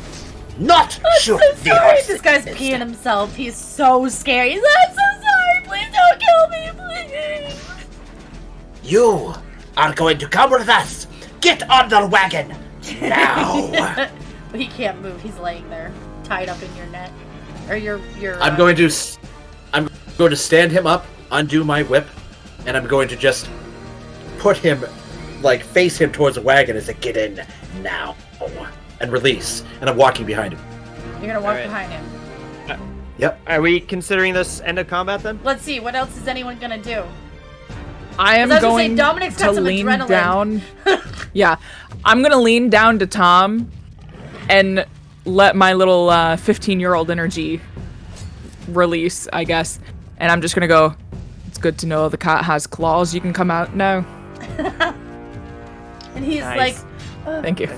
S5: not shoot
S2: I'm
S5: the
S2: sorry.
S5: horse.
S2: This guy's peeing himself. He's so scared. He's like, I'm so sorry. Please don't kill me, please.
S5: You are going to come with us. Get on the wagon.
S3: Now.
S2: He can't move. He's laying there, tied up in your net, or your.
S3: I'm going to stand him up, undo my whip, and I'm going to just put him, like, face him towards the wagon as a get in now, and release. And I'm walking behind him.
S2: You're gonna walk behind him.
S3: Yep.
S1: Are we considering this end of combat then?
S2: Let's see. What else is anyone gonna do?
S4: I am going
S2: Dominic's got
S4: to
S2: some
S4: lean
S2: adrenaline.
S4: down. Yeah, I'm gonna lean down to Tom and let my little 15-year-old energy release, I guess. And I'm just gonna go, it's good to know the cat has claws. You can come out now.
S2: And he's
S1: Nice.
S2: like,
S4: Thank you.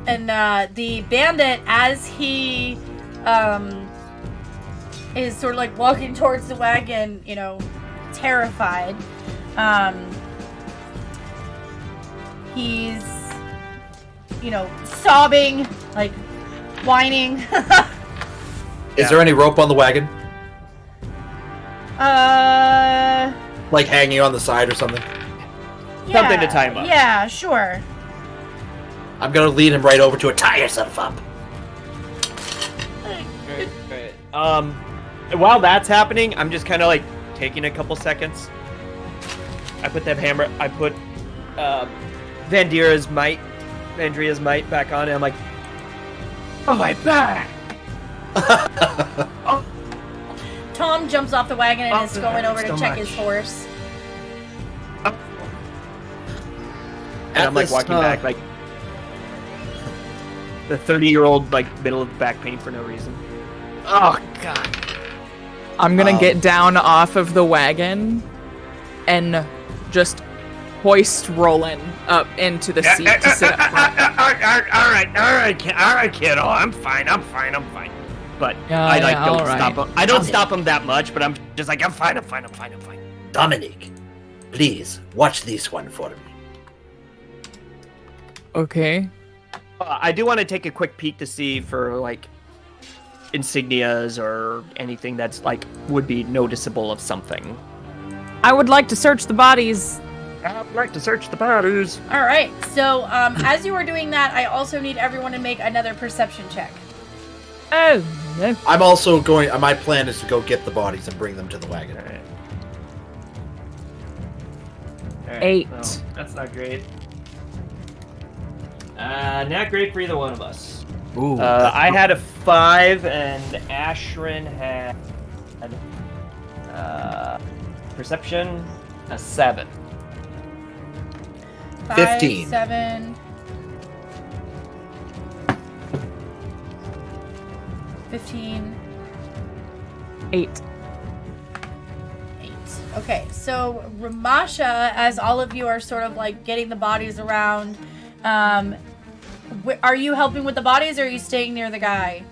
S2: and the bandit, as he is sort of like walking towards the wagon, you know, terrified. He's, you know, sobbing, like whining.
S3: Is there any rope on the wagon? Like hanging on the side or something?
S2: Yeah,
S1: Something to tie him up.
S2: Yeah, sure.
S3: I'm gonna lead him right over to it. Tie yourself up.
S1: Right. While that's happening, I'm just kind of like taking a couple seconds. I put that hammer. I put Vandria's might back on, and I'm like, oh my back.
S2: Tom jumps off the wagon and is going over to
S1: so
S2: check
S1: much.
S2: his horse.
S1: And I'm like walking back, like the 30-year-old, like middle of back pain for no reason. Oh god.
S4: I'm gonna get down off of the wagon and just hoist Roland up into the seat to sit up front.
S1: All right, kiddo. I'm fine. But I like don't stop him. I don't stop him that much, but I'm just like I'm fine.
S5: Dominic, please watch this one for me.
S4: Okay.
S1: I do want to take a quick peek to see for like insignias or anything that's like would be noticeable of something.
S4: I would like to search the bodies.
S1: I'd like to search the bodies.
S2: All right. So, as you were doing that, I also need everyone to make another perception check.
S4: Oh, no.
S3: I'm also going. My plan is to go get the bodies and bring them to the wagon.
S1: All right.
S4: 8.
S1: Well, that's not great. Not great for either one of us.
S3: Ooh.
S1: I had a 5, and Ashrin had perception a 7.
S2: 5,
S3: 15.
S2: 7. 15.
S4: 8.
S2: 8. Okay, so Ramasha, as all of you are sort of like getting the bodies around, are you helping with the bodies or are you staying near the guy?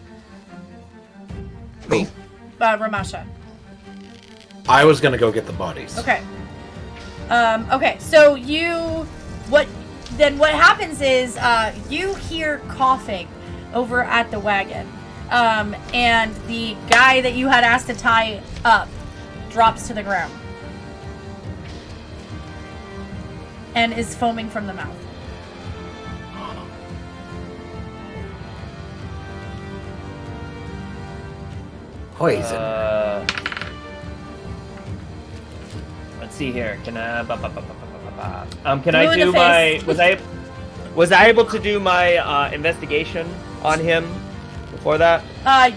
S3: Me.
S2: Ramasha.
S3: I was gonna go get the bodies.
S2: Okay. Okay, so what happens is, you hear coughing over at the wagon. And the guy that you had asked to tie up drops to the ground. And is foaming from the mouth.
S5: Poison.
S1: Let's see here. Can I? Can I
S2: Blue in
S1: do
S2: the
S1: my?
S2: face.
S1: Was I able to do my investigation on him before that?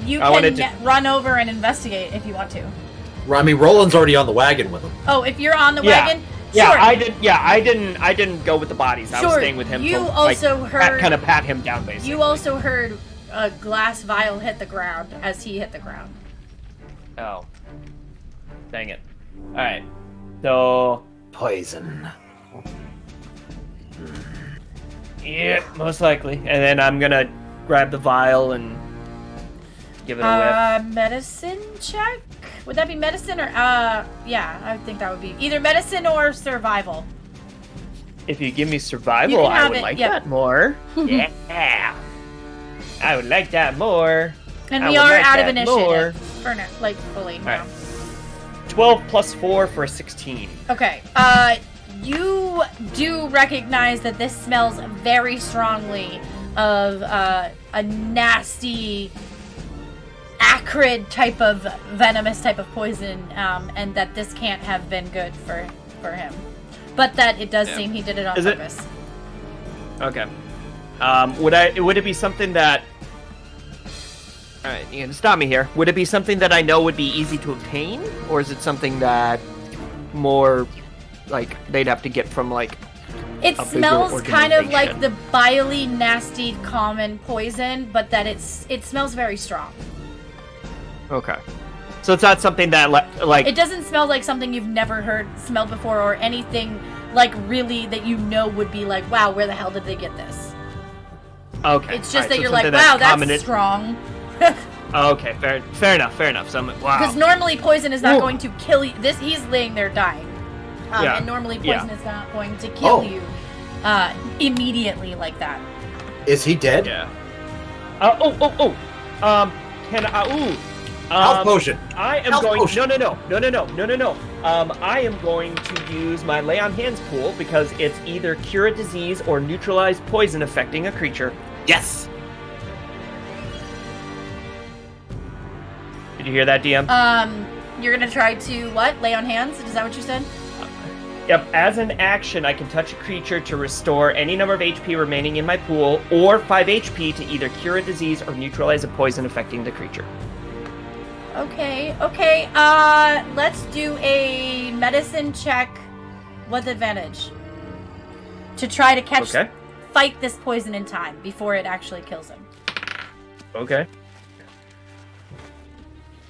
S2: You
S1: I wanted
S2: can run over and investigate if you want to.
S3: I mean, Roland's already on the wagon with him.
S2: Oh, if you're on the
S1: Yeah.
S2: wagon?
S1: Yeah,
S2: Sure.
S1: I did. Yeah, I didn't go with the bodies. I was
S2: Sure.
S1: staying with him.
S2: You
S1: to,
S2: also heard-
S1: kind of pat him down, basically.
S2: You also heard a glass vial hit the ground as he hit the ground.
S1: Oh, dang it! All right, so
S5: Poison.
S1: yeah, most likely. And then I'm gonna grab the vial and give it a whiff.
S2: Medicine check? Would that be medicine or, yeah, I think that would be either medicine or survival.
S1: If you give me
S2: You
S1: survival,
S2: can
S1: I
S2: have
S1: would
S2: it,
S1: like
S2: yep.
S1: that more. Yeah, I would like that more.
S2: And
S1: I
S2: we
S1: would
S2: are
S1: like
S2: out of
S1: that
S2: initiative.
S1: more.
S2: For fully now.
S1: Alright. 12 plus 4 for a 16.
S2: Okay, You do recognize that this smells very strongly of a nasty, acrid type of venomous type of poison, and that this can't have been good for him. But that it does seem he did it on purpose.
S1: Okay. Would it be something that... Alright, you can stop me here. Would it be something that I know would be easy to obtain? Or is it something that more, like, they'd have to get from, like,
S2: it smells kind of like the biley, nasty, common poison, but that it smells very strong.
S1: Okay. So it's not something that, like...
S2: It doesn't smell like something you've never smelled before, or anything, like, really that you know would be like, wow, where the hell did they get this?
S1: Okay.
S2: It's just that you're like, wow, that's strong.
S1: Okay, fair enough. So I'm like, wow.
S2: Because normally poison is not going to kill you. He's laying there dying. And normally poison is not going to kill you immediately like that.
S3: Is he dead?
S1: Yeah.
S3: Health potion.
S1: I am going. No. I am going to use my lay on hands pool because it's either cure a disease or neutralize poison affecting a creature.
S3: Yes.
S1: Did you hear that, DM?
S2: You're gonna try to what? Lay on hands? Is that what you said?
S1: Yep. As an action, I can touch a creature to restore any number of HP remaining in my pool, or 5 HP to either cure a disease or neutralize a poison affecting the creature.
S2: Okay. Let's do a medicine check with advantage to try to fight this poison in time before it actually kills him.
S1: Okay.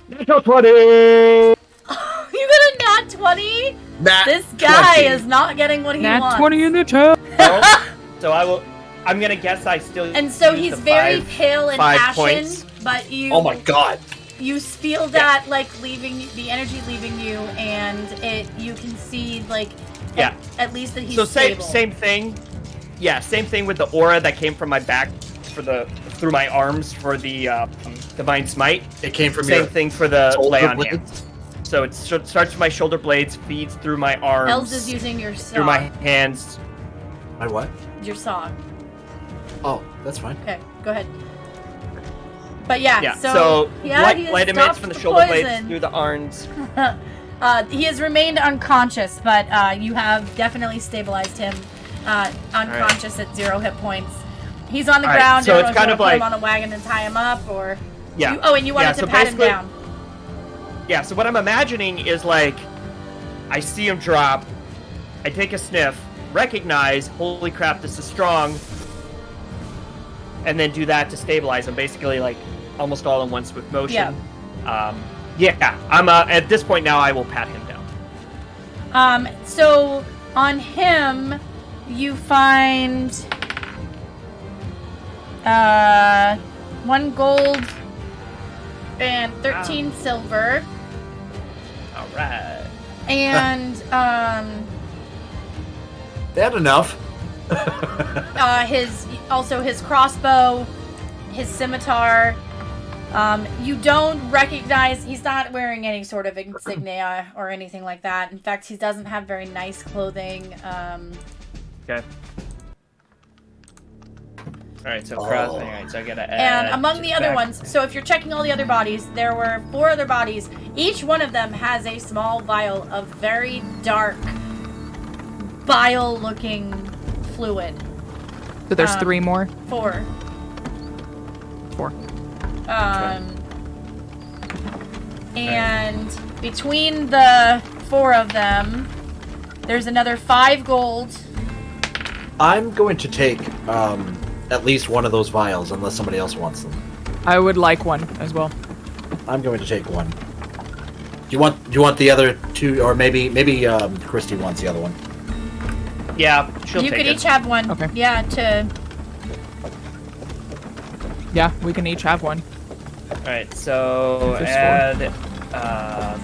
S1: Natural 20! You
S2: got a nat 20? This guy is not getting what he wants.
S4: Nat 20 in the chat.
S1: So I'm gonna guess I still.
S2: And so he's very pale and ashen, but you.
S3: Oh my god.
S2: You feel that leaving the energy leaving you, and you can see at least that he's stable.
S1: Same thing. Yeah, same thing with the aura that came from my back through my arms for the divine smite.
S3: It came from
S1: same thing for the lay on hands. So it starts with my shoulder blades, feeds through my arms.
S2: Els is using your saw.
S1: Through my hands.
S3: My what?
S2: Your saw.
S3: Oh, that's fine.
S2: Okay, go ahead. But yeah.
S1: Light emits from the shoulder blades through the arms.
S2: He has remained unconscious, but you have definitely stabilized him. Unconscious at 0 hit points. He's on the ground.
S1: So it's kind of
S2: put him on a wagon and tie him up, or
S1: yeah.
S2: and you wanted to pat him down.
S1: Yeah. So what I'm imagining is I see him drop, I take a sniff, recognize, holy crap, this is strong, and then do that to stabilize him. Basically, almost all in one swift motion. Yeah. I'm at this point now. I will pat him down.
S2: So on him, you find 1 gold and 13 silver.
S1: All right.
S2: And
S3: That enough.
S2: his crossbow, his scimitar. You don't recognize. He's not wearing any sort of insignia or anything like that. In fact, he doesn't have very nice clothing.
S1: Okay. Alright, so crossbow. Alright, so I gotta add.
S2: And among the other ones, so if you're checking all the other bodies, there were 4 other bodies. Each one of them has a small vial of very dark, bile-looking fluid.
S4: So there's 3 more?
S2: 4.
S4: 4.
S2: And between the 4 of them, there's another 5 gold.
S3: I'm going to take at least one of those vials, unless somebody else wants them.
S4: I would like one as well.
S3: I'm going to take one. Do you want the other 2, or maybe Christy wants the other one?
S1: Yeah, she'll
S2: You
S1: take
S2: could
S1: it.
S2: each have one.
S4: Okay.
S2: Yeah,
S4: Yeah, we can each have one.
S1: Alright, so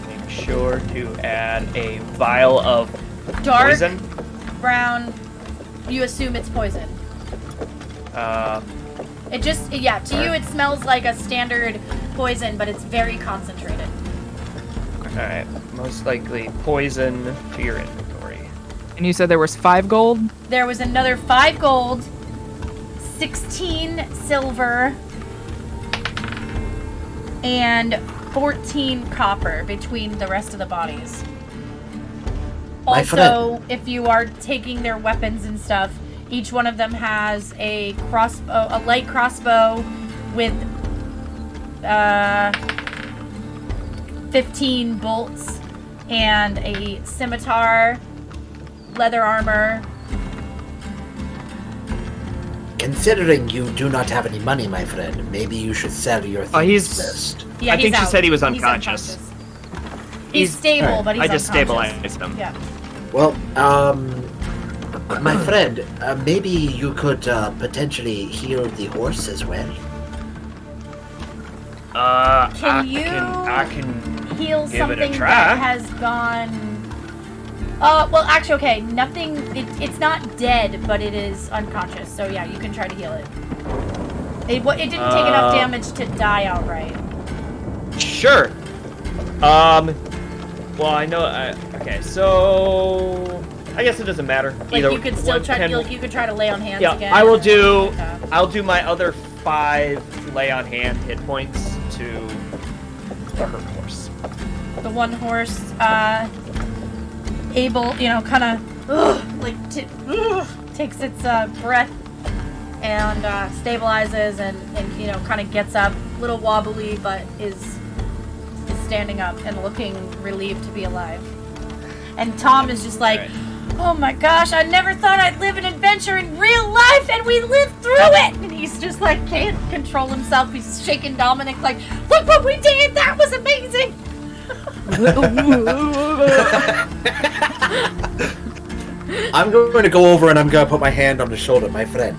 S1: make sure to add a vial of
S2: dark
S1: poison.
S2: brown. You assume it's poison. It just, to you it smells like a standard poison, but it's very concentrated.
S1: Alright, most likely poison to your inventory.
S4: And you said there was 5 gold?
S2: There was another 5 gold, 16 silver, and 14 copper between the rest of the bodies.
S5: My
S2: Also, if you are taking their weapons and stuff, each one of them has a light crossbow with 15 bolts and a scimitar, leather armor.
S5: Considering you do not have any money, my friend, maybe you should sell your things
S1: he's-
S5: first.
S2: Yeah,
S1: I think
S2: he's
S1: she
S2: out.
S1: said he was
S2: He's
S1: unconscious.
S2: He's stable,
S5: Alright.
S2: but he's
S1: I just
S2: unconscious.
S1: stabilized him.
S2: Yeah.
S5: Well, my friend, maybe you could
S2: Can
S5: potentially heal the horse as well.
S1: I
S2: you
S1: can
S2: heal
S1: give it a
S2: something
S1: try.
S2: that has gone... well, actually, okay, nothing... It's not dead, but it is unconscious. So, yeah, you can try to heal it. It didn't take enough damage to die outright.
S1: Sure. Well, I know. Okay, so I guess it doesn't matter.
S2: Like,
S1: Either
S2: you could still
S1: one
S2: try...
S1: can-
S2: Like, you could try to lay on hands
S1: Yeah,
S2: again.
S1: I will do.
S2: Okay.
S1: I'll do my other 5 lay on hand hit points to her horse.
S2: The one horse, able, kind of, takes its breath and stabilizes and kind of gets up, a little wobbly, but is standing up and looking relieved to be alive. And Tom is just like, oh my gosh, I never thought I'd live an adventure in real life, and we lived through it! And he's just like, can't control himself. He's shaking Dominic like, look what we did! That was amazing!
S3: I'm going to go over and I'm going to put my hand on the shoulder. My friend,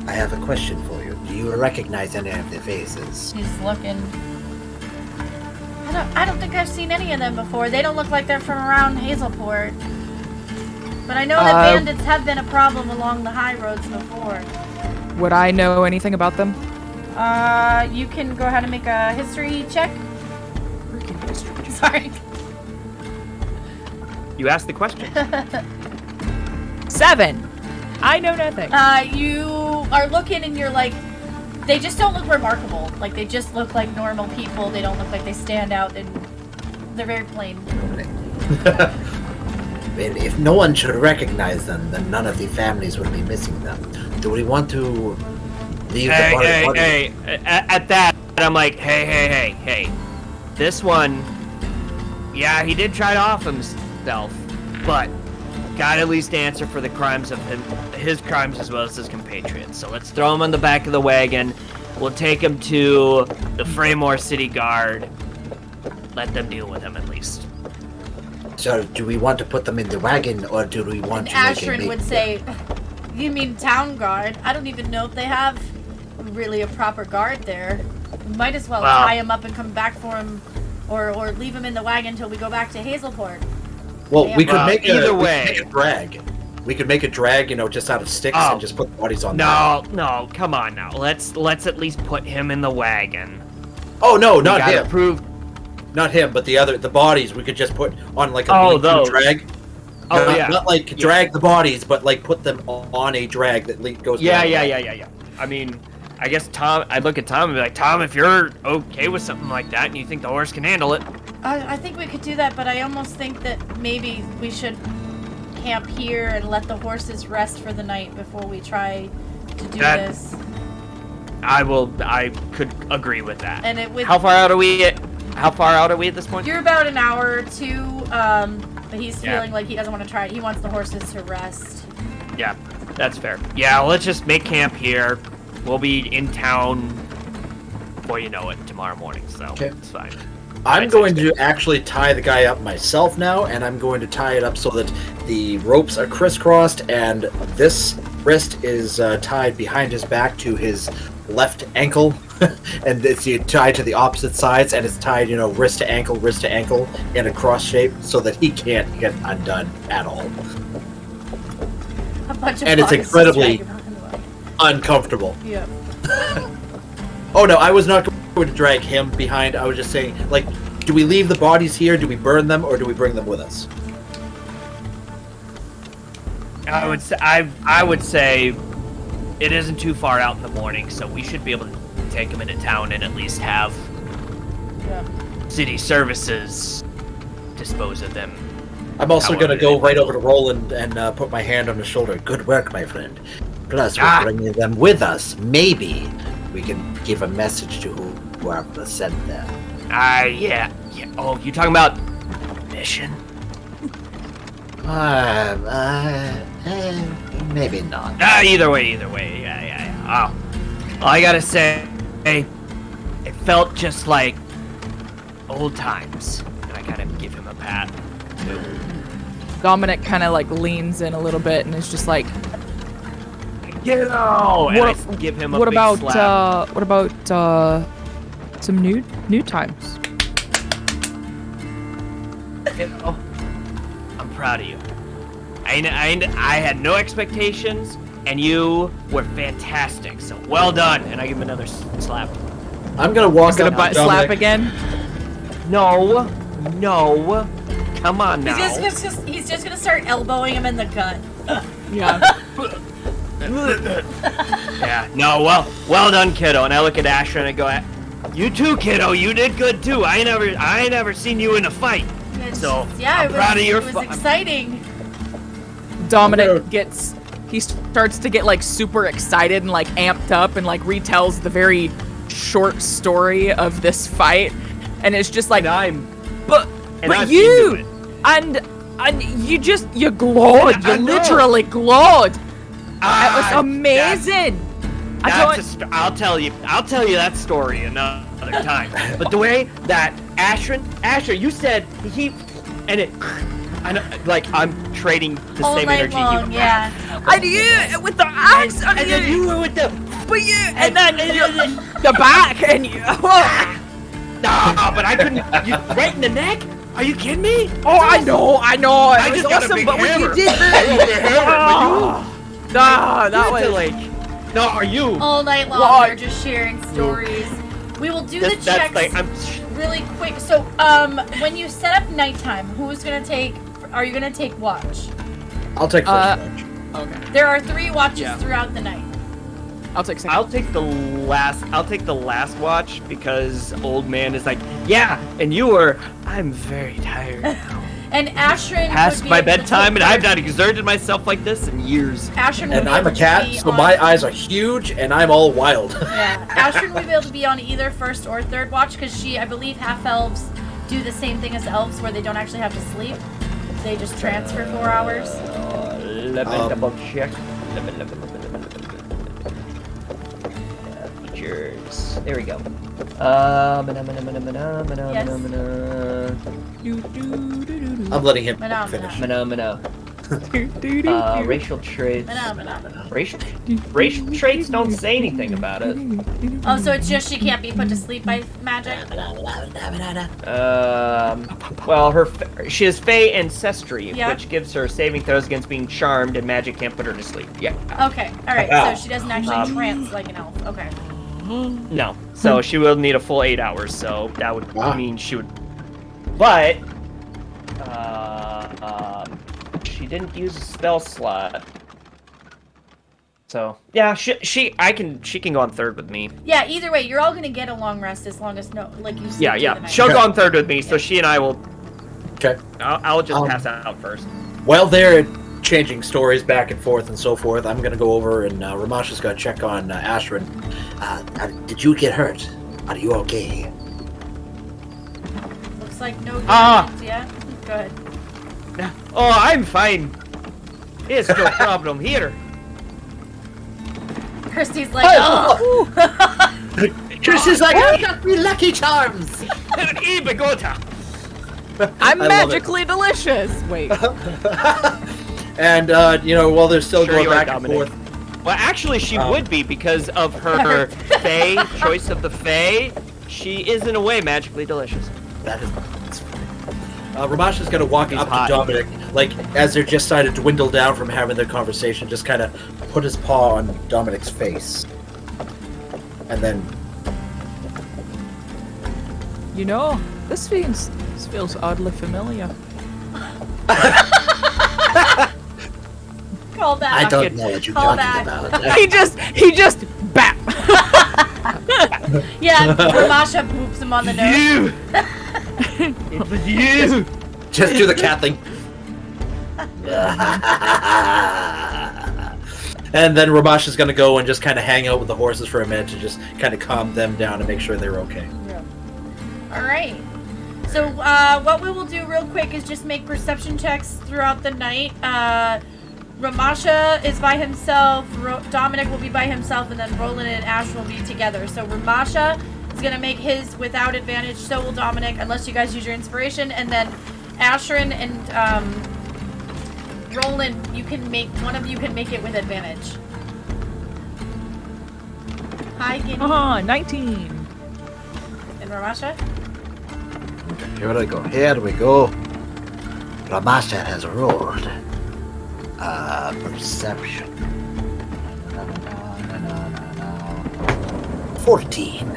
S5: I have a question for you. Do you recognize any of the faces?
S2: He's looking. I don't think I've seen any of them before. They don't look like they're from around Hazelport. But I know that bandits have been a problem along the high roads before.
S4: Would I know anything about them?
S2: You can go ahead and make a history check. Sorry.
S1: You asked the question.
S4: 7. I know nothing.
S2: You are looking and you're like, they just don't look remarkable. Like, they just look like normal people. They don't look like they stand out, and they're very plain.
S5: Well, if no one should recognize them, then none of the families would be missing them. Do we want to leave the body?
S1: Hey. At that, I'm like, hey. This one, yeah, he did try to off himself, but got to at least answer for the crimes of his crimes as well as his compatriots. So let's throw him on the back of the wagon. We'll take him to the Fraymore City Guard. Let them deal with him at least.
S5: So, do we want to put them in the wagon, or do we want to make
S2: Ashrin
S5: a
S2: would say, you mean town guard? I don't even know if they have really a proper guard there. We might as well tie him up and come back for him, or leave him in the wagon until we go back to Hazelport.
S3: well, we could
S1: Well,
S3: make
S1: either
S3: we could
S1: way.
S3: make a drag. We could make a drag, just out of sticks
S1: Oh.
S3: and just put the bodies on. that.
S1: No, come on now. Let's at least put him in the wagon.
S3: Oh no,
S1: We
S3: not
S1: gotta
S3: him.
S1: prove.
S3: Not him, but the bodies we could just put on like a
S1: Oh,
S3: V2
S1: those.
S3: drag.
S1: Oh
S3: not,
S1: yeah.
S3: Not like drag the bodies, but like put them on a drag that goes.
S1: Yeah.
S3: behind.
S1: I mean, I guess Tom. I'd look at Tom and be like, Tom, if you're okay with something like that and you think the horse can handle it,
S2: I think we could do that, but I almost think that maybe we should camp here and let the horses rest for the night before we try to do
S1: That-
S2: this.
S1: I could agree with that.
S2: And it would.
S1: How far out are we at this point?
S2: You're about an hour or two, but he's
S1: Yeah.
S2: feeling like he doesn't want to try it. He wants the horses to rest.
S1: Yeah, that's fair. Yeah, let's just make camp here. We'll be in town before you know it tomorrow morning, so
S3: Okay.
S1: it's fine.
S3: I'm
S1: I'd
S3: going
S1: say
S3: to actually tie the guy up myself now, and I'm going to tie it up so that the ropes are crisscrossed, and this wrist is tied behind his back to his left ankle, and it's tied to the opposite sides, and it's tied, wrist to ankle in a cross shape, so that he can't get undone at all.
S2: A bunch of
S3: And it's
S2: bodies
S3: incredibly-
S2: just dragging around the way.
S3: Uncomfortable.
S2: Yeah.
S3: Oh no, I was not going to drag him behind. I was just saying, like, do we leave the bodies here? Do we burn them, or do we bring them with us?
S1: I would say it isn't too far out in the morning, so we should be able to take him into town and at least have city services dispose of them.
S3: I'm also going to go right over to Roland and put my hand on his shoulder. Good work, my friend. Plus, we're bringing them with us. Maybe we can give a message to whoever sent them.
S1: Yeah. Oh, you talking about mission?
S5: Maybe not.
S1: Either way. Yeah. Oh, all I gotta say, it felt just like old times, and I gotta give him a pat.
S4: Dominic kind of like leans in a little bit and is just like,
S1: and I give him a big slap.
S4: What about some new times?
S1: I'm proud of you. I had no expectations, and you were fantastic. So well done. And I give him another slap.
S3: I'm gonna walk up to
S4: butt
S3: Dominic.
S4: slap again.
S1: No. Come on now.
S2: He's just gonna start elbowing him in the gut.
S4: Yeah.
S1: Yeah. No. Well done, kiddo. And I look at Asher and I go, "You too, kiddo. You did good too. I ain't never seen you in a fight. So I'm proud of your
S2: it was exciting.
S4: Dominic starts to get like super excited and like amped up and like retells the very short story of this fight, and it's just like but you and you glowed, you literally glowed. It was amazing.
S1: I'll tell you that story another time. But the way that Asher, you said I know, like I'm trading the
S2: all
S1: same
S2: night
S1: energy
S2: long,
S1: you would
S2: yeah.
S4: And you with the axe,
S1: and then you were with the
S4: and then the back, and you.
S1: Nah, but I couldn't. You right in the neck? Are you kidding me?
S4: Oh, I know.
S1: I
S4: It was
S1: just got a
S4: awesome,
S1: big
S4: but when
S1: hammer.
S4: you did that, was
S1: like. No, are you?
S2: All night long,
S4: What?
S2: we're just sharing stories. We will do the
S1: That's
S2: checks
S1: like
S2: really quick. So, when you set up nighttime, who's gonna take? Are you gonna take watch?
S3: I'll take first watch.
S4: Okay,
S2: There are 3 watches throughout the night.
S4: I'll take second.
S1: I'll take the last watch because old man is like, yeah, and I'm very tired now.
S2: And Ashrin
S1: Past
S2: would be
S1: my
S2: able to
S1: bedtime,
S2: take
S1: and I've
S2: third-
S1: not exerted myself like this in years.
S2: Ashrin would
S3: And
S2: be
S3: I'm a
S2: able to
S3: cat,
S2: be
S3: so
S2: on-
S3: my eyes are huge, and I'm all wild.
S2: Yeah, Ashrin would be able to be on either first or third watch because I believe half elves do the same thing as elves, where they don't actually have to sleep. They just transfer 4 hours.
S1: Let me double check. Features. There we go.
S3: I'm letting him
S2: Mana,
S3: finish.
S1: Racial traits.
S2: Mana.
S1: Racial traits don't say anything about it.
S2: Oh, so it's just she can't be put to sleep by magic?
S1: Well, she has Fey ancestry,
S2: Yeah.
S1: which gives her saving throws against being charmed, and magic can't put her to sleep. Yeah.
S2: Okay, alright, so she doesn't actually trance like an elf. Okay.
S1: No. So she will need a full 8 hours, so that would mean she would. But she didn't use a spell slot. So yeah, she can go on third with me.
S2: Yeah, either way, you're all gonna get a long rest as long as you sleep
S1: Yeah,
S2: through
S1: yeah.
S2: the night.
S1: She'll go on third with me, so she and I will.
S3: Okay.
S1: I'll just pass out first.
S3: While they're changing stories back and forth and so forth, I'm gonna go over and Ramasha's gonna check on Ashrin.
S5: Did you get hurt? Are you okay?
S2: Looks like no damage, yeah? Go ahead.
S1: Oh, I'm fine. There's no problem here.
S2: Christy's like, oh!
S5: Chrissy's like, I got me Lucky Charms!
S4: I'm
S3: love
S4: magically delicious. Wait.
S3: And while they're still
S1: Sure
S3: going
S1: you are,
S3: back and
S1: Dominic.
S3: forth,
S1: Well, actually, she would be because of her Fae choice of the Fae. She is in a way magically delicious.
S3: that is. Ramasha's gonna walk
S1: He's
S3: up
S1: hot.
S3: to Dominic, like as they're just starting to dwindle down from having their conversation, just kind of put his paw on Dominic's face, and then
S4: You know, this feels oddly familiar.
S2: Call back.
S5: I don't know what you're
S2: Call
S5: talking
S2: back.
S5: about.
S4: He just bap.
S2: Yeah, Ramasha poops him on the nose.
S1: It was you.
S3: Just do the cat thing. And then Ramash is going to go and just kind of hang out with the horses for a minute to just kind of calm them down and make sure they're okay.
S2: All right. So what we will do real quick is just make perception checks throughout the night. Ramasha is by himself, Dominic will be by himself, and then Roland and Ash will be together. So Ramasha is going to make his without advantage, so will Dominic, unless you guys use your inspiration. And then Ashrin and Roland, one of you can make it with advantage. Hi, Guinea.
S4: 19.
S2: And Ramasha?
S5: Here we go. Ramasha has rolled. Perception. 14.
S2: All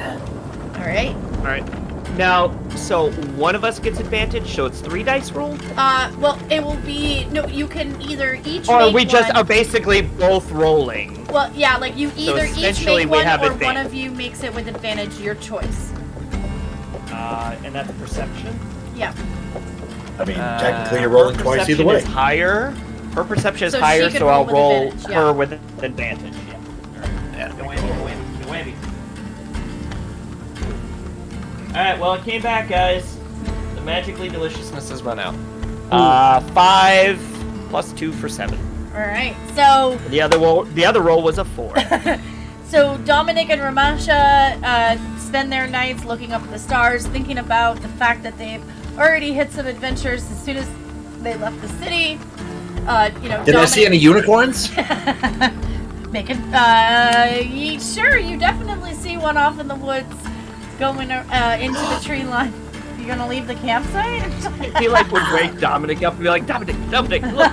S2: right.
S1: All right. Now, so one of us gets advantage, so it's 3 dice rolled?
S2: Well, it will be, no, you can either each
S1: Or
S2: make
S1: we just
S2: one.
S1: are basically both rolling.
S2: Well, yeah, like you either each
S1: essentially
S2: make
S1: we
S2: one
S1: have
S2: or one
S1: advantage.
S2: of you makes it with advantage, your choice.
S1: And that's perception.
S2: Yeah.
S3: I mean, technically you're rolling
S1: Her
S3: twice either
S1: perception
S3: way.
S1: is higher. Her perception is
S2: So she
S1: higher,
S2: can
S1: so
S2: roll
S1: I'll
S2: with
S1: roll
S2: advantage, yeah.
S1: her with advantage. Yeah. Alright, well, it came back, guys. The magically deliciousness has run out. 5 plus 2 for 7.
S2: All right. So,
S1: The other roll was a 4.
S2: so Dominic and Ramasha spend their nights looking up at the stars, thinking about the fact that they've already hit some adventures as soon as they left the city.
S3: Did I see any unicorns?
S2: Sure, you definitely see one off in the woods going into the tree line. You gonna leave the campsite?
S1: He would wake Dominic up and be like, Dominic, look.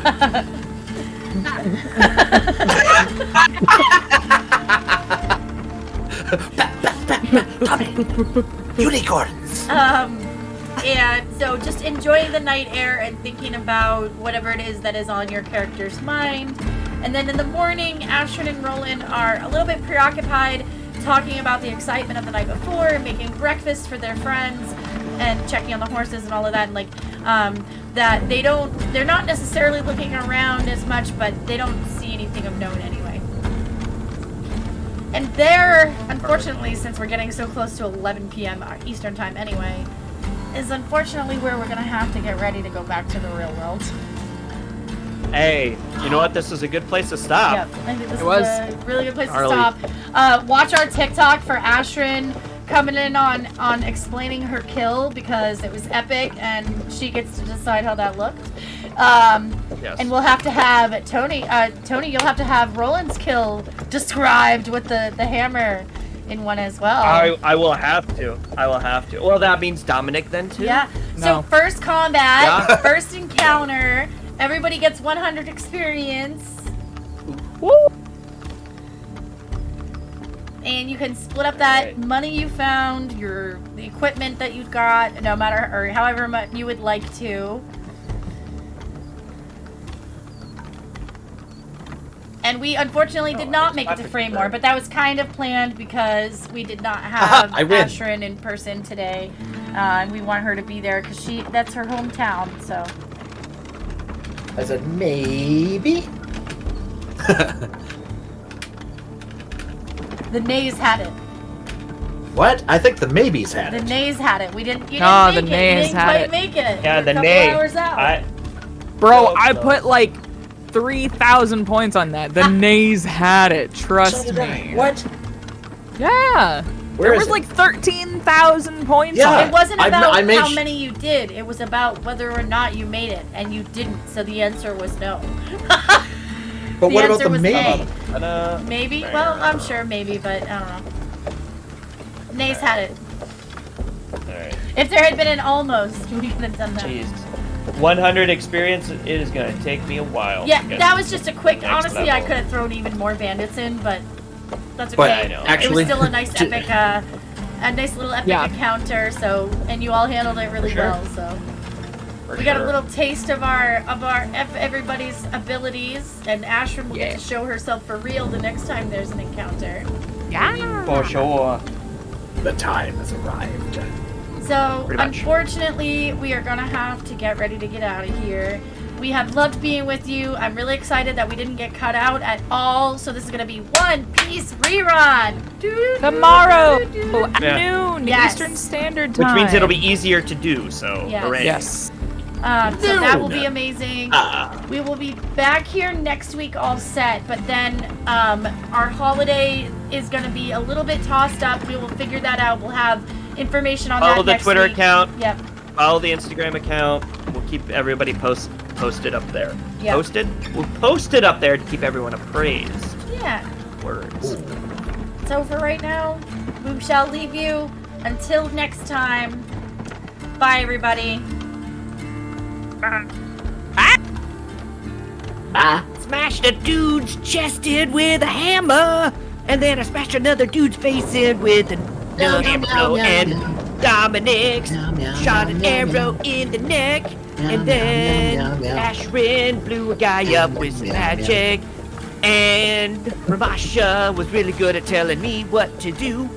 S5: Unicorns!
S2: And so just enjoying the night air and thinking about whatever it is that is on your character's mind. And then in the morning, Ashrin and Roland are a little bit preoccupied talking about the excitement of the night before, making breakfast for their friends and checking on the horses and all of that. And that they're not necessarily looking around as much, but they don't see anything of note anyway. And there, unfortunately, since we're getting so close to 11 p.m. Eastern time anyway, is unfortunately where we're going to have to get ready to go back to the real world.
S1: Hey, you know what? This is a good place to stop.
S2: Yep, I think this
S4: It
S2: is
S4: was.
S2: a really good place
S1: Gnarly.
S2: to stop. Watch our TikTok for Ashrin coming in on explaining her kill because it was epic and she gets to decide how that looked.
S1: Yes.
S2: And we'll have to have Tony, you'll have to have Roland's kill described with the hammer in one as well.
S1: I will have to. Well, that means Dominic then too.
S2: Yeah.
S4: No.
S2: So first combat,
S1: Yeah.
S2: first encounter, everybody gets 100 experience.
S1: Woo!
S2: And you can split up that
S1: Right.
S2: money you found, the equipment that you got, no matter or however much you would like to. And we unfortunately did not make it to Fraymore, but that was kind of planned because we did not have
S3: I win.
S2: Ashrin in person today. And we want her to be there because that's her hometown, so.
S3: I said, maybe?
S2: The nays had it.
S3: What? I think the maybes had
S2: The
S3: it.
S2: nays had it. You didn't
S4: No,
S2: make
S4: the
S2: it. You
S4: nays
S2: didn't
S4: had
S2: quite
S4: it.
S2: make it.
S1: Yeah,
S2: You're
S1: the
S2: a couple
S1: nay.
S2: hours out.
S4: Bro,
S1: Hope
S4: I
S1: so.
S4: put like 3,000 points on that. The nays had it. Trust me.
S3: What?
S4: Yeah.
S3: Where
S4: There
S3: is
S4: was
S3: it?
S4: like 13 points
S3: Yeah.
S4: on
S2: It
S4: it.
S2: wasn't
S3: I-
S2: about
S3: I made
S2: how
S3: sh-
S2: many you did. It was about whether or not you made it, and you didn't. So the answer was no.
S3: But
S2: The
S3: what about
S2: answer
S3: the
S2: was
S3: maybe?
S2: A. Maybe. Well, I'm sure maybe, but I don't know. Nays had it.
S1: Alright.
S2: If there had been an almost, we could have done that.
S1: Jeez. 100 experience, it is going to take me a while.
S2: Yeah,
S1: to get
S2: that was just a quick.
S1: next
S2: Honestly, I
S1: level.
S2: could have thrown even more bandits in, but that's okay.
S3: But
S1: I know.
S3: actually,
S2: it was still a nice epic, a nice little epic
S4: Yeah.
S2: encounter. So, and you all handled it really
S1: Sure.
S2: well. So. We got a little taste of everybody's abilities, and Ashram will get to show herself for real the next time there's an encounter.
S4: Yeah.
S1: For sure.
S3: The time has arrived.
S2: So,
S1: Pretty much.
S2: unfortunately, we are gonna have to get ready to get out of here. We have loved being with you. I'm really excited that we didn't get cut out at all. So this is gonna be One Piece rerun.
S4: Tomorrow at
S1: Yeah.
S4: noon
S2: Yes.
S4: Eastern Standard Time.
S1: Which means it'll be easier to do, so
S2: Yes.
S1: hooray.
S4: Yes.
S2: So that will be amazing.
S3: Ah.
S2: We will be back here next week all set, but then our holiday is going to be a little bit tossed up. We will figure that out. We'll have information on
S1: Follow
S2: that
S1: the
S2: next
S1: Twitter
S2: week.
S1: account.
S2: Yep.
S1: Follow the Instagram account. We'll keep everybody posted up there.
S2: Yep.
S1: Posted? We'll post it up there to keep everyone appraised.
S2: Yeah.
S1: Words.
S2: So for right now, we shall leave you until next time. Bye, everybody.
S6: Smashed a dude's chest in with a hammer, and then I smashed another dude's face in with another hammer blow, and Dominic shot an arrow in the neck, and then Ashrin blew a guy up with some magic, and Ramasha was really good at telling me what to do.